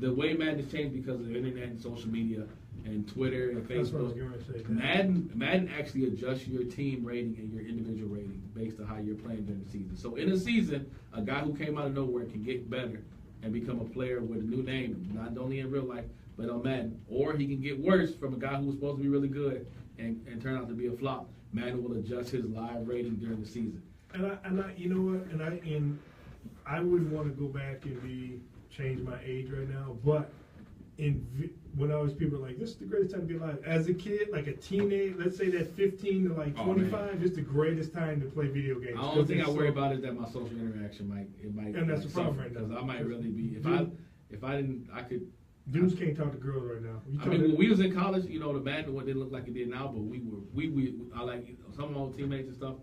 The way Madden has changed because of the internet and social media, and Twitter and That's what I was Facebook. going to say. Madden actually adjusts your team rating and your individual rating based on how you're playing during the season. So in a season, a guy who came out of nowhere can get better and become a player with a new name, not only in real life, but on Madden. Or he can get worse from a guy who was supposed to be really good and turn out to be a flop. Madden will adjust his live rating during the season. And I, you know what? And I wouldn't want to go back and change my age right now, but when I was people are like, this is the greatest time to be alive. As a kid, like a teenage, let's say that 15 to like 25, it's the greatest time to play video games. The only thing I worry about is that my social interaction might and that's the problem right now. Because I might really be if I didn't I could. Dudes can't talk to girls right now. I mean, when we was in college, the Madden didn't look like it did now, but I like some of my old teammates and stuff.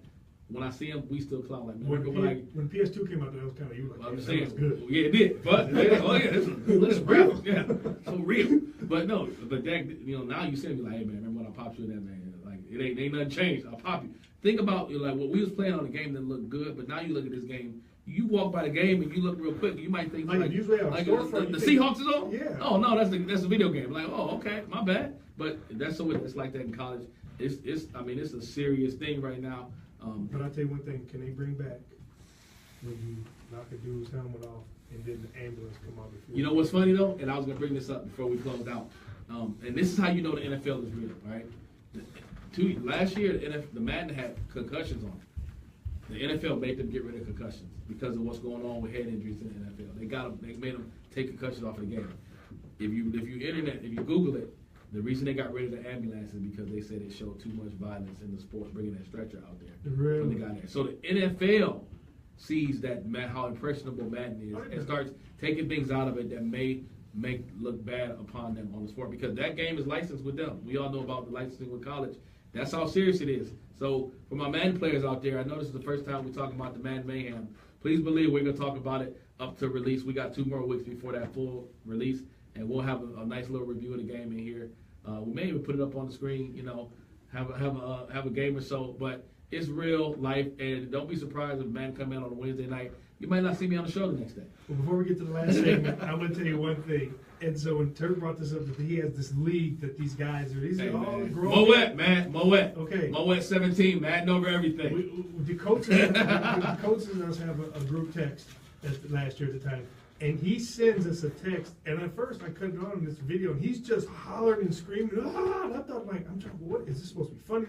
When I see them, we still clown like, man. When PS2 came out, that was kind of you. Like, I'm that saying, was good. Yeah, it did. But this is real. Yeah, so real. But no, but that now you see me like, hey man, remember when I popped you in that, man? Like it ain't nothing changed. I'll pop you. Think about like what we was playing on the game that looked good, but now you look at this game. You walk by the game and you look real quick. You might think like usually the Seahawks is on. Yeah. Oh no, that's a video game. Like okay, my bad. But that's it's like that in college. It's a serious thing right now. But I'll tell you one thing, can they bring back when you knock a dude's helmet off and then the ambulance come out before? You know what's funny though, and I was gonna bring this up before we close out. And this is how you know the NFL is real, right? Last year, the Madden had concussions on it. The NFL made them get rid of concussions because of what's going on with head injuries in the NFL. They made them take concussions off of the game. If you Google it, the reason they got rid of the ambulance is because they said it showed too much violence in the sport, bringing that stretcher out there. Really? When they got there. So the NFL sees that how impressionable Madden is and starts taking things out of it that may make look bad upon them on the sport because that game is licensed with them. We all know about the licensing with college. That's how serious it is. So for my Madden players out there, I know this is the first time we're talking about the Madden Mayhem. Please believe we're going to talk about it up to release. We got 2 more weeks before that full release, and we'll have a nice little review of the game in here. We may even put it up on the screen, have a game or so. But it's real life, and don't be surprised if Madden come in on a Wednesday night. You might not see me on the show the next day. Well, before we get to the last segment, I want to tell you one thing. And so when Turk brought this up, that he has this league that these guys are. These are all grown. Moet, man. Moet. Okay. Moet 17, Madden over everything. The coaches and us have a group text last year at the time. And he sends us a text, and at first I cut it on in this video, and he's just hollering and screaming, ah! And I thought, I'm trying, what is this supposed to be funny?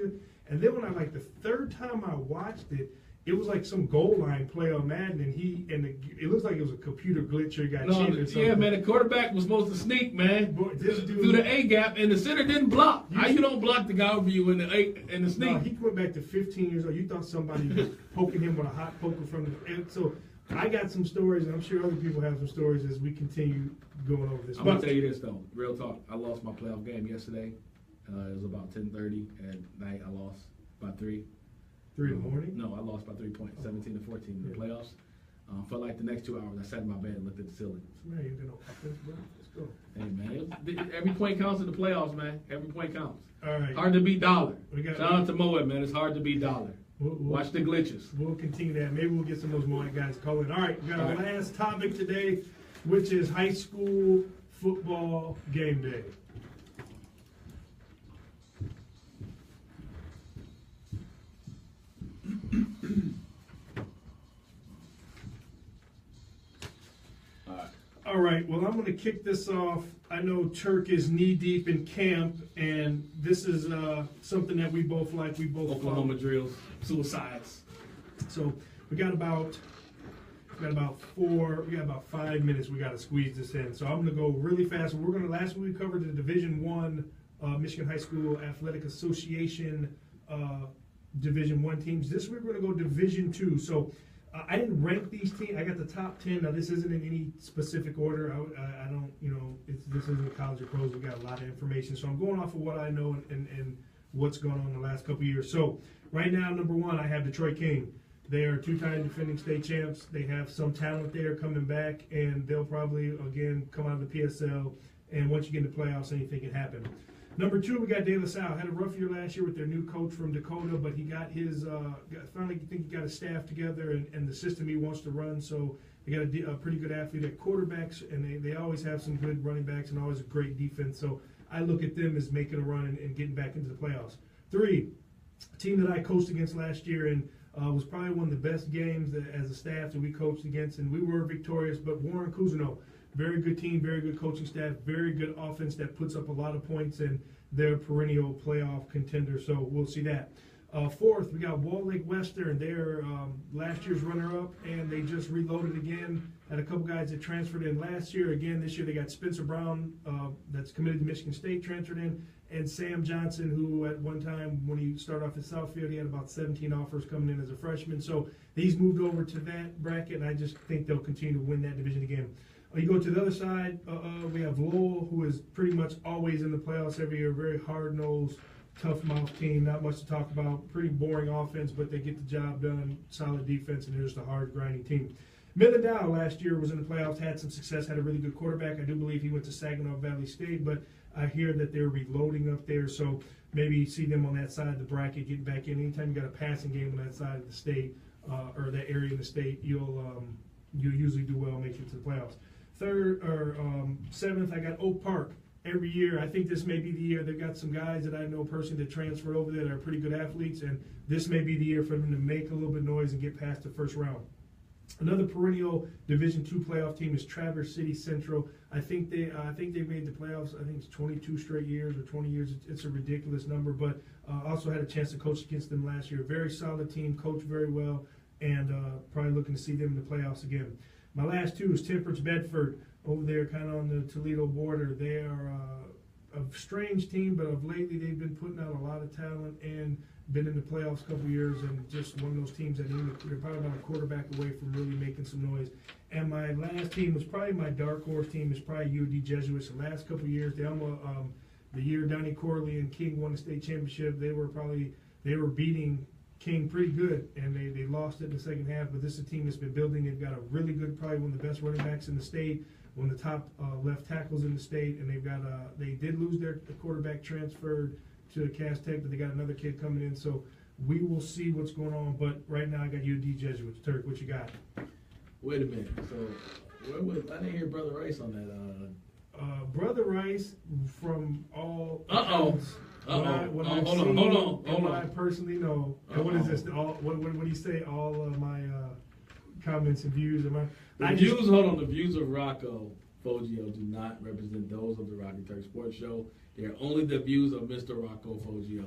And then when the third time I watched it, it was like some goal line play on Madden, and it looks like it was a computer glitch or he got cheated or something. Yeah, man, the quarterback was supposed to sneak, man, through the A gap, and the center didn't block. How you don't block the guy over you in the sneak? No, he went back to 15 years old. You thought somebody was poking him with a hot poker from the end. So I got some stories, and I'm sure other people have some stories as we continue going over this. I'm going to tell you this, though. Real talk. I lost my playoff game yesterday. It was about 10:30 at night. I lost by 3. 3 in the morning? No, I lost by 3 points, 17 to 14 in the playoffs. For like the next 2 hours, I sat in my bed and looked at the ceiling. Man, you got no offense, bro. Let's go. Hey, man. Every point counts in the playoffs, man. Every point counts. All right. Hard to beat Dollar. Shout out to Moet, man. It's hard to beat Dollar. Watch the glitches. We'll continue that. Maybe we'll get some of those Moet guys calling. All right, we got our last topic today, which is high school football game day. All right, well, I'm going to kick this off. I know Turk is knee-deep in camp, and this is something that we both like. We both Oklahoma drills, suicides. So we got about 5 minutes. We got to squeeze this in. So I'm going to go really fast. Last week we covered the Division I Michigan High School Athletic Association Division I teams. This week we're going to go Division II. So I didn't rank these teams. I got the top 10. Now this isn't in any specific order. I don't, this isn't college or pros. We got a lot of information. So I'm going off of what I know and what's going on in the last couple of years. So right now, number 1, I have Detroit King. They are 2-time defending state champs. They have some talent there coming back, and they'll probably, again, come out of the PSL. And once you get into playoffs, anything can happen. Number 2, we got De La Salle. Had a rough year last year with their new coach from Dakota, but he got his finally think he got his staff together and the system he wants to run. So they got a pretty good athlete at quarterbacks, and they always have some good running backs and always a great defense. So I look at them as making a run and getting back into the playoffs. 3, a team that I coached against last year and was probably one of the best games as a staff that we coached against, and we were victorious. But Warren Cousineau, very good team, very good coaching staff, very good offense that puts up a lot of points, and they're perennial playoff contender. So we'll see that. 4th, we got Wall Lake Western. They're last year's runner-up, and they just reloaded again. Had a couple guys that transferred in last year. Again, this year they got Spencer Brown, that's committed to Michigan State, transferred in, and Sam Johnson, who at one time when he started off at Southfield, he had about 17 offers coming in as a freshman. So he's moved over to that bracket, and I just think they'll continue to win that division again. You go to the other side, we have Lowell, who is pretty much always in the playoffs every year. Very hard-nosed, tough-mouth team. Not much to talk about. Pretty boring offense, but they get the job done. Solid defense, and they're just a hard, grinding team. Mindanao last year was in the playoffs, had some success, had a really good quarterback. I do believe he went to Saginaw Valley State, but I hear that they're reloading up there, so maybe see them on that side of the bracket getting back in. Anytime you got a passing game on that side of the state or that area in the state, you'll usually do well making it to the playoffs. 7th, I got Oak Park. Every year, I think this may be the year. They've got some guys that I know personally that transfer over there that are pretty good athletes, and this may be the year for them to make a little bit of noise and get past the first round. Another perennial Division II playoff team is Traverse City Central. I think they made the playoffs. I think it's 22 straight years or 20 years. It's a ridiculous number, but also had a chance to coach against them last year. Very solid team, coached very well, and probably looking to see them in the playoffs again. My last 2 is Temperance Bedford over there, kind of on the Toledo border. They are a strange team, but of lately they've been putting out a lot of talent and been in the playoffs a couple years, and just one of those teams that they're probably about a quarterback away from really making some noise. And my last team was probably my dark horse team, is probably UD Jesuits. The last couple years, the year Donnie Corley and King won the state championship, they were beating King pretty good, and they lost it in the second half. But this is a team that's been building. They've got a really good, probably one of the best running backs in the state, one of the top left tackles in the state, and they did lose their quarterback, transferred to Cass Tech, but they got another kid coming in. So we will see what's going on. But right now, I got UD Jesuits. Turk, what you got? Wait a minute. So I didn't hear Brother Rice on that. Brother Rice from all. Hold on. I personally know. And what is this? What do you say? All of my comments and views. The views of Rocco Foggio do not represent those of the Rocky Turk Sports Show. They are only the views of Mr. Rocco Foggio.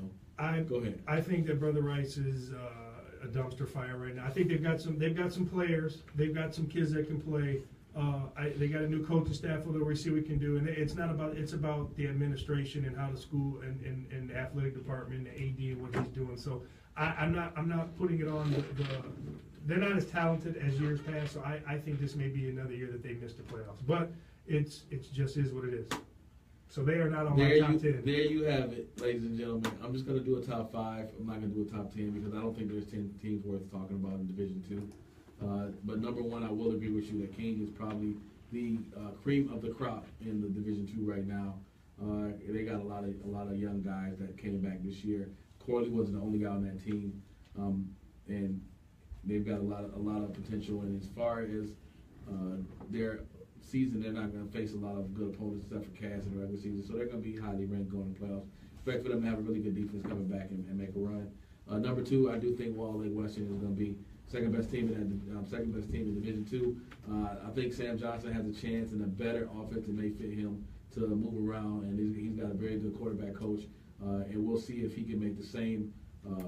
Go ahead. I think that Brother Rice is a dumpster fire right now. I think they've got some players. They've got some kids that can play. They got a new coaching staff over there. We see what we can do, and it's about the administration and how the school and the athletic department, the AD, and what he's doing. So I'm not putting it on they're not as talented as years past. So I think this may be another year that they missed the playoffs, but it's just is what it is. So they are not on my top 10. There you have it, ladies and gentlemen. I'm just going to do a top 5. I'm not going to do a top 10 because I don't think there's 10 teams worth talking about in Division II. But number 1, I will agree with you that King is probably the cream of the crop in the Division II right now. They got a lot of young guys that came back this year. Corley wasn't the only guy on that team, and they've got a lot of potential. And as far as their season, they're not going to face a lot of good opponents except for Cass in the regular season, so they're going to be highly ranked going to playoffs. Expect for them to have a really good defense coming back and make a run. Number 2, I do think Wall Lake Western is going to be second best team in Division II. I think Sam Johnson has a chance and a better offense that may fit him to move around, and he's got a very good quarterback coach. And we'll see if he can make the same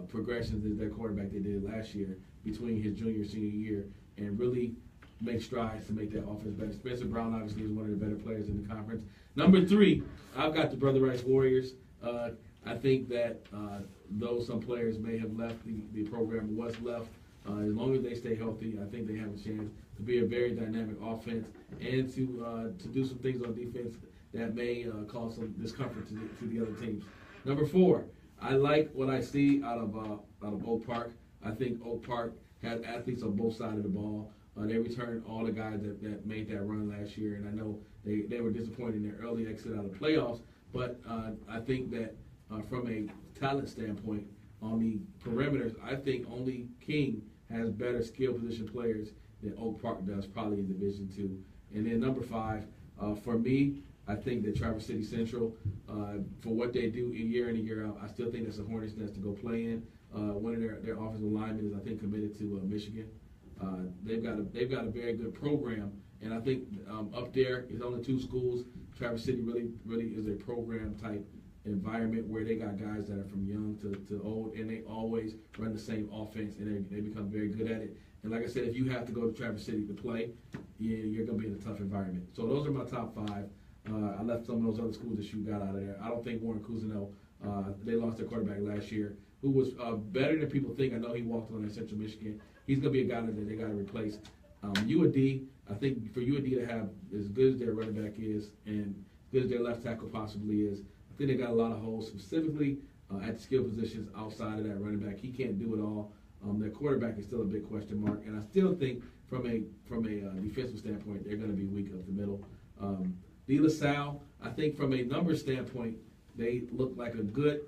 progressions as their quarterback they did last year between his junior and senior year, and really make strides to make that offense better. Spencer Brown obviously is one of the better players in the conference. Number 3, I've got the Brother Rice Warriors. I think that though some players may have left the program, what's left, as long as they stay healthy, I think they have a chance to be a very dynamic offense and to do some things on defense that may cause some discomfort to the other teams. Number 4, I like what I see out of Oak Park. I think Oak Park has athletes on both sides of the ball. They returned all the guys that made that run last year, and I know they were disappointed in their early exit out of the playoffs, but I think that from a talent standpoint, on the perimeters, I think only King has better skill position players than Oak Park does, probably in Division II. And then number 5, for me, I think that Traverse City Central, for what they do year in and year out, I still think that's a hornet's nest to go play in. One of their offensive linemen is, I think, committed to Michigan. They've got a very good program, and I think up there is only 2 schools. Traverse City really is a program type environment where they got guys that are from young to old, and they always run the same offense, and they become very good at it. And like I said, if you have to go to Traverse City to play, you're going to be in a tough environment. So those are my top 5. I left some of those other schools that you got out of there. I don't think Warren Cousineau, they lost their quarterback last year, who was better than people think. I know he walked on at Central Michigan. He's going to be a guy that they got to replace. UAD, I think for UAD to have as good as their running back is and as good as their left tackle possibly is, I think they got a lot of holes, specifically at the skill positions outside of that running back. He can't do it all. Their quarterback is still a big question mark, and I still think from a defensive standpoint, they're going to be weak up the middle. De La Salle, I think from a numbers standpoint, they look like a good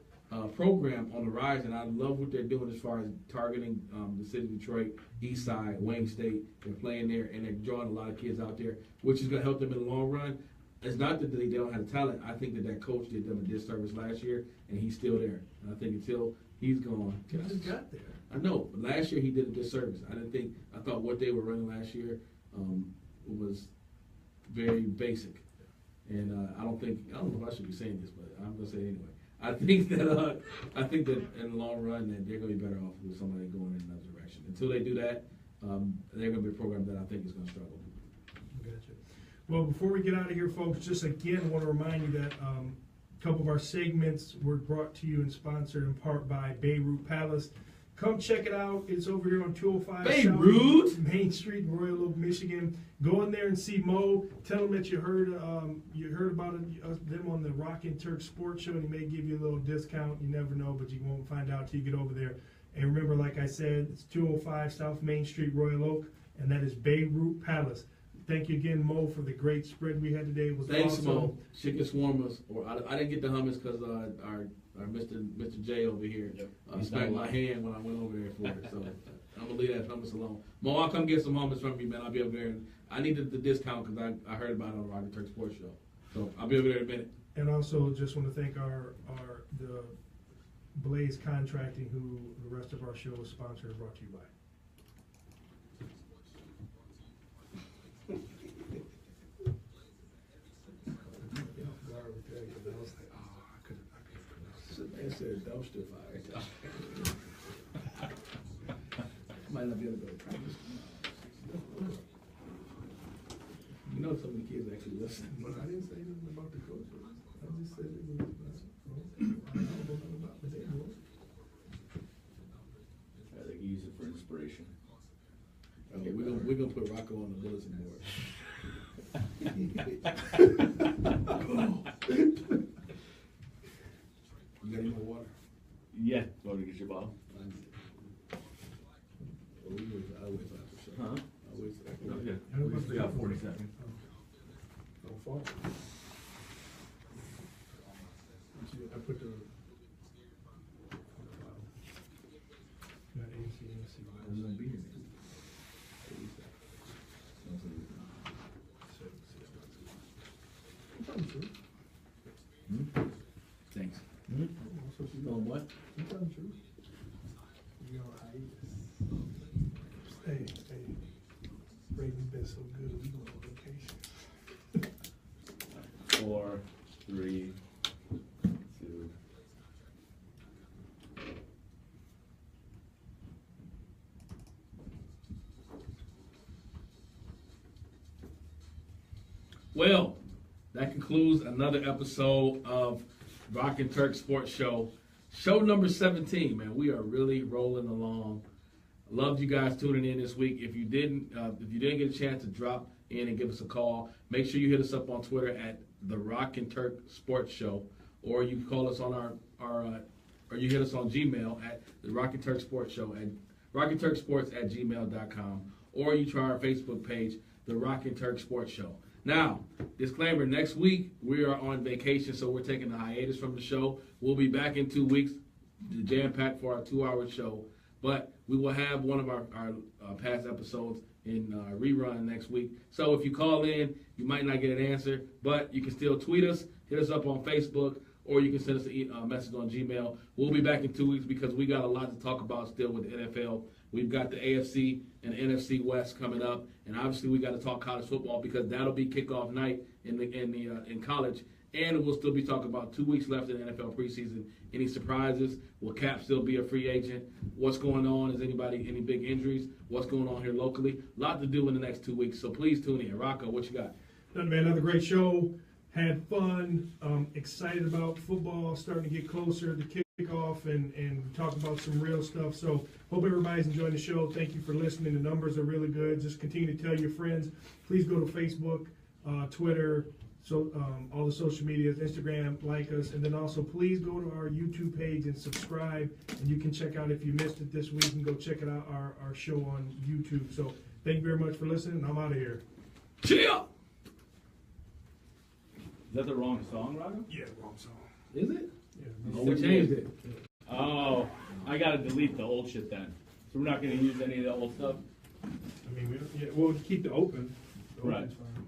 program on the rise, and I love what they're doing as far as targeting the city of Detroit, East Side, Wayne State. They're playing there, and they're drawing a lot of kids out there, which is going to help them in the long run. It's not that they don't have the talent. I think that coach did them a disservice last year, and he's still there. And I think until he's gone. He just got there. I know, but last year he did a disservice. I thought what they were running last year was very basic. And I don't know if I should be saying this, but I'm going to say it anyway. I think that in the long run that they're going to be better off with somebody going in another direction. Until they do that, they're going to be a program that I think is going to struggle. Gotcha. Well, before we get out of here, folks, just again want to remind you that a couple of our segments were brought to you and sponsored in part by Beirut Palace. Come check it out. It's over here on 205 Beirut South Main Street in Royal Oak, Michigan. Go in there and see Mo. Tell him that you heard about them on the Rock and Turk Sports Show, and he may give you a little discount. You never know, but you won't find out till you get over there. And remember, like I said, it's 205 South Main Street, Royal Oak, and that is Beirut Palace. Thank you again, Mo, for the great spread we had today. It was Thanks, awesome. Mo. Chicken swarmers. I didn't get the hummus because our Mr. J over here smacked my hand when I went over there for it. So I'm going to leave that hummus alone. Mo, I'll come get some hummus from you, man. I'll be over there. I needed the discount because I heard about it on the Rock and Turk Sports Show. So I'll be over there in a minute. And also just want to thank the Blaze Contracting, who the rest of our show is sponsored and brought to you by. Man said dumpster fire. Might not be able to go to practice. You know, some of the kids actually listen. But I didn't say anything about the coaches. I just said it was. I don't know nothing about what they do. I think you use it for inspiration. Okay, we're gonna put Rocco on the bulletin board. You got any more water? Yeah. Want to get your bottle? I'll wait for that for sure. Huh? I'll wait for that. Okay. We got 40 seconds. Don't fall. I put the. Not AC. I'm gonna be here. Thanks. On what? Hey, Braden's been so good. We going on vacation. 4, 3, 2. Well, that concludes another episode of Rock and Turk Sports Show. Show number 17, man. We are really rolling along. Loved you guys tuning in this week. If you didn't get a chance to drop in and give us a call, make sure you hit us up on Twitter at the Rock and Turk Sports Show, or you call us on or you hit us on Gmail at the Rock and Turk Sports Show at rockandturksports@gmail.com, or you try our Facebook page, the Rock and Turk Sports Show. Now, disclaimer, next week we are on vacation, so we're taking a hiatus from the show. We'll be back in 2 weeks, jam-packed for our 2-hour show. But we will have one of our past episodes in rerun next week. So if you call in, you might not get an answer, but you can still tweet us, hit us up on Facebook, or you can send us a message on Gmail. We'll be back in 2 weeks because we got a lot to talk about still with the NFL. We've got the AFC and NFC West coming up, and obviously we got to talk college football because that'll be kickoff night in college. And we'll still be talking about 2 weeks left in the NFL preseason. Any surprises? Will Cap still be a free agent? What's going on? Is any big injuries? What's going on here locally? A lot to do in the next 2 weeks, so please tune in. Rocco, what you got? Man, another great show. Had fun. Excited about football starting to get closer to kickoff and talk about some real stuff. So hope everybody's enjoying the show. Thank you for listening. The numbers are really good. Just continue to tell your friends. Please go to Facebook, Twitter, so all the social medias, Instagram, like us, and then also please go to our YouTube page and subscribe. And you can check out, if you missed it this week, and go check it out, our show on YouTube. So thank you very much for listening. I'm out of here. Cheer! Is that the wrong song, Rocco? Yeah, wrong song. Is it? Yeah. Oh, we changed it. Oh, I gotta delete the old shit then. So we're not gonna use any of the old stuff? I mean, we'll keep it open. The Right. open's fine.